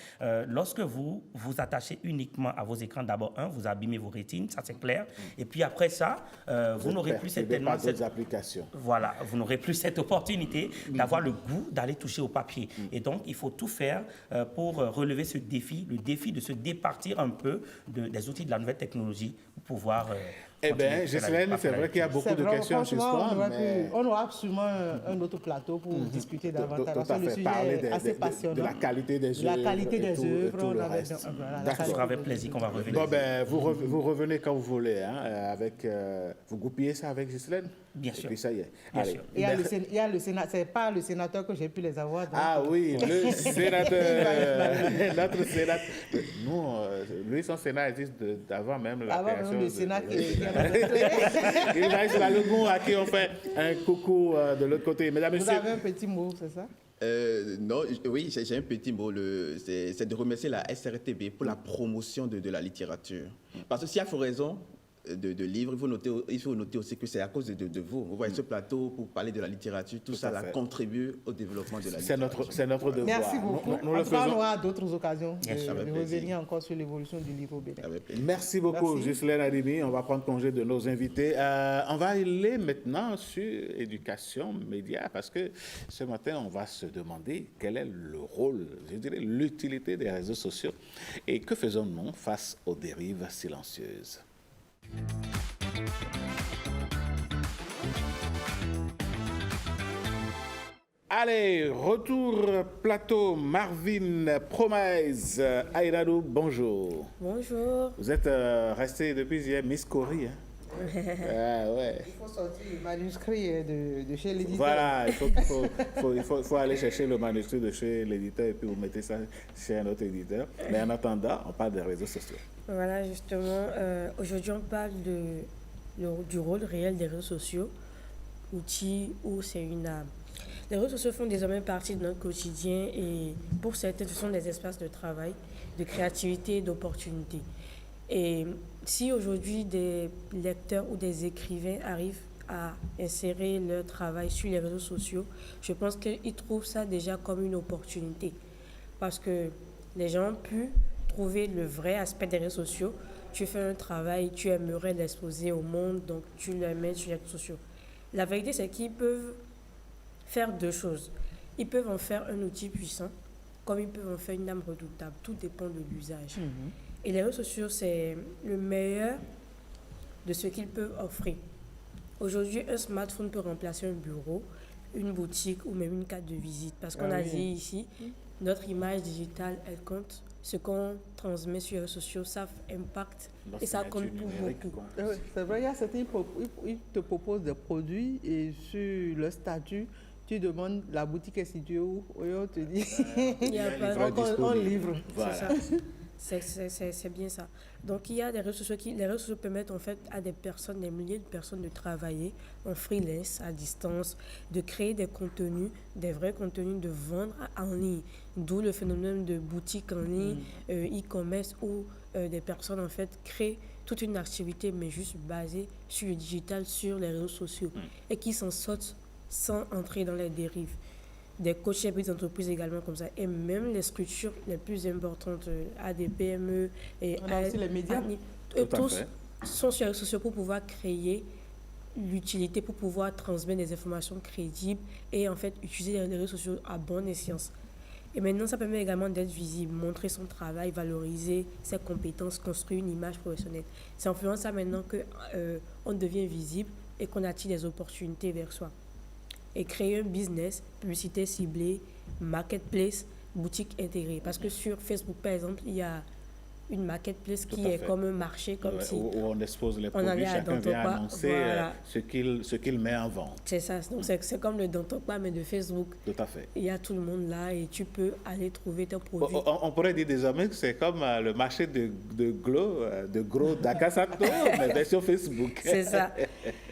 lorsque vous vous attachez uniquement à vos écrans, d'abord, vous abîmez vos rétines, ça c'est clair. Et puis après ça, vous n'aurez plus certainement cette application. Voilà, vous n'aurez plus cette opportunité d'avoir le goût d'aller toucher au papier. Et donc, il faut tout faire pour relever ce défi, le défi de se départir un peu des outils de la nouvelle technologie pour pouvoir... Eh bien, Ghislaine, c'est vrai qu'il y a beaucoup de questions en suspens. On aura absolument un autre plateau pour discuter davantage. Tout à fait, parler de la qualité des œuvres. La qualité des œuvres. D'accord, avec plaisir qu'on va revenir. Bon, ben, vous revenez quand vous voulez. Vous goupillez ça avec Ghislaine? Bien sûr. Et puis ça y est. Bien sûr. Il y a le Sénat, c'est pas le sénateur que j'ai pu les avoir. Donc... Ah oui, le sénateur. Notre sénateur. Nous, lui, son Sénat existe avant même la création. Avant le Sénat Il va être là, le mot à qui on fait un coucou de l'autre côté. Mesdames et messieurs. Vous avez un petit mot, c'est ça? Non, oui, j'ai un petit mot. C'est de remercier la SRTB pour la promotion de la littérature. Parce que s'il y a floraison de livres, il faut noter aussi que c'est à cause de vous. Vous voyez ce plateau pour parler de la littérature, tout ça contribue au développement de la littérature. C'est notre devoir. Merci beaucoup. Nous le faisons. On aura d'autres occasions de revenir encore sur l'évolution du livre au Bénin. Merci beaucoup, Ghislaine Arimi. On va prendre congé de nos invités. On va aller maintenant sur éducation, médias, parce que ce matin, on va se demander quel est le rôle, je dirais, l'utilité des réseaux sociaux et que faisons-nous face aux dérives silencieuses. Allez, retour plateau Marvin Promise. Aïradou, bonjour. Bonjour. Vous êtes resté depuis hier Miss Corée. Ah, ouais. Il faut sortir le manuscrit de chez l'éditeur. Voilà, il faut aller chercher le manuscrit de chez l'éditeur et puis vous mettez ça chez un autre éditeur. Mais en attendant, on parle des réseaux sociaux. Voilà, justement, aujourd'hui on parle du rôle réel des réseaux sociaux, outils où c'est une âme. Les réseaux sociaux font désormais partie de notre quotidien et pour certains, ce sont des espaces de travail, de créativité et d'opportunité. Et si aujourd'hui des lecteurs ou des écrivains arrivent à insérer leur travail sur les réseaux sociaux, je pense qu'ils trouvent ça déjà comme une opportunité. Parce que les gens ont pu trouver le vrai aspect des réseaux sociaux. Tu fais un travail, tu aimerais l'exposer au monde, donc tu le mets sur les réseaux sociaux. La vérité, c'est qu'ils peuvent faire deux choses. Ils peuvent en faire un outil puissant, comme ils peuvent en faire une arme redoutable. Tout dépend de l'usage. Et les réseaux sociaux, c'est le meilleur de ce qu'ils peuvent offrir. Aujourd'hui, un smartphone peut remplacer un bureau, une boutique ou même une carte de visite. Parce qu'on a dit ici, notre image digitale, elle compte. Ce qu'on transmet sur les réseaux sociaux, ça impacte et ça compte pour beaucoup. C'est vrai, il y a certains, ils te proposent des produits et sur le statut, tu demandes la boutique est située où, et on te dit, il y a on livre. Voilà. C'est bien ça. Donc il y a des réseaux sociaux les réseaux sociaux permettent en fait à des personnes, des milliers de personnes de travailler en freelance, à distance, de créer des contenus, des vrais contenus, de vendre en ligne. D'où le phénomène de boutique en ligne, e-commerce, où des personnes en fait créent toute une activité mais juste basée sur le digital, sur les réseaux sociaux et qui s'en sortent sans entrer dans les dérives. Des coachs et des entreprises également comme ça. Et même les structures les plus importantes, ADPME et on a aussi les médias. Tous sont sur les réseaux sociaux pour pouvoir créer l'utilité, pour pouvoir transmettre des informations crédibles et en fait utiliser les réseaux sociaux à bon escient. Et maintenant, ça permet également d'être visible, montrer son travail, valoriser ses compétences, construire une image professionnelle. C'est en faisant ça maintenant qu'on devient visible et qu'on attire des opportunités vers soi. Et créer un business, publicité ciblée, marketplace, boutique intégrée. Parce que sur Facebook, par exemple, il y a une marketplace qui est comme un marché, comme si où on expose les produits, chacun vient annoncer ce qu'il met en vente. C'est ça, donc c'est comme le Dantokpa, mais de Facebook. Tout à fait. Il y a tout le monde là et tu peux aller trouver tes produits. On pourrait dire désormais que c'est comme le marché de gros d'Akasato, mais version Facebook. C'est ça.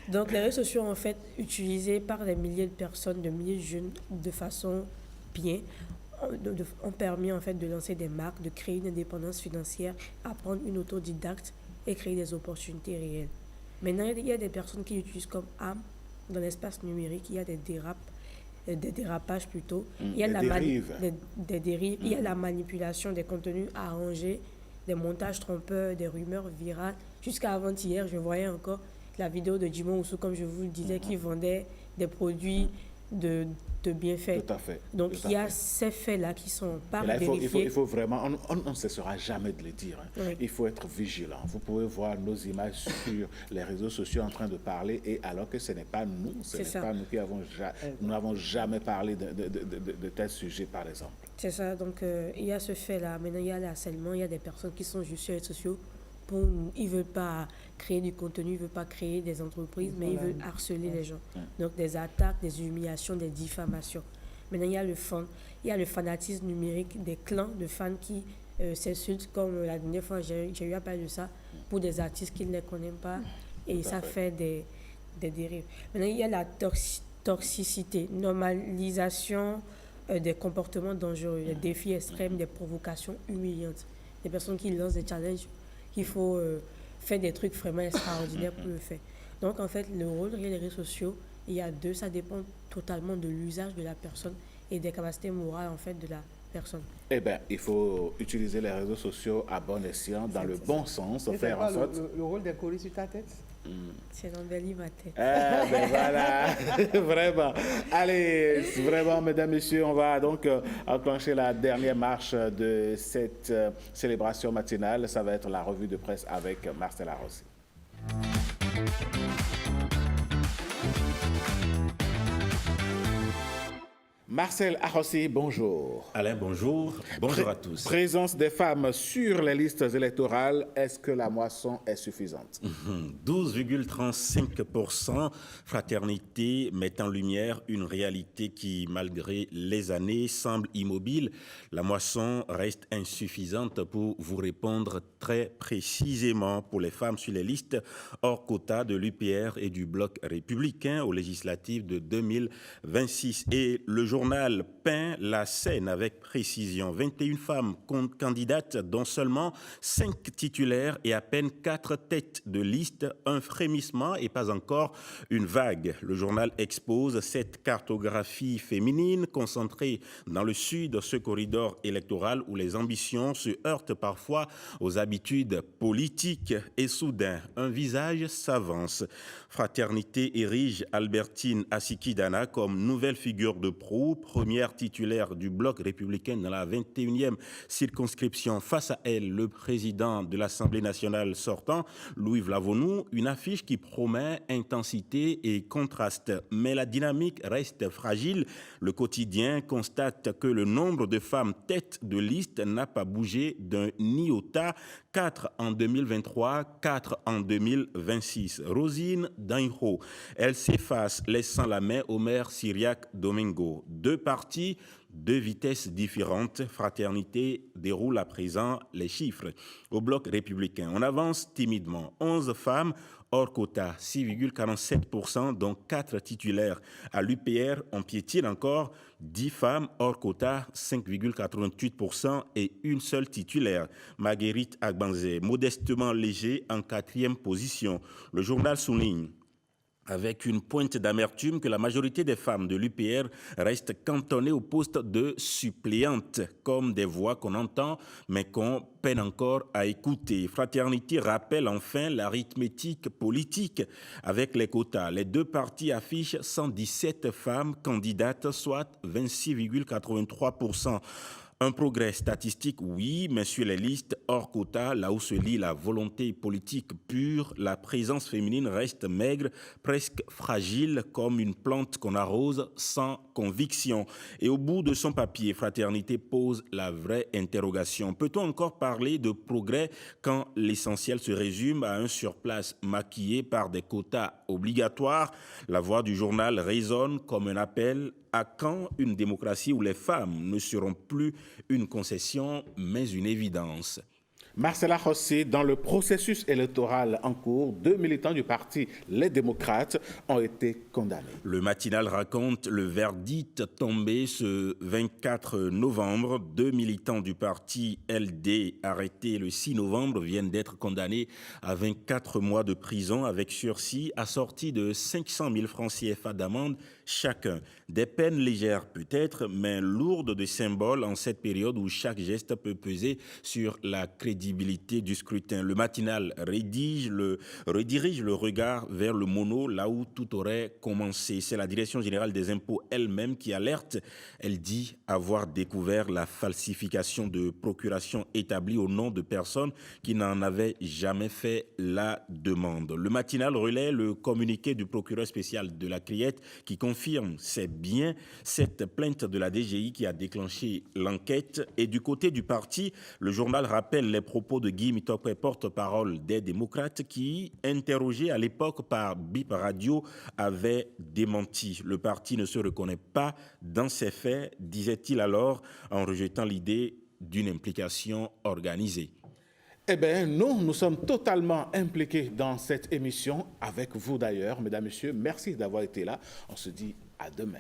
Donc les réseaux sociaux, en fait, utilisés par des milliers de personnes, de milliers de jeunes, de façon bien, ont permis en fait de lancer des marques, de créer une indépendance financière, apprendre une autodidacte et créer des opportunités réelles. Maintenant, il y a des personnes qui l'utilisent comme arme dans l'espace numérique. Il y a des dérapages plutôt. Il y a des dérives. Il y a la manipulation des contenus arrangés, des montages trompeurs, des rumeurs virales. Jusqu'à avant-hier, je voyais encore la vidéo de Jimon Oussou, comme je vous le disais, qui vendait des produits de bienfaits. Tout à fait. Donc, il y a ces faits-là qui sont pas vérifiés. Il faut vraiment, on ne cessera jamais de le dire. Oui. Il faut être vigilant. Vous pouvez voir nos images sur les réseaux sociaux en train de parler, et alors que ce n'est pas nous, pas nous qui n'avons jamais parlé de tel sujet, par exemple. C'est ça. Donc, il y a ce fait-là. Maintenant, il y a le harcèlement. Il y a des personnes qui sont juste sur les réseaux sociaux. Ils ne veulent pas créer du contenu, ils ne veulent pas créer des entreprises, mais ils veulent harceler les gens. Donc des attaques, des humiliations, des diffamations. Maintenant, il y a le fanatisme numérique, des clans de fans qui s'insultent, comme la dernière fois, j'ai eu à parler de ça, pour des artistes qui ne les connaissent pas, et ça fait des dérives. Maintenant, il y a la toxicité, normalisation des comportements dangereux, des défis extrêmes, des provocations humiliantes, des personnes qui lancent des challenges. Il faut faire des trucs vraiment extraordinaires pour le faire. Donc, en fait, le rôle des réseaux sociaux, il y a deux, ça dépend totalement de l'usage de la personne et des capacités morales, en fait, de la personne. Eh bien, il faut utiliser les réseaux sociaux à bon escient, dans le bon sens, faire en sorte... Le rôle des colis sur ta tête? C'est d'embellir ma tête. Ben voilà, vraiment. Allez, vraiment, mesdames, messieurs, on va donc enclencher la dernière marche de cette célébration matinale. Ça va être la revue de presse avec Marcel Arrossi. Marcel Arrossi, bonjour. Alain, bonjour. Bonjour à tous. Présence des femmes sur les listes électorales, est-ce que la moisson est suffisante? 12,35%. Fraternité met en lumière une réalité qui, malgré les années, semble immobile. La moisson reste insuffisante pour vous répondre très précisément. Pour les femmes sur les listes hors quota de l'UPR et du Bloc républicain aux législatives de 2026. Et le journal journal peint la scène avec précision. 21 femmes candidates, dont seulement 5 titulaires et à peine 4 têtes de liste. Un frémissement et pas encore une vague. Le journal expose cette cartographie féminine concentrée dans le sud, ce corridor électoral où les ambitions se heurtent parfois aux habitudes politiques. Et soudain, un visage s'avance. Fraternité érige Albertine Asiki-Dana comme nouvelle figure de proue, première titulaire du bloc républicain dans la 21e circonscription. Face à elle, le président de l'Assemblée nationale sortant, Louis Vlavonou, une affiche qui promet intensité et contraste. Mais la dynamique reste fragile. Le quotidien constate que le nombre de femmes têtes de liste n'a pas bougé d'un iota. 4 en 2023, 4 en 2026. Rosine Dainho, elle s'efface, laissant la main au maire Cyriaque Domingo. 2 partis, 2 vitesses différentes. Fraternité déroule à présent les chiffres. Au bloc républicain, on avance timidement. 11 femmes hors quota, 6,47%, dont 4 titulaires. À l'UPR, on piétine encore 10 femmes hors quota, 5,88% et une seule titulaire. Marguerite Agbanzé, modestement léger en 4e position. Le journal souligne avec une pointe d'amertume que la majorité des femmes de l'UPR restent cantonnées au poste de suppléantes, comme des voix qu'on entend mais qu'on peine encore à écouter. Fraternité rappelle enfin l'arithmétique politique avec les quotas. Les 2 partis affichent 117 femmes candidates, soit 26,83%. Un progrès statistique, oui, mais sur les listes hors quota, là où se lit la volonté politique pure, la présence féminine reste maigre, presque fragile, comme une plante qu'on arrose sans conviction. Et au bout de son papier, Fraternité pose la vraie interrogation. Peut-on encore parler de progrès quand l'essentiel se résume à un surplace maquillé par des quotas obligatoires? La voix du journal résonne comme un appel. À quand une démocratie où les femmes ne seront plus une concession, mais une évidence? Marcella Rossi, dans le processus électoral en cours, 2 militants du parti Les Démocrates ont été condamnés. Le matinal raconte le verdict tombé ce 24 novembre. 2 militants du parti LD arrêtés le 6 novembre viennent d'être condamnés à 24 mois de prison avec sursis assorti de 500 000 francs CFA d'amende chacun. Des peines légères peut-être, mais lourdes de symboles en cette période où chaque geste peut peser sur la crédibilité du scrutin. Le matinal redirige le regard vers le mono, là où tout aurait commencé. C'est la Direction générale des impôts elle-même qui alerte. Elle dit avoir découvert la falsification de procurations établies au nom de personnes qui n'en avaient jamais fait la demande. Le matinal relaie le communiqué du procureur spécial de la Criette qui confirme c'est bien cette plainte de la DGI qui a déclenché l'enquête. Et du côté du parti, le journal rappelle les propos de Guy Mitokwe, porte-parole des démocrates, qui, interrogé à l'époque par BIP Radio, avait démenti. Le parti ne se reconnaît pas dans ces faits, disait-il alors, en rejetant l'idée d'une implication organisée. Eh bien, nous sommes totalement impliqués dans cette émission, avec vous d'ailleurs, mesdames, messieurs. Merci d'avoir été là. On se dit à demain.